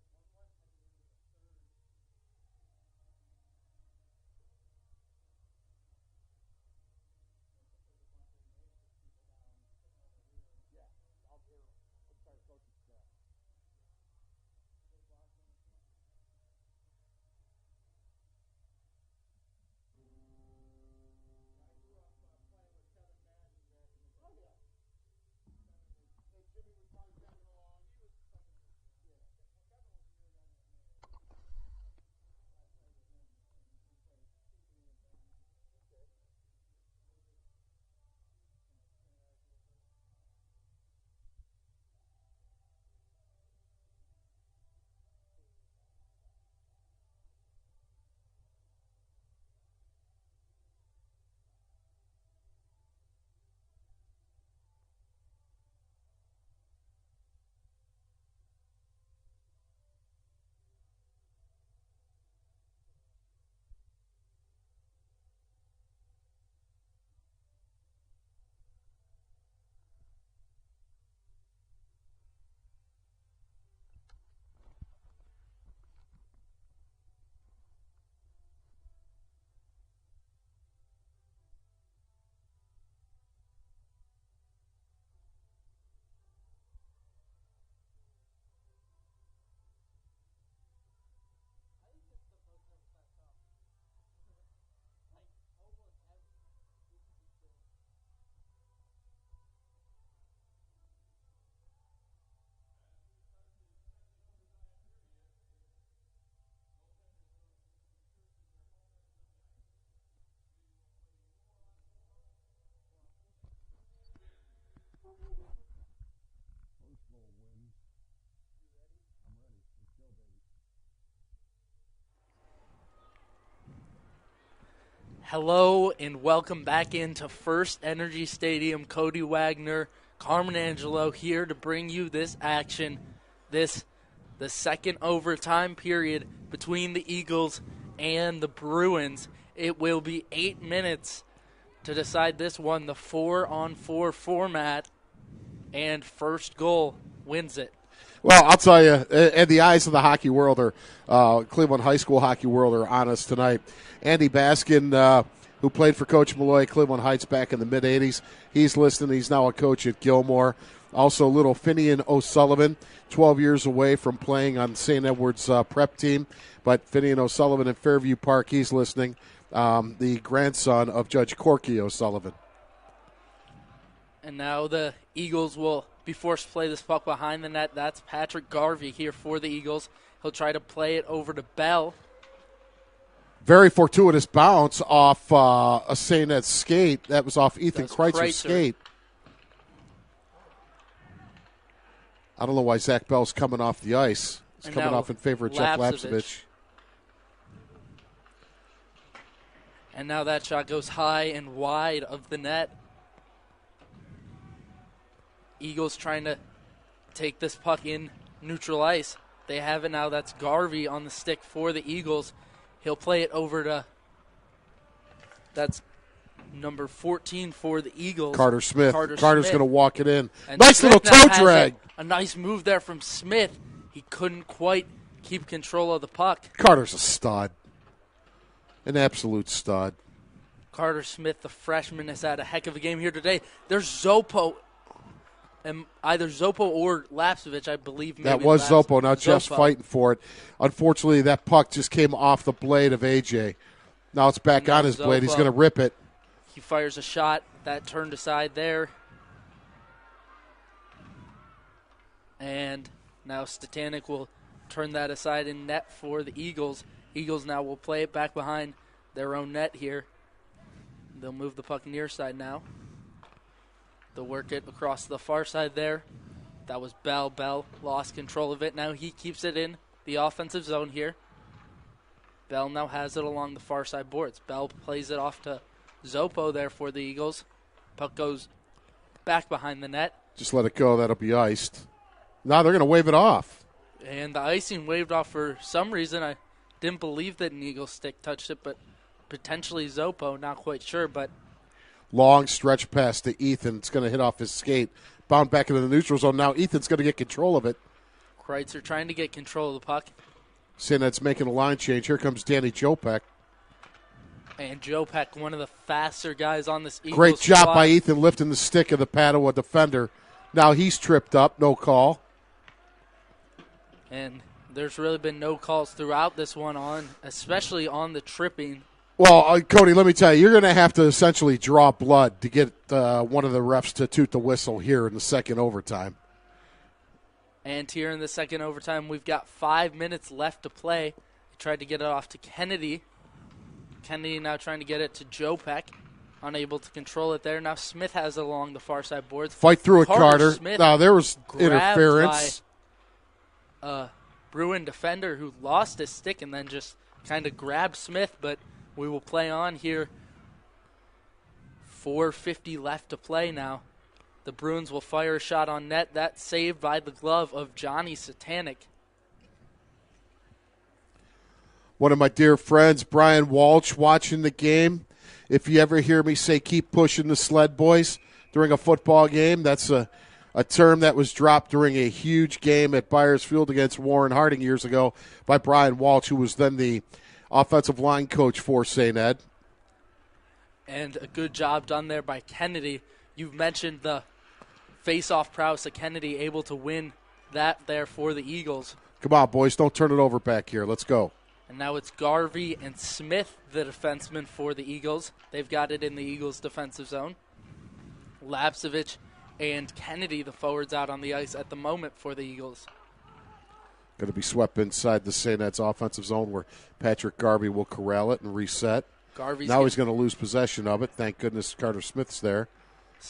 Hello and welcome back into First Energy Stadium. Cody Wagner, Carmen Angelo here to bring you this action. The second overtime period between the Eagles and the Bruins. It will be 8 minutes to decide this one, the 4-on-4 format, and first goal wins it. Well, I'll tell you, and the eyes of the hockey world are, Cleveland High School hockey world are on us tonight. Andy Baskin, who played for Coach Malloy at Cleveland Heights back in the mid-'80s, he's listening. He's now a coach at Gilmore. Also, little Finian O'Sullivan, 12 years away from playing on St. Edward's prep team. But Finian O'Sullivan in Fairview Park, he's listening, the grandson of Judge Corky O'Sullivan. And now the Eagles will be forced to play this puck behind the net. That's Patrick Garvey here for the Eagles. He'll try to play it over to Bell. Very fortuitous bounce off a St. Ed's skate. That was off Ethan Kreitzer's skate. I don't know why Zach Bell's coming off the ice. He's coming off in favor of Jeff Lapsevich. And now that shot goes high and wide of the net. Eagles trying to take this puck in neutral ice. They have it now. That's Garvey on the stick for the Eagles. He'll play it over to, that's number 14 for the Eagles. Carter Smith. Carter's going to walk it in. And nice Smith little toe drag. A nice move there from Smith. He couldn't quite keep control of the puck. Carter's a stud. An absolute stud. Carter Smith, the freshman, has had a heck of a game here today. There's Zopo. And either Zopo or Lapsevich, I believe. Maybe that was Zopo. Now Jeff's fighting for it. Unfortunately, that puck just came off the blade of AJ. Now it's back on his blade. He's going to rip it. He fires a shot. That turned aside there. And now Statanik will turn that aside in net for the Eagles. Eagles now will play it back behind their own net here. They'll move the puck near side now. They'll work it across the far side there. That was Bell. Bell lost control of it. Now he keeps it in the offensive zone here. Bell now has it along the far side boards. Bell plays it off to Zopo there for the Eagles. Puck goes back behind the net. Just let it go. That'll be iced. Now they're going to wave it off. And the icing waved off for some reason. I didn't believe that an Eagle stick touched it, but potentially Zopo, not quite sure, but long stretch pass to Ethan. It's going to hit off his skate. Bound back into the neutral zone. Now Ethan's going to get control of it. Kreitzer trying to get control of the puck. Saying that's making a line change. Here comes Danny Jopek. And Jopek, one of the faster guys on this Eagles Great job squad. by Ethan lifting the stick of the Padua defender. Now he's tripped up. No call. And there's really been no calls throughout this one, especially on the tripping. Well, Cody, let me tell you, you're going to have to essentially draw blood to get one of the refs to toot the whistle here in the second overtime. And here in the second overtime, we've got 5 minutes left to play. They tried to get it off to Kennedy. Kennedy now trying to get it to Jopek. Unable to control it there. Now Smith has it along the far side boards. Fight through it, Carter. Smith Now there was interference. By Bruin defender who lost his stick and then just kind of grabbed Smith, but we will play on here. 4:50 left to play now. The Bruins will fire a shot on net. That's saved by the glove of Johnny Statanik. One of my dear friends, Brian Walsh, watching the game. If you ever hear me say keep pushing the sled, boys, during a football game, that's a term that was dropped during a huge game at Byers Field against Warren Harding years ago by Brian Walsh, who was then the offensive line coach for St. Ed. And a good job done there by Kennedy. You've mentioned the face-off prowess of Kennedy, able to win that there for the Eagles. Come on, boys, don't turn it over back here. Let's go. And now it's Garvey and Smith, the defensemen for the Eagles. They've got it in the Eagles' defensive zone. Lapsevich and Kennedy, the forwards, out on the ice at the moment for the Eagles. Going to be swept inside the St. Ed's offensive zone where Patrick Garvey will corral it and reset. Now he's going to lose possession of it. Thank goodness Carter Smith's there.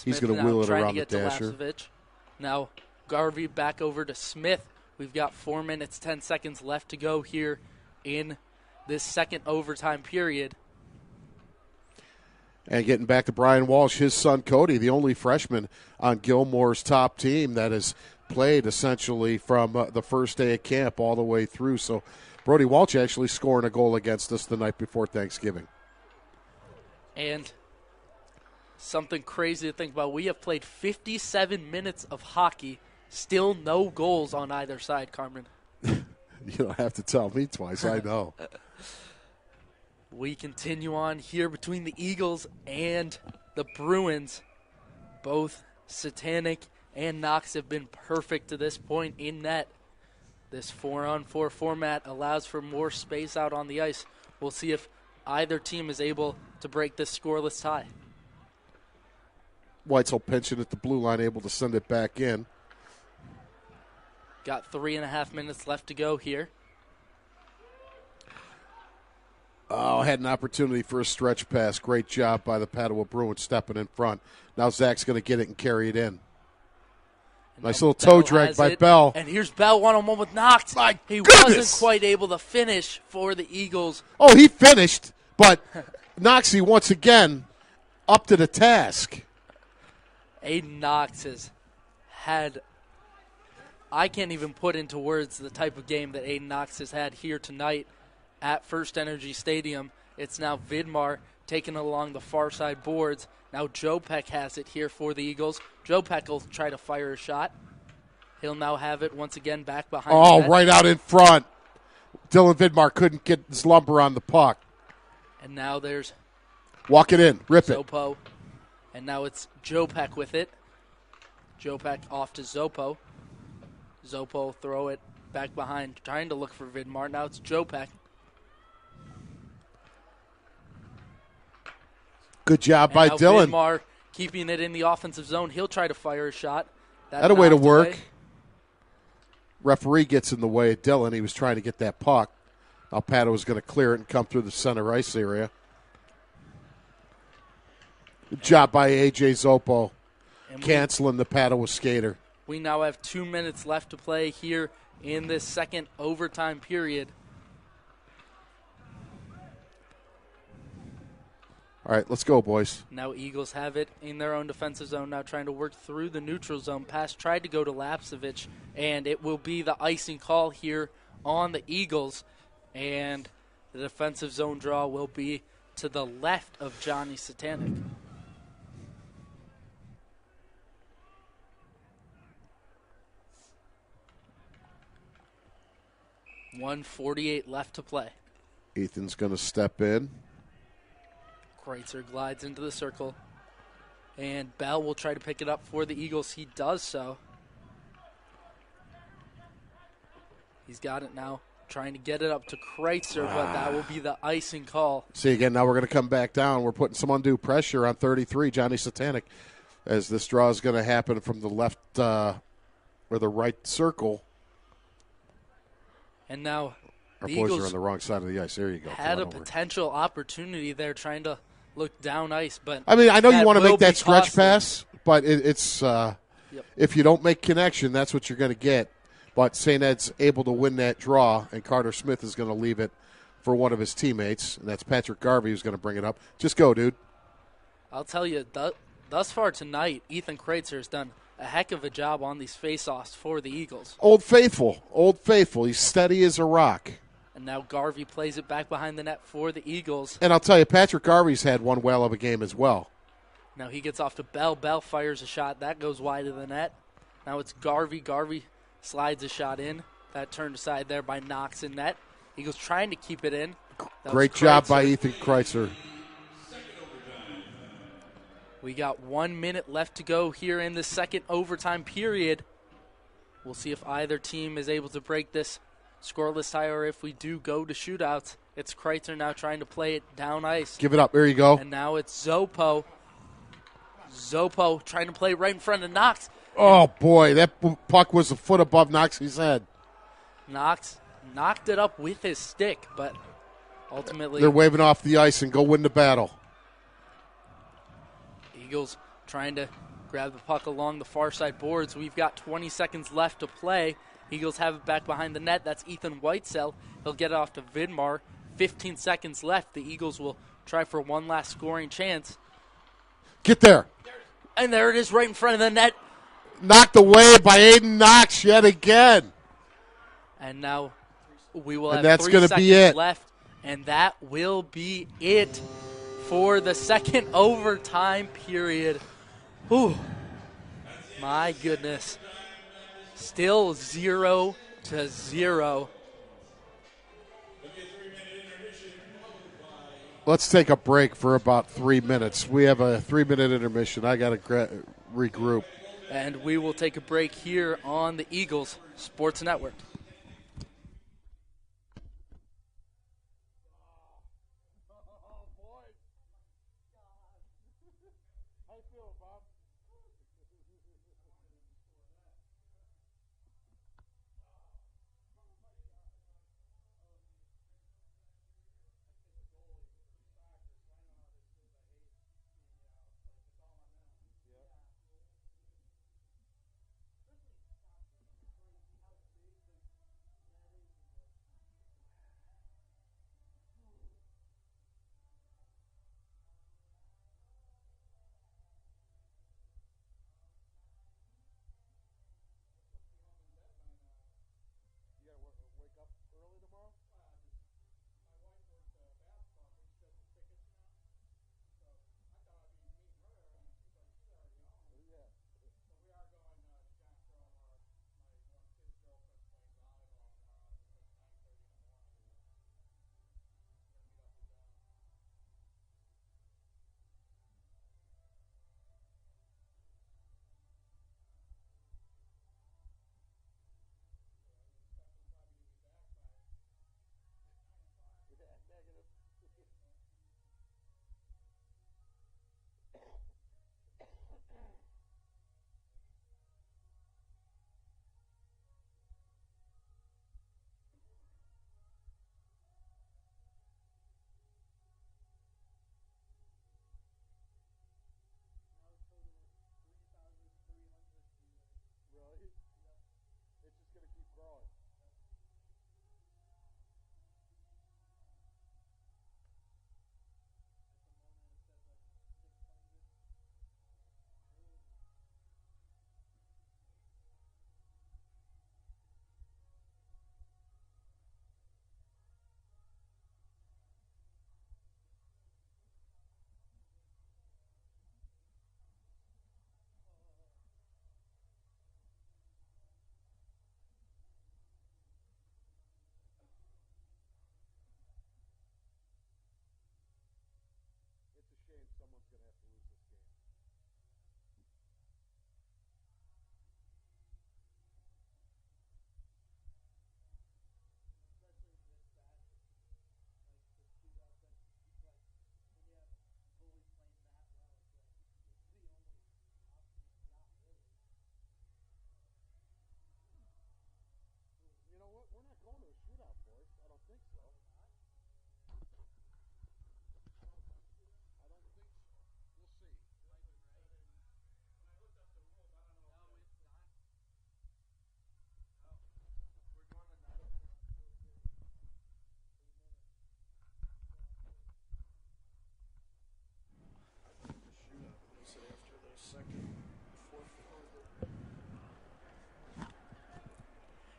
He's going to wheel it around the dasher. Now Garvey back over to Smith. We've got 4 minutes, 10 seconds left to go here in this second overtime period. And getting back to Brian Walsh, his son Cody, the only freshman on Gilmore's top team that has played essentially from the first day of camp all the way through. So Brody Walsh actually scoring a goal against us the night before Thanksgiving. And something crazy to think about, we have played 57 minutes of hockey, still no goals on either side, Carmen. You don't have to tell me twice, I know. We continue on here between the Eagles and the Bruins. Both Satanic and Knox have been perfect to this point in net. This 4-on-4 format allows for more space out on the ice. We'll see if either team is able to break this scoreless tie. Weitzel pinching at the blue line, able to send it back in. Got 3.5 minutes left to go here. Oh, had an opportunity for a stretch pass. Great job by the Padua Bruins stepping in front. Now Zach's going to get it and carry it in. Nice little toe drag by Bell. And here's Bell one-on-one with Knox. He goodness! wasn't quite able to finish for the Eagles. Oh, he finished, but Knoxy once again up to the task. Aiden Knox has had, I can't even put into words the type of game that Aiden Knox has had here tonight at First Energy Stadium. It's now Vidmar taking it along the far side boards. Now Joe Peck has it here for the Eagles. Joe Peck will try to fire a shot. He'll now have it once again back behind the net. Right out in front. Dylan Vidmar couldn't get his lumber on the puck. And now there's walk it in, rip Zopo. And now it's Joe Peck with it. Joe Peck off to Zopo. Zopo throw it back behind, trying to look for Vidmar. Now it's Joe Peck. Good job by Dylan. Vidmar keeping it in the offensive zone. He'll try to fire a shot. That a way to work. Referee gets in the way of Dylan. He was trying to get that puck. Now Padua was going to clear it and come through the center ice area. Good job by A.J. Zopo, canceling the Padua skater. We now have 2 minutes left to play here in this second overtime period. All right, let's go, boys. Now Eagles have it in their own defensive zone, now trying to work through the neutral zone. Pass tried to go to Lapsevich, and it will be the icing call here on the Eagles. And the defensive zone draw will be to the left of Johnny Satanic. .148 left to play. Ethan's going to step in. Kreitzer glides into the circle. And Bell will try to pick it up for the Eagles. He does so. He's got it now. Trying to get it up to Kreitzer, but that will be the icing call. See, again, now we're going to come back down. We're putting some undue pressure on 33, Johnny Satanic, as this draw is going to happen from the left or the right circle. And now our the boys Eagles are on the wrong side of the ice. There you go. had a potential opportunity there trying to look down ice. But I mean, I know you want to make that stretch costly. pass, but it's if you don't make connection, that's what you're going to get. But St. Ed's able to win that draw, and Carter Smith is going to leave it for one of his teammates, and that's Patrick Garvey who's going to bring it up. Just go, dude. I'll tell you, thus far tonight, Ethan Kreitzer has done a heck of a job on these face-offs for the Eagles. Old Faithful. He's steady as a rock. And now Garvey plays it back behind the net for the Eagles. And I'll tell you, Patrick Garvey's had one whale of a game as well. Now he gets off to Bell. Bell fires a shot. That goes wide of the net. Now it's Garvey. Garvey slides a shot in. That turned aside there by Knox in net. Eagles trying to keep it in. Great job by Ethan Kreitzer. We got 1 minute left to go here in the second overtime period. We'll see if either team is able to break this scoreless tie, or if we do go to shootouts. It's Kreitzer now trying to play it down ice. Give it up. There you go. And now it's Zopo. Zopo trying to play right in front of Knox. Oh, boy. That puck was a foot above Knox's head. Knox knocked it up with his stick, but ultimately they're waving off the ice and go win the battle. Eagles trying to grab the puck along the far side boards. We've got 20 seconds left to play. Eagles have it back behind the net. That's Ethan Whitesell. He'll get it off to Vidmar. 15 seconds left. The Eagles will try for one last scoring chance. Get there. And there it is right in front of the net. Knocked away by Aiden Knox yet again. And now we will And have that's 3 gonna seconds be it. left. And that will be it for the second overtime period. Whew. My goodness. Still 0-0. Let's take a break for about 3 minutes. We have a 3-minute intermission. I got to regroup. And we will take a break here on the Eagles Sports Network.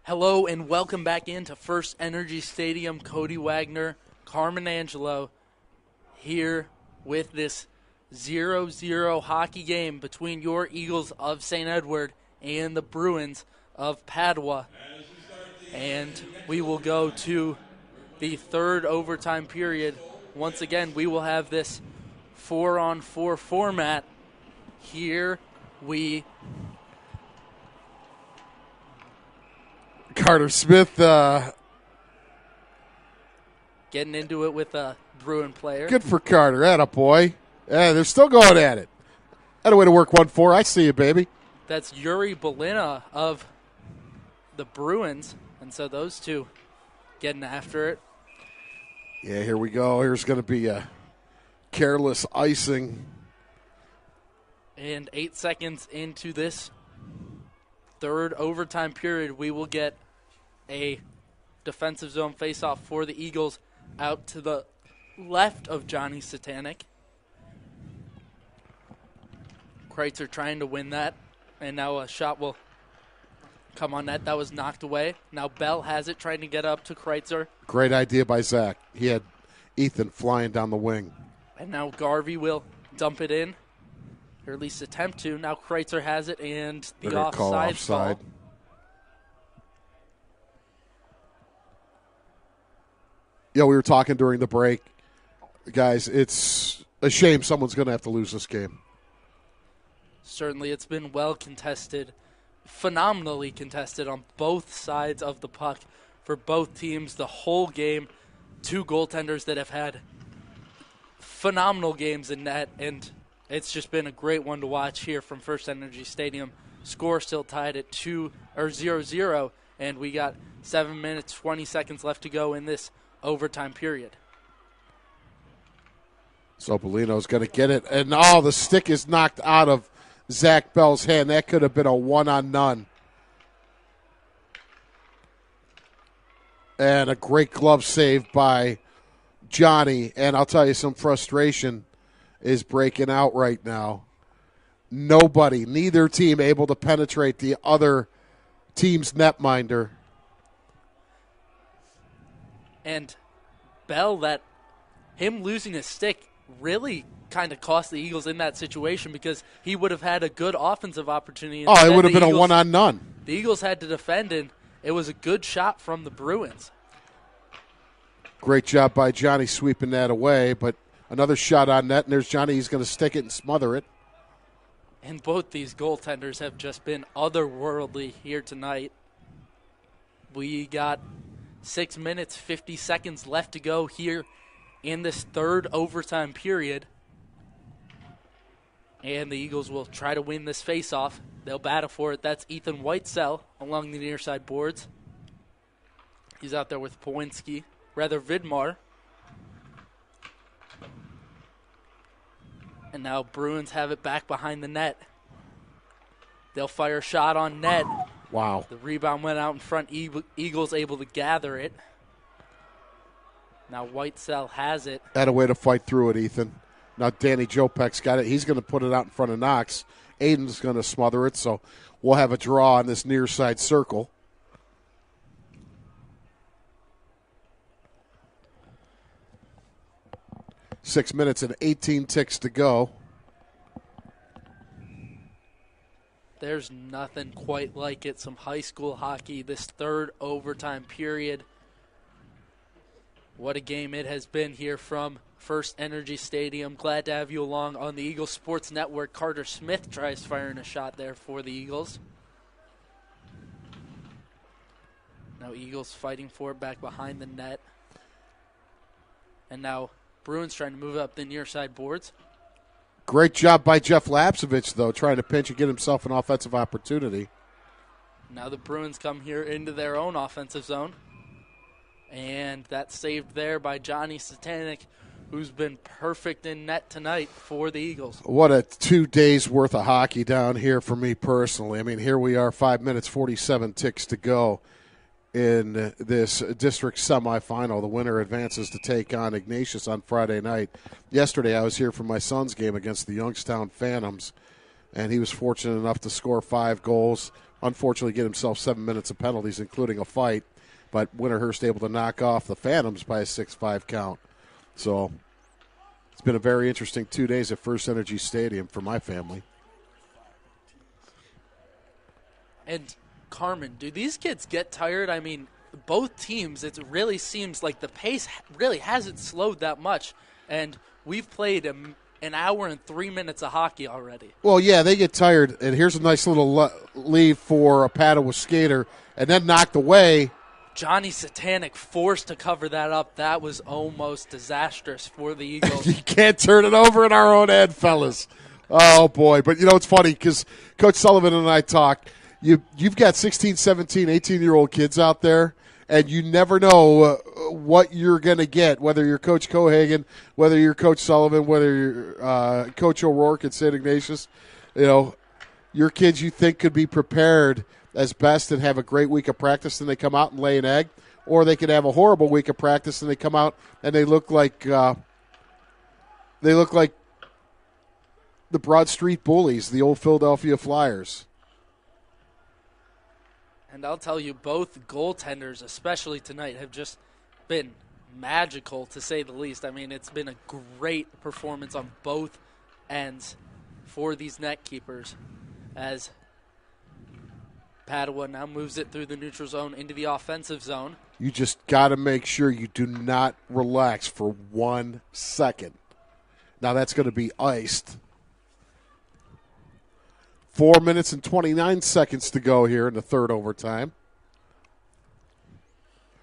Hello and welcome back into First Energy Stadium. Cody Wagner, Carmen Angelo here with this 0-0 hockey game between your Eagles of St. Edward and the Bruins of Padua. And we will go to the third overtime period. Once again, we will have this 4-on-4 format. Here we Carter Smith getting into it with a Bruin player. good for Carter. Attaboy. Yeah, they're still going at it. That a way to work 1-4. I see you, baby. That's Yuri Belina of the Bruins. And so those two getting after it. Yeah, here we go. Here's going to be a careless icing. And 8 seconds into this third overtime period, we will get a defensive zone faceoff for the Eagles out to the left of Johnny Satanic. Kreitzer trying to win that, and now a shot will come on net. That was knocked away. Now Bell has it, trying to get up to Kreitzer. Great idea by Zach. He had Ethan flying down the wing. And now Garvey will dump it in, or at least attempt to. Now Kreitzer has it, and the offside call. Yeah, we were talking during the break. Guys, it's a shame someone's going to have to lose this game. Certainly, it's been well contested, phenomenally contested on both sides of the puck for both teams the whole game. Two goaltenders that have had phenomenal games in net, and it's just been a great one to watch here from First Energy Stadium. Score still tied at 0-0, and we got 7 minutes, 20 seconds left to go in this overtime period. So Bellino's going to get it, and the stick is knocked out of Zach Bell's hand. That could have been a one-on-none. And a great glove save by Johnny. And I'll tell you, some frustration is breaking out right now. Neither team able to penetrate the other team's netminder. And Bell, him losing his stick really kind of cost the Eagles in that situation, because he would have had a good offensive opportunity. It would have been a one-on-none. The Eagles had to defend, and it was a good shot from the Bruins. Great job by Johnny sweeping that away, but another shot on net, and there's Johnny. He's going to stick it and smother it. And both these goaltenders have just been otherworldly here tonight. We got 6 minutes, 50 seconds left to go here in this third overtime period. And the Eagles will try to win this faceoff. They'll battle for it. That's Ethan Whitesell along the near side boards. He's out there with Vidmar. And now Bruins have it back behind the net. They'll fire a shot on net. Wow. The rebound went out in front. Eagles able to gather it. Now Whitesell has it. Had a way to fight through it, Ethan. Now Danny Jopek's got it. He's going to put it out in front of Knox. Aiden's going to smother it, so we'll have a draw on this near side circle. Six minutes and 18 ticks to go. There's nothing quite like it. Some high school hockey, this third overtime period. What a game it has been here from First Energy Stadium. Glad to have you along on the Eagles Sports Network. Carter Smith tries firing a shot there for the Eagles. Now Eagles fighting for it back behind the net. And now Bruins trying to move up the near side boards. Great job by Jeff Lapsevich, though, trying to pinch and get himself an offensive opportunity. Now the Bruins come here into their own offensive zone. And that's saved there by Johnny Satanik, who's been perfect in net tonight for the Eagles. What a 2 days' worth of hockey down here for me personally. I mean, here we are, 5 minutes, 47 ticks to go in this district semifinal. The winner advances to take on Ignatius on Friday night. Yesterday I was here for my son's game against the Youngstown Phantoms, and he was fortunate enough to score 5 goals. Unfortunately, get himself 7 minutes of penalties, including a fight. But Winterhurst able to knock off the Phantoms by a 6-5 count. So it's been a very interesting 2 days at First Energy Stadium for my family. And Carmen, do these kids get tired? I mean, both teams, it really seems like the pace really hasn't slowed that much. And we've played an hour and 3 minutes of hockey already. Well, yeah, they get tired. And here's a nice little lead for a Padua skater. And then knocked away. Johnny Satanik forced to cover that up. That was almost disastrous for the Eagles. You can't turn it over in our own end, fellas. Oh, boy. But, it's funny because Coach Sullivan and I talked. You've got 16, 17, 18-year-old kids out there, and you never know what you're going to get, whether you're Coach Cohagen, whether you're Coach Sullivan, whether you're Coach O'Rourke at St. Ignatius. Your kids you think could be prepared as best and have a great week of practice and they come out and lay an egg, or they could have a horrible week of practice and they come out and they look like the Broad Street Bullies, the old Philadelphia Flyers. And I'll tell you, both goaltenders, especially tonight, have just been magical, to say the least. I mean, it's been a great performance on both ends for these net keepers, as Padua now moves it through the neutral zone into the offensive zone. You just got to make sure you do not relax for 1 second. Now that's going to be iced. 4 minutes and 29 seconds to go here in the third overtime.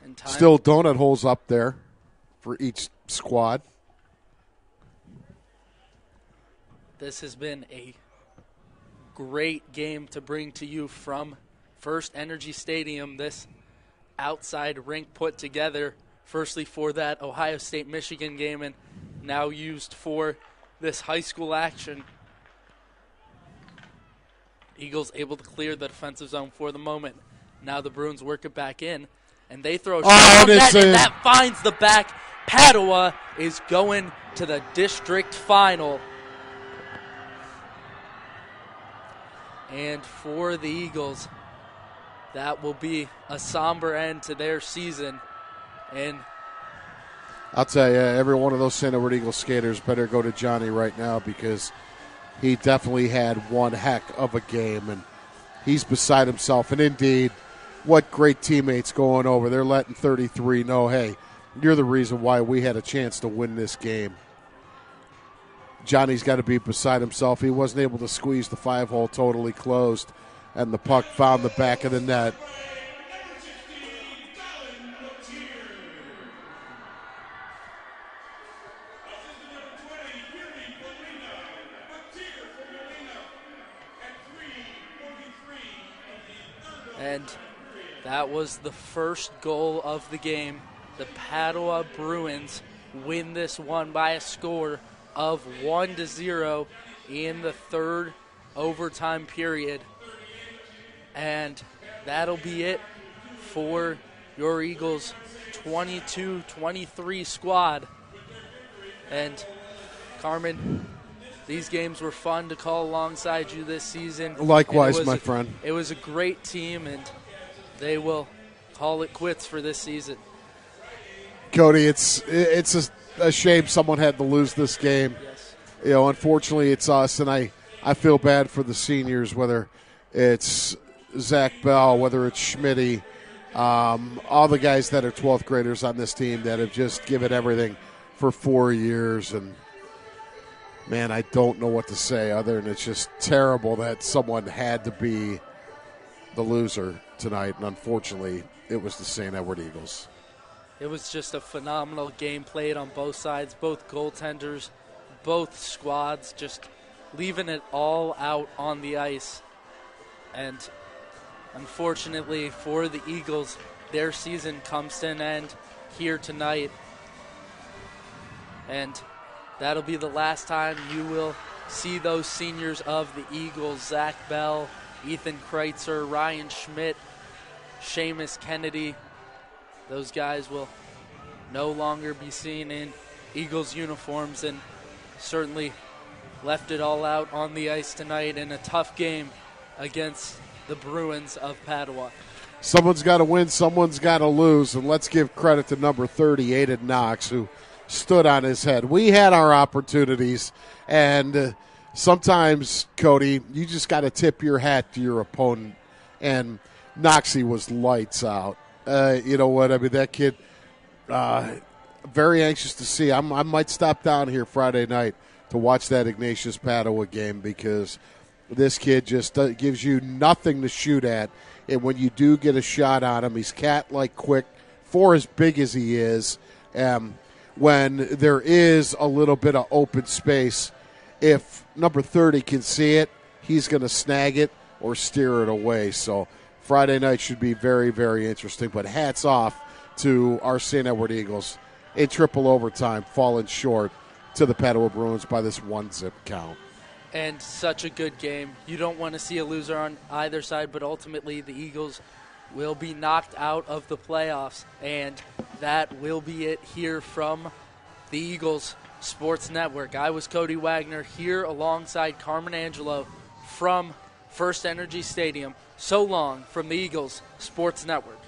And time. Still donut holes up there for each squad. This has been a great game to bring to you from First Energy Stadium. This outside rink put together firstly for that Ohio State-Michigan game and now used for this high school action. Eagles able to clear the defensive zone for the moment. Now the Bruins work it back in, and they throw a shot on net, and that finds the back. Padua is going to the district final. And for the Eagles, that will be a somber end to their season. And I'll tell you, every one of those St. Edward Eagles skaters better go to Johnny right now, because he definitely had one heck of a game, and he's beside himself. And indeed, what great teammates going over. They're letting 33 know, hey, you're the reason why we had a chance to win this game. Johnny's got to be beside himself. He wasn't able to squeeze the 5-hole totally closed, and the puck found the back of the net. And that was the first goal of the game. The Padua Bruins win this one by a score of 1-0 in the third overtime period. And that'll be it for your Eagles 22-23 squad. And Carmen, these games were fun to call alongside you this season. Likewise, my friend. It was a great team, and they will call it quits for this season. Cody, it's a shame someone had to lose this game. Yes. You know, unfortunately, it's us, and I feel bad for the seniors, whether it's Zach Bell, whether it's Schmitty, all the guys that are 12th graders on this team that have just given everything for 4 years. And, man, I don't know what to say other than it's just terrible that someone had to be the loser tonight, and unfortunately, it was the St. Edward Eagles. It was just a phenomenal game played on both sides, both goaltenders, both squads, just leaving it all out on the ice. And unfortunately for the Eagles, their season comes to an end here tonight. And that'll be the last time you will see those seniors of the Eagles: Zach Bell, Ethan Kreitzer, Ryan Schmidt, Seamus Kennedy. Those guys will no longer be seen in Eagles uniforms, and certainly left it all out on the ice tonight in a tough game against the Bruins of Padua. Someone's got to win, someone's got to lose, and let's give credit to number 30, Aiden Knox, who stood on his head. We had our opportunities, and sometimes, Cody, you just got to tip your hat to your opponent, and Knoxy was lights out. You know what? I mean, that kid, very anxious to see. I might stop down here Friday night to watch that Ignatius Padua game, because this kid just gives you nothing to shoot at. And when you do get a shot on him, he's cat-like quick for as big as he is. When there is a little bit of open space, if number 30 can see it, he's going to snag it or steer it away. So Friday night should be very, very interesting. But hats off to our St. Edward Eagles in triple overtime, falling short to the Padua Bruins by this 1-zip count. And such a good game. You don't want to see a loser on either side, but ultimately the Eagles will be knocked out of the playoffs. And that will be it here from the Eagles Sports Network. I was Cody Wagner here alongside Carmen Angelo from First Energy Stadium. So long from the Eagles Sports Network.